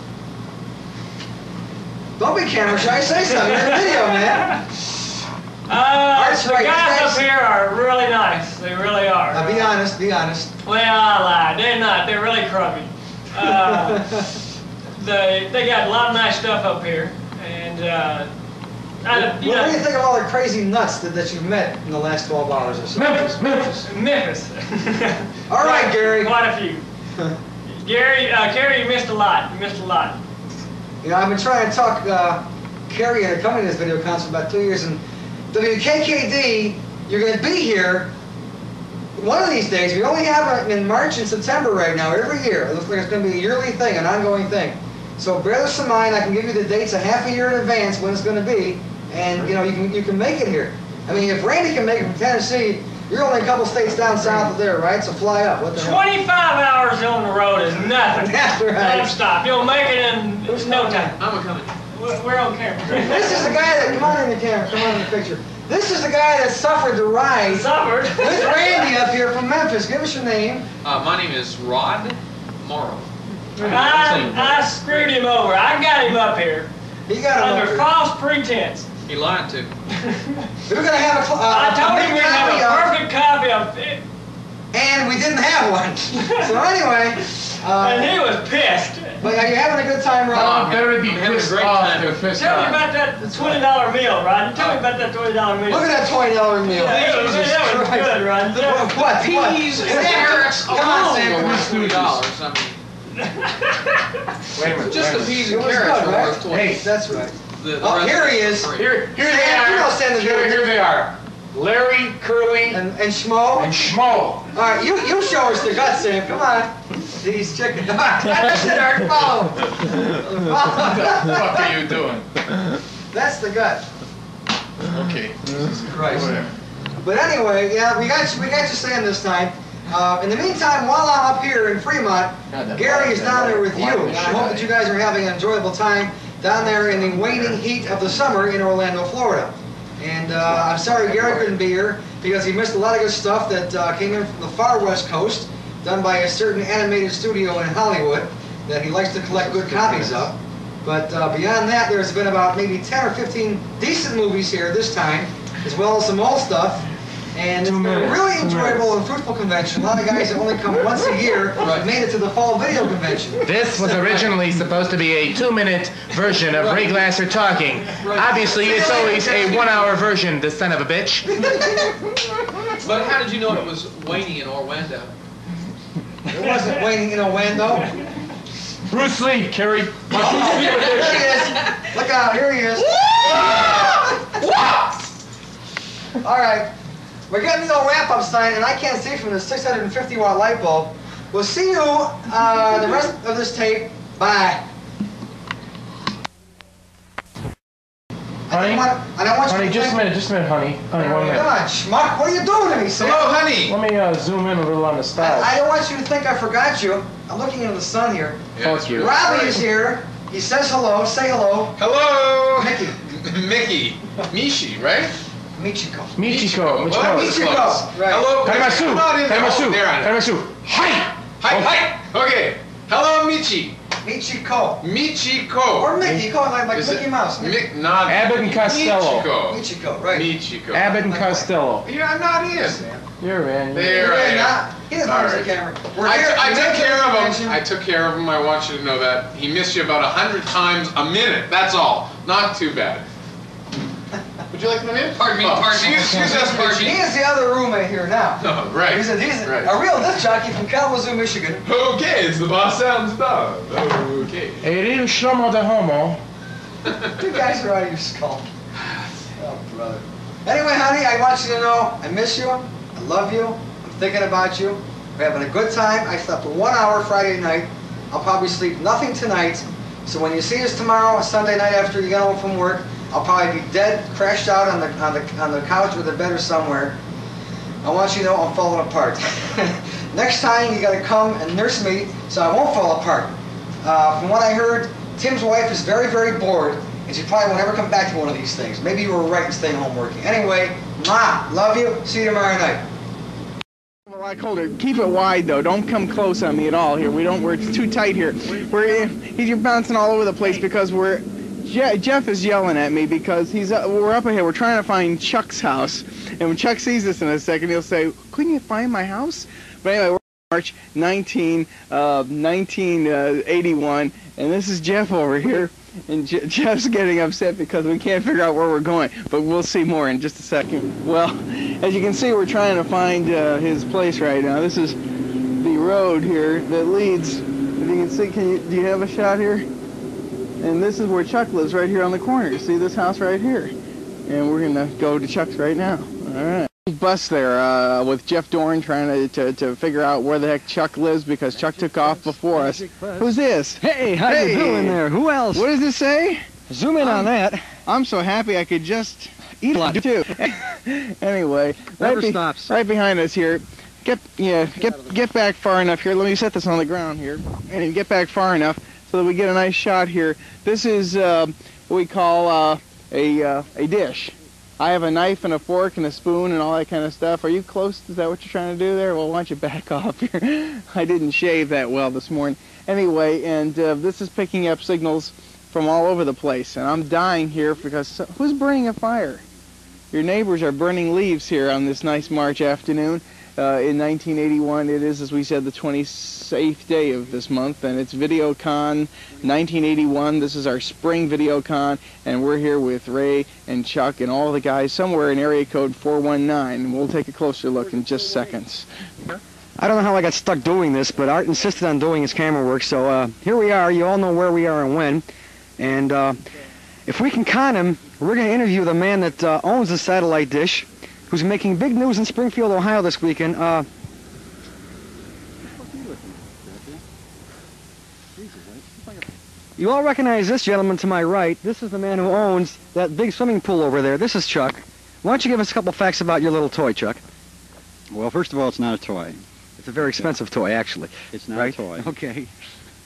Don't be camera shy. Say something. You're in video, man. The guys up here are really nice. They really are. Be honest. Be honest. Well, I lied. They're not. They're really crummy. They got a lot of nice stuff up here, and what do you think of all the crazy nuts that you've met in the last 12 hours or so? Memphis. All right, Gary. Quite a few. Gary, you missed a lot. You missed a lot. You know, I've been trying to talk Kerry into coming to this video con for about 2 years, and WKKD, you're going to be here one of these days. We only have it in March and September right now, every year. It looks like it's going to be a yearly thing, an ongoing thing. So bear this in mind. I can give you the dates a half a year in advance when it's going to be, and you know you can make it here. I mean, if Randy can make it from Tennessee, you're only a couple states down south of there, right? So fly up. What the hell? 25 hours on the road is nothing. That's right. Don't stop. You'll make it in no time. I'm coming. We're on camera. This is the guy that, come on in the camera, come on in the picture. This is the guy that suffered the ride with Randy up here from Memphis. Give us your name. My name is Rod Morrow. I screwed him over. I got him up here. He got him under false pretense. He lied to me. We were going to have I told him we'd have a perfect copy of it. And we didn't have one. So anyway. And he was pissed. But are you having a good time, Ron? Better be pissed off than pissed Tell me off. about that $20 meal, Ron. Tell me about that $20 meal. Look at that $20 meal. Yeah, that was good, Ron. What? Peas and carrots Come on, Sam. are worth $20. I mean, Wait a minute. just the peas and It was carrots good, are right? worth 20. Hey, that's right. The Oh, rest here of he it is. free. Here they Sam, you are. don't stand the Here they are. Larry, Curly, and Schmo. and Schmo. All right, you show us the guts, Sam. Come on. These chickens. Come on. That's it, Art. Follow. What the fuck are you doing? That's the gut. Okay. Christ. Whatever. But anyway, yeah, we got you Sam this time. In the meantime, while I'm up here in Fremont, Gary is down there with you. And I hope that you guys are having an enjoyable time down there in the waning heat of the summer in Orlando, Florida. And I'm sorry Gary couldn't be here because he missed a lot of good stuff that came in from the far west coast, done by a certain animated studio in Hollywood that he likes to collect good copies of. But beyond that, there's been about maybe 10 or 15 decent movies here this time, as well as some old stuff. And it's been a really enjoyable and fruitful convention. A lot of guys that only come once a year made it to the fall video convention. This was originally supposed to be a 2-minute version of Ray Glasser talking. Obviously, it's always a 1-hour version, the son of a bitch. But how did you know it was waning in Orlando? It wasn't waning in Orlando. Bruce Lee, Kerry. Here he is. Look out, here he is. All right. We're getting the old wrap-up sign, and I can't see from this 650-watt light bulb. We'll see you the rest of this tape. Bye. Honey, I don't want you honey, to just a think- minute, honey. Honey, 1 minute. Come on, schmuck. What are you doing to me, Sam? Hello, honey. Let me zoom in a little on the style. I don't want you to think I forgot you. I'm looking into the sun here. Fuck you. Robbie is here. He says hello. Say hello. Hello. Mickey. Mickey. Mishi, right? Michiko. Michiko. Well, Michiko. Right. Hello. Taimasu. Taimasu. Taimasu. Hi. Hi. Okay. Hello, Michi. Michiko. Michiko. Or Mickey. Call it like Mickey Mouse. Not Abbott and Costello. Michiko. Right. Michiko. Abbott and Costello. You're not in. You're in. There I am. He doesn't use the camera. I took care of him. I took care of him. I want you to know that. He missed you about 100 times a minute. That's all. Not too bad. Would you like to come in? Pardon me, pardon me. Excuse us, Michi. He is the other roommate here now. Oh, right. He's a right. real disc jockey from Kalamazoo, Michigan. Okay, it's the Boss Sounds dog. Okay. A real shomo de homo. You guys are out of your skull. Oh, brother. Anyway, honey, I want you to know I miss you. I love you. I'm thinking about you. We're having a good time. I slept 1 hour Friday night. I'll probably sleep nothing tonight. So when you see us tomorrow, Sunday night after you get home from work, I'll probably be dead, crashed out on the couch or the bed or somewhere. I want you to know I'm falling apart. Next time you gotta come and nurse me so I won't fall apart. From what I heard, Tim's wife is very, very bored, and she probably won't ever come back to one of these things. Maybe you were right in staying home working. Anyway, mwah, love you. See you tomorrow night. Well, I told her, keep it wide though. Don't come close on me at all here. We're too tight here. You're bouncing all over the place because Jeff is yelling at me because we're up ahead. We're trying to find Chuck's house, and when Chuck sees us in a second, he'll say, "Couldn't you find my house?" But anyway, we're March 1981, and this is Jeff over here, and Jeff's getting upset because we can't figure out where we're going. But we'll see more in just a second. Well, as you can see, we're trying to find his place right now. This is the road here that leads. If you can see, do you have a shot here? And this is where Chuck lives, right here on the corner. You see this house right here? And we're gonna go to Chuck's right now. All right. Bus there with Jeff Dorn trying to figure out where the heck Chuck lives because Chuck took off before us. Who's this? Hey, how you doing there? Who else? What does it say? Zoom in on that. I'm so happy I could just eat a lot too. Anyway, right behind us here. Get back far enough here. Let me set this on the ground here, and get back far enough so that we get a nice shot here. This is what we call a dish. I have a knife and a fork and a spoon and all that kind of stuff. Are you close? Is that what you're trying to do there? Well, why don't you back off here? I didn't shave that well this morning. Anyway, and this is picking up signals from all over the place, and I'm dying here because who's burning a fire? Your neighbors are burning leaves here on this nice March afternoon. In 1981, it is, as we said, the 28th day of this month, and it's VideoCon 1981. This is our spring VideoCon, and we're here with Ray and Chuck and all the guys somewhere in area code 419, and we'll take a closer look in just seconds. I don't know how I got stuck doing this, but Art insisted on doing his camera work, so here we are. You all know where we are and when, and if we can con him, we're going to interview the man that owns the satellite dish, who's making big news in Springfield, Ohio this weekend. You all recognize this gentleman to my right. This is the man who owns that big swimming pool over there. This is Chuck. Why don't you give us a couple facts about your little toy, Chuck? Well, first of all, it's not a toy. It's a very expensive toy, actually. It's not right? a toy. Okay.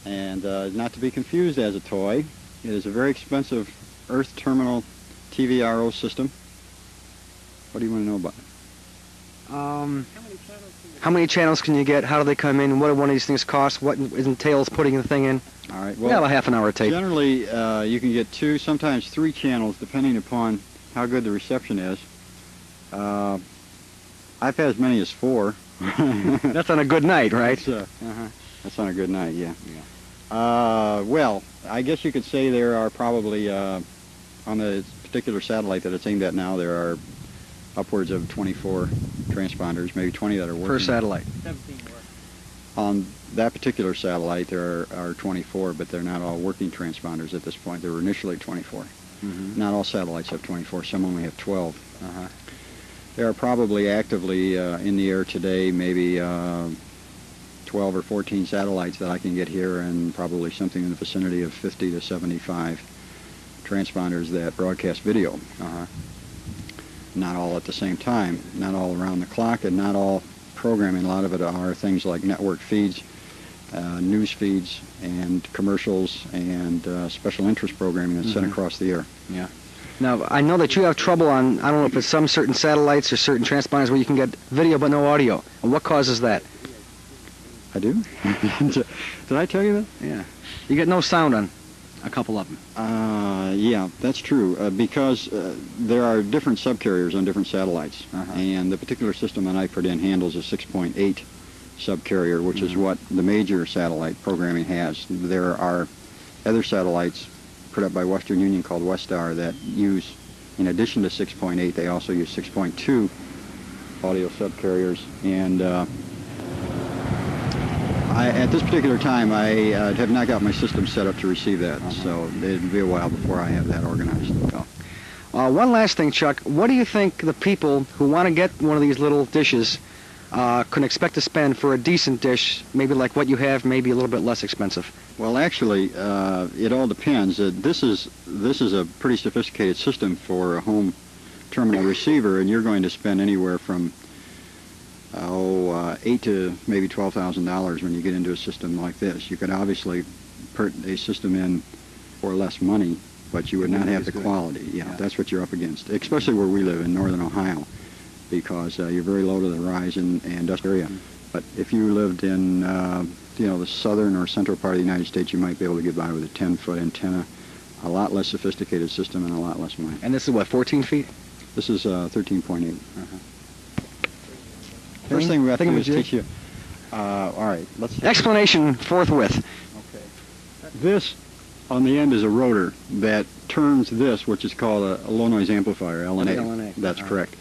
And not to be confused as a toy, it is a very expensive Earth Terminal TVRO system. What do you want to know about it? How many channels can you get? How do they come in? What do one of these things cost? What entails putting the thing in? All right. Well, we have a half an hour tape. Generally, you can get 2, sometimes 3 channels, depending upon how good the reception is. I've had as many as 4. That's on a good night, right? That's on a good night, yeah. Well, I guess you could say there are probably, on the particular satellite that it's aimed at now, there are upwards of 24 transponders, maybe 20 that are working. Per satellite. 17 work. On that particular satellite, there are 24, but they're not all working transponders at this point. There were initially 24. Mm-hmm. Not all satellites have 24. Some only have 12. There are probably actively in the air today maybe 12 or 14 satellites that I can get here, and probably something in the vicinity of 50 to 75 transponders that broadcast video. Not all at the same time, not all around the clock, and not all programming. A lot of it are things like network feeds, news feeds, and commercials, and special interest programming that's sent across the air. Yeah. Now, I know that you have trouble on, I don't know if it's some certain satellites or certain transponders where you can get video but no audio. And what causes that? I do? Did I tell you that? Yeah. You get no sound on a couple of them. Yeah, that's true, because there are different subcarriers on different satellites. And the particular system that I put in handles a 6.8 subcarrier, which is what the major satellite programming has. There are other satellites put up by Western Union called Westar that use, in addition to 6.8, they also use 6.2 audio subcarriers. And at this particular time, I have not got my system set up to receive that, so it'll be a while before I have that organized. One last thing, Chuck. What do you think the people who want to get one of these little dishes can expect to spend for a decent dish, maybe like what you have, maybe a little bit less expensive? Well, actually, it all depends. This is a pretty sophisticated system for a home terminal receiver, and you're going to spend anywhere from $8,000 to maybe $12,000 when you get into a system like this. You could obviously put a system in for less money, but you would not have the quality. Yeah, that's what you're up against, especially where we live in northern Ohio, because you're very low to the rise in industrial area. But if you lived in the southern or central part of the United States, you might be able to get by with a 10-foot antenna, a lot less sophisticated system, and a lot less money. And this is what, 14 feet? This is 13.8. First thing we have to do is teach you. All right, let's. Explanation forthwith. Okay. This on the end is a rotor that turns this, which is called a low noise amplifier, LNA. LNA. That's correct.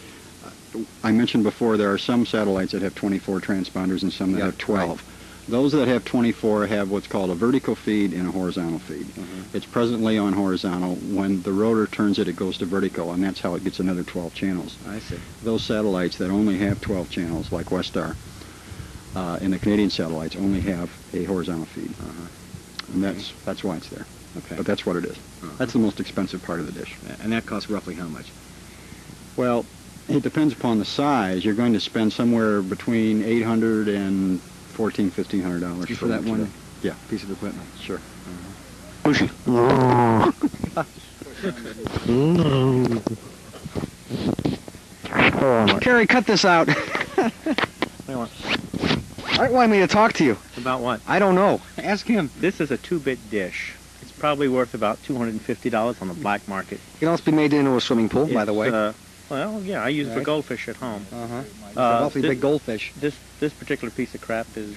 I mentioned before there are some satellites that have 24 transponders and some that have 12. Right. Those that have 24 have what's called a vertical feed and a horizontal feed. It's presently on horizontal. When the rotor turns it, it goes to vertical, and that's how it gets another 12 channels. I see. Those satellites that only have 12 channels, like Westar, and the Canadian satellites only have a horizontal feed. And that's why it's there. Okay. But that's what it is. That's the most expensive part of the dish. And that costs roughly how much? Well, it depends upon the size. You're going to spend somewhere between $800 and $1,400–1,500 for that one piece of equipment. Sure. Kerry, cut this out. Art wanted me to talk to you. About what? I don't know. Ask him. This is a 2-bit dish. It's probably worth about $250 on the black market. It can also be made into a swimming pool, by the way. Well, yeah, I use it for goldfish at home. It's a awfully big goldfish. This particular piece of crap is.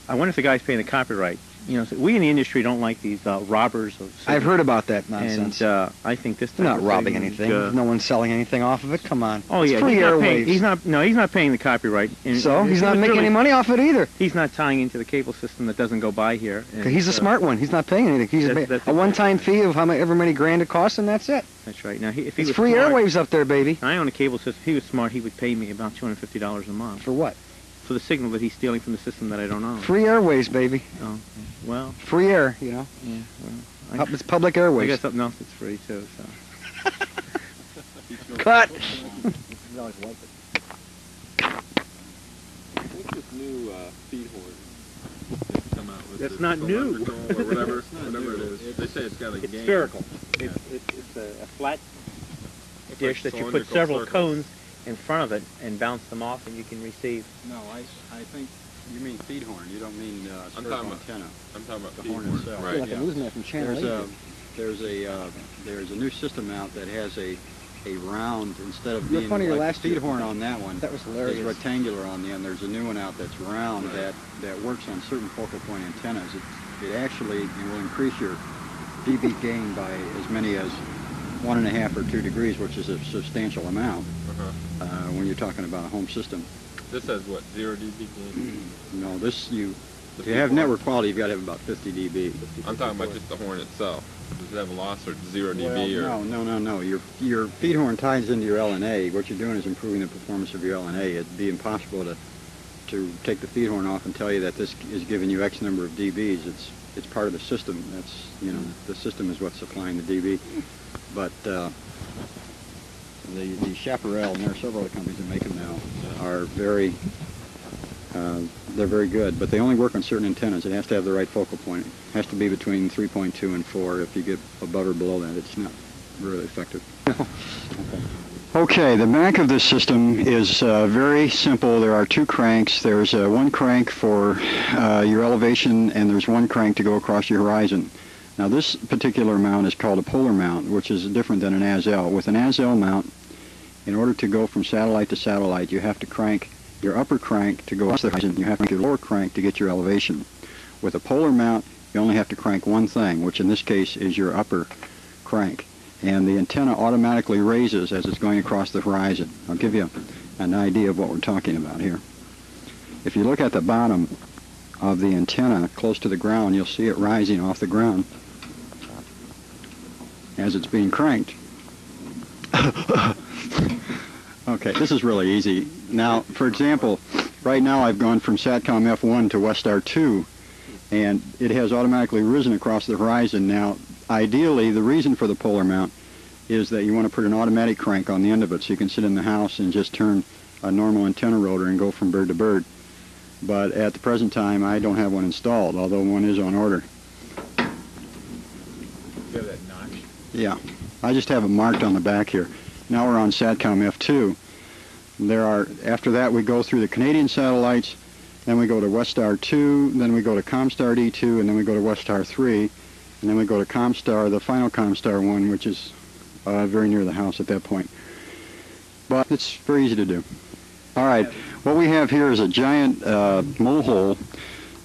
I wonder if the guy's paying the copyright. You know, so we in the industry don't like these robbers of. I've heard about that nonsense. And I think this. They're not robbing anything. No one's selling anything off of it. Come on. Oh yeah, it's free airwaves. He's not paying the copyright. And so he's not making any money off it either. He's not tying into the cable system that doesn't go by here. And, he's a smart one. He's not paying anything. He's a one-time fee of however many grand it costs, and that's it. That's right. Now, if he it's was free smart, airwaves up there, baby. I own a cable system. If he was smart, he would pay me about $250 a month. For what? For the signal that he's stealing from the system that I don't own. Free airwaves, baby. Oh, well. Free air, you know. Yeah, well. It's public airwaves. I got something else that's free, too, so. Cut! I think this new feed horn that's come out with That's not new. Or whatever it is. They say it's got a game. It's spherical. It's a flat dish that you put several cones in front of it and bounce them off, and you can receive. No, I think you mean feed horn. You don't mean spherical antenna. I'm talking about the feed horn horn. itself. Right. Like a newsman from Channel 8. There's a new system out that has a round instead of You're being funny, your like last feed horn on that one. That was hilarious. It's rectangular on the end. There's a new one out that's round that works on certain focal point antennas. It actually will increase your dB gain by as many as 1.5 or 2 degrees, which is a substantial amount when you're talking about a home system. This has what, 0 dB gain? No, to have network quality, you've got to have about 50 dB. I'm talking about just the horn itself. Does it have a loss or 0 dB? Well, no. Your feed horn ties into your LNA. What you're doing is improving the performance of your LNA. It'd be impossible to take the feed horn off and tell you that this is giving you X number of dBs. It's part of the system. That's the system is what's supplying the dB. But the Chaparral, and there are several other companies that make them now, are very They're very good, but they only work on certain antennas. It has to have the right focal point. It has to be between 3.2 and 4. If you get above or below that, it's not really effective. Okay, the back of this system is very simple. There are two cranks. There's one crank for your elevation, and there's one crank to go across your horizon. Now this particular mount is called a polar mount, which is different than an as-L. With an as-L mount, in order to go from satellite to satellite, you have to crank your upper crank to go across the horizon. You have to crank your lower crank to get your elevation. With a polar mount, you only have to crank one thing, which in this case is your upper crank. And the antenna automatically raises as it's going across the horizon. I'll give you an idea of what we're talking about here. If you look at the bottom of the antenna close to the ground, you'll see it rising off the ground as it's being cranked. Okay, this is really easy. Now, for example, right now I've gone from SATCOM F1 to Westar 2, and it has automatically risen across the horizon. Now, ideally, the reason for the polar mount is that you want to put an automatic crank on the end of it so you can sit in the house and just turn a normal antenna rotor and go from bird to bird. But at the present time, I don't have one installed, although one is on order. You have that notch? Yeah, I just have it marked on the back here. Now we're on SATCOM F2. After that we go through the Canadian satellites, then we go to Westar 2, then we go to Comstar D2, and then we go to Westar 3, and then we go to Comstar, the final Comstar 1, which is very near the house at that point. But it's very easy to do. All right, what we have here is a giant mole hole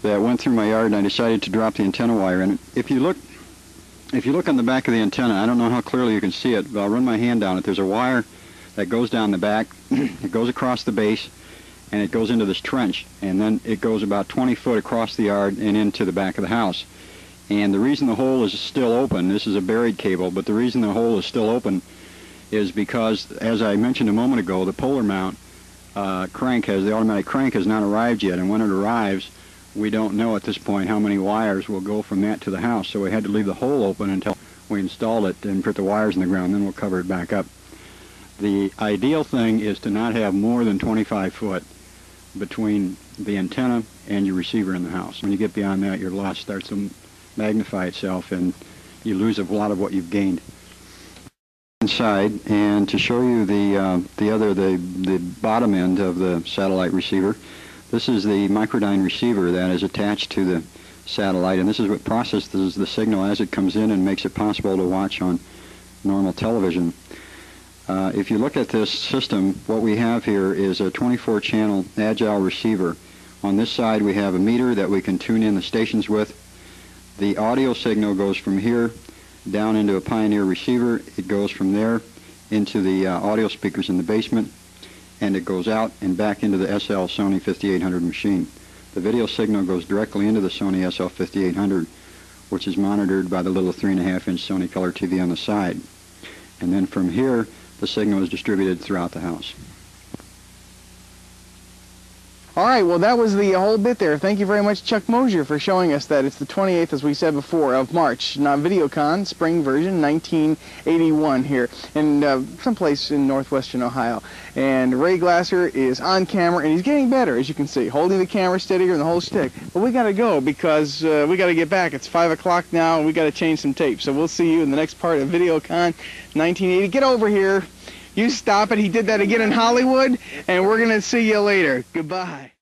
that went through my yard, and I decided to drop the antenna wire in. If you look on the back of the antenna, I don't know how clearly you can see it, but I'll run my hand down it. There's a wire that goes down the back, it goes across the base, and it goes into this trench, and then it goes about 20 foot across the yard and into the back of the house. And the reason the hole is still open, this is a buried cable, but the reason the hole is still open is because, as I mentioned a moment ago, the polar mount the automatic crank has not arrived yet, and when it arrives, we don't know at this point how many wires will go from that to the house, so we had to leave the hole open until we install it and put the wires in the ground, then we'll cover it back up. The ideal thing is to not have more than 25 foot between the antenna and your receiver in the house. When you get beyond that, your loss starts to magnify itself and you lose a lot of what you've gained. Inside, and to show you the bottom end of the satellite receiver, this is the microdyne receiver that is attached to the satellite, and this is what processes the signal as it comes in and makes it possible to watch on normal television. If you look at this system, what we have here is a 24-channel agile receiver. On this side we have a meter that we can tune in the stations with. The audio signal goes from here down into a Pioneer receiver. It goes from there into the audio speakers in the basement, and it goes out and back into the SL Sony 5800 machine. The video signal goes directly into the Sony SL 5800, which is monitored by the little 3.5-inch Sony color TV on the side. And then from here, the signal is distributed throughout the house. All right, well, that was the whole bit there. Thank you very much, Chuck Mosier, for showing us that. It's the 28th, as we said before, of March. Now, VideoCon, spring version, 1981 here, in someplace in northwestern Ohio. And Ray Glasser is on camera, and he's getting better, as you can see, holding the camera steadier and the whole stick. But we got to go because we got to get back. It's 5 o'clock now, and we got to change some tape. So we'll see you in the next part of VideoCon 1980. Get over here. You stop it. He did that again in Hollywood, and we're going to see you later. Goodbye.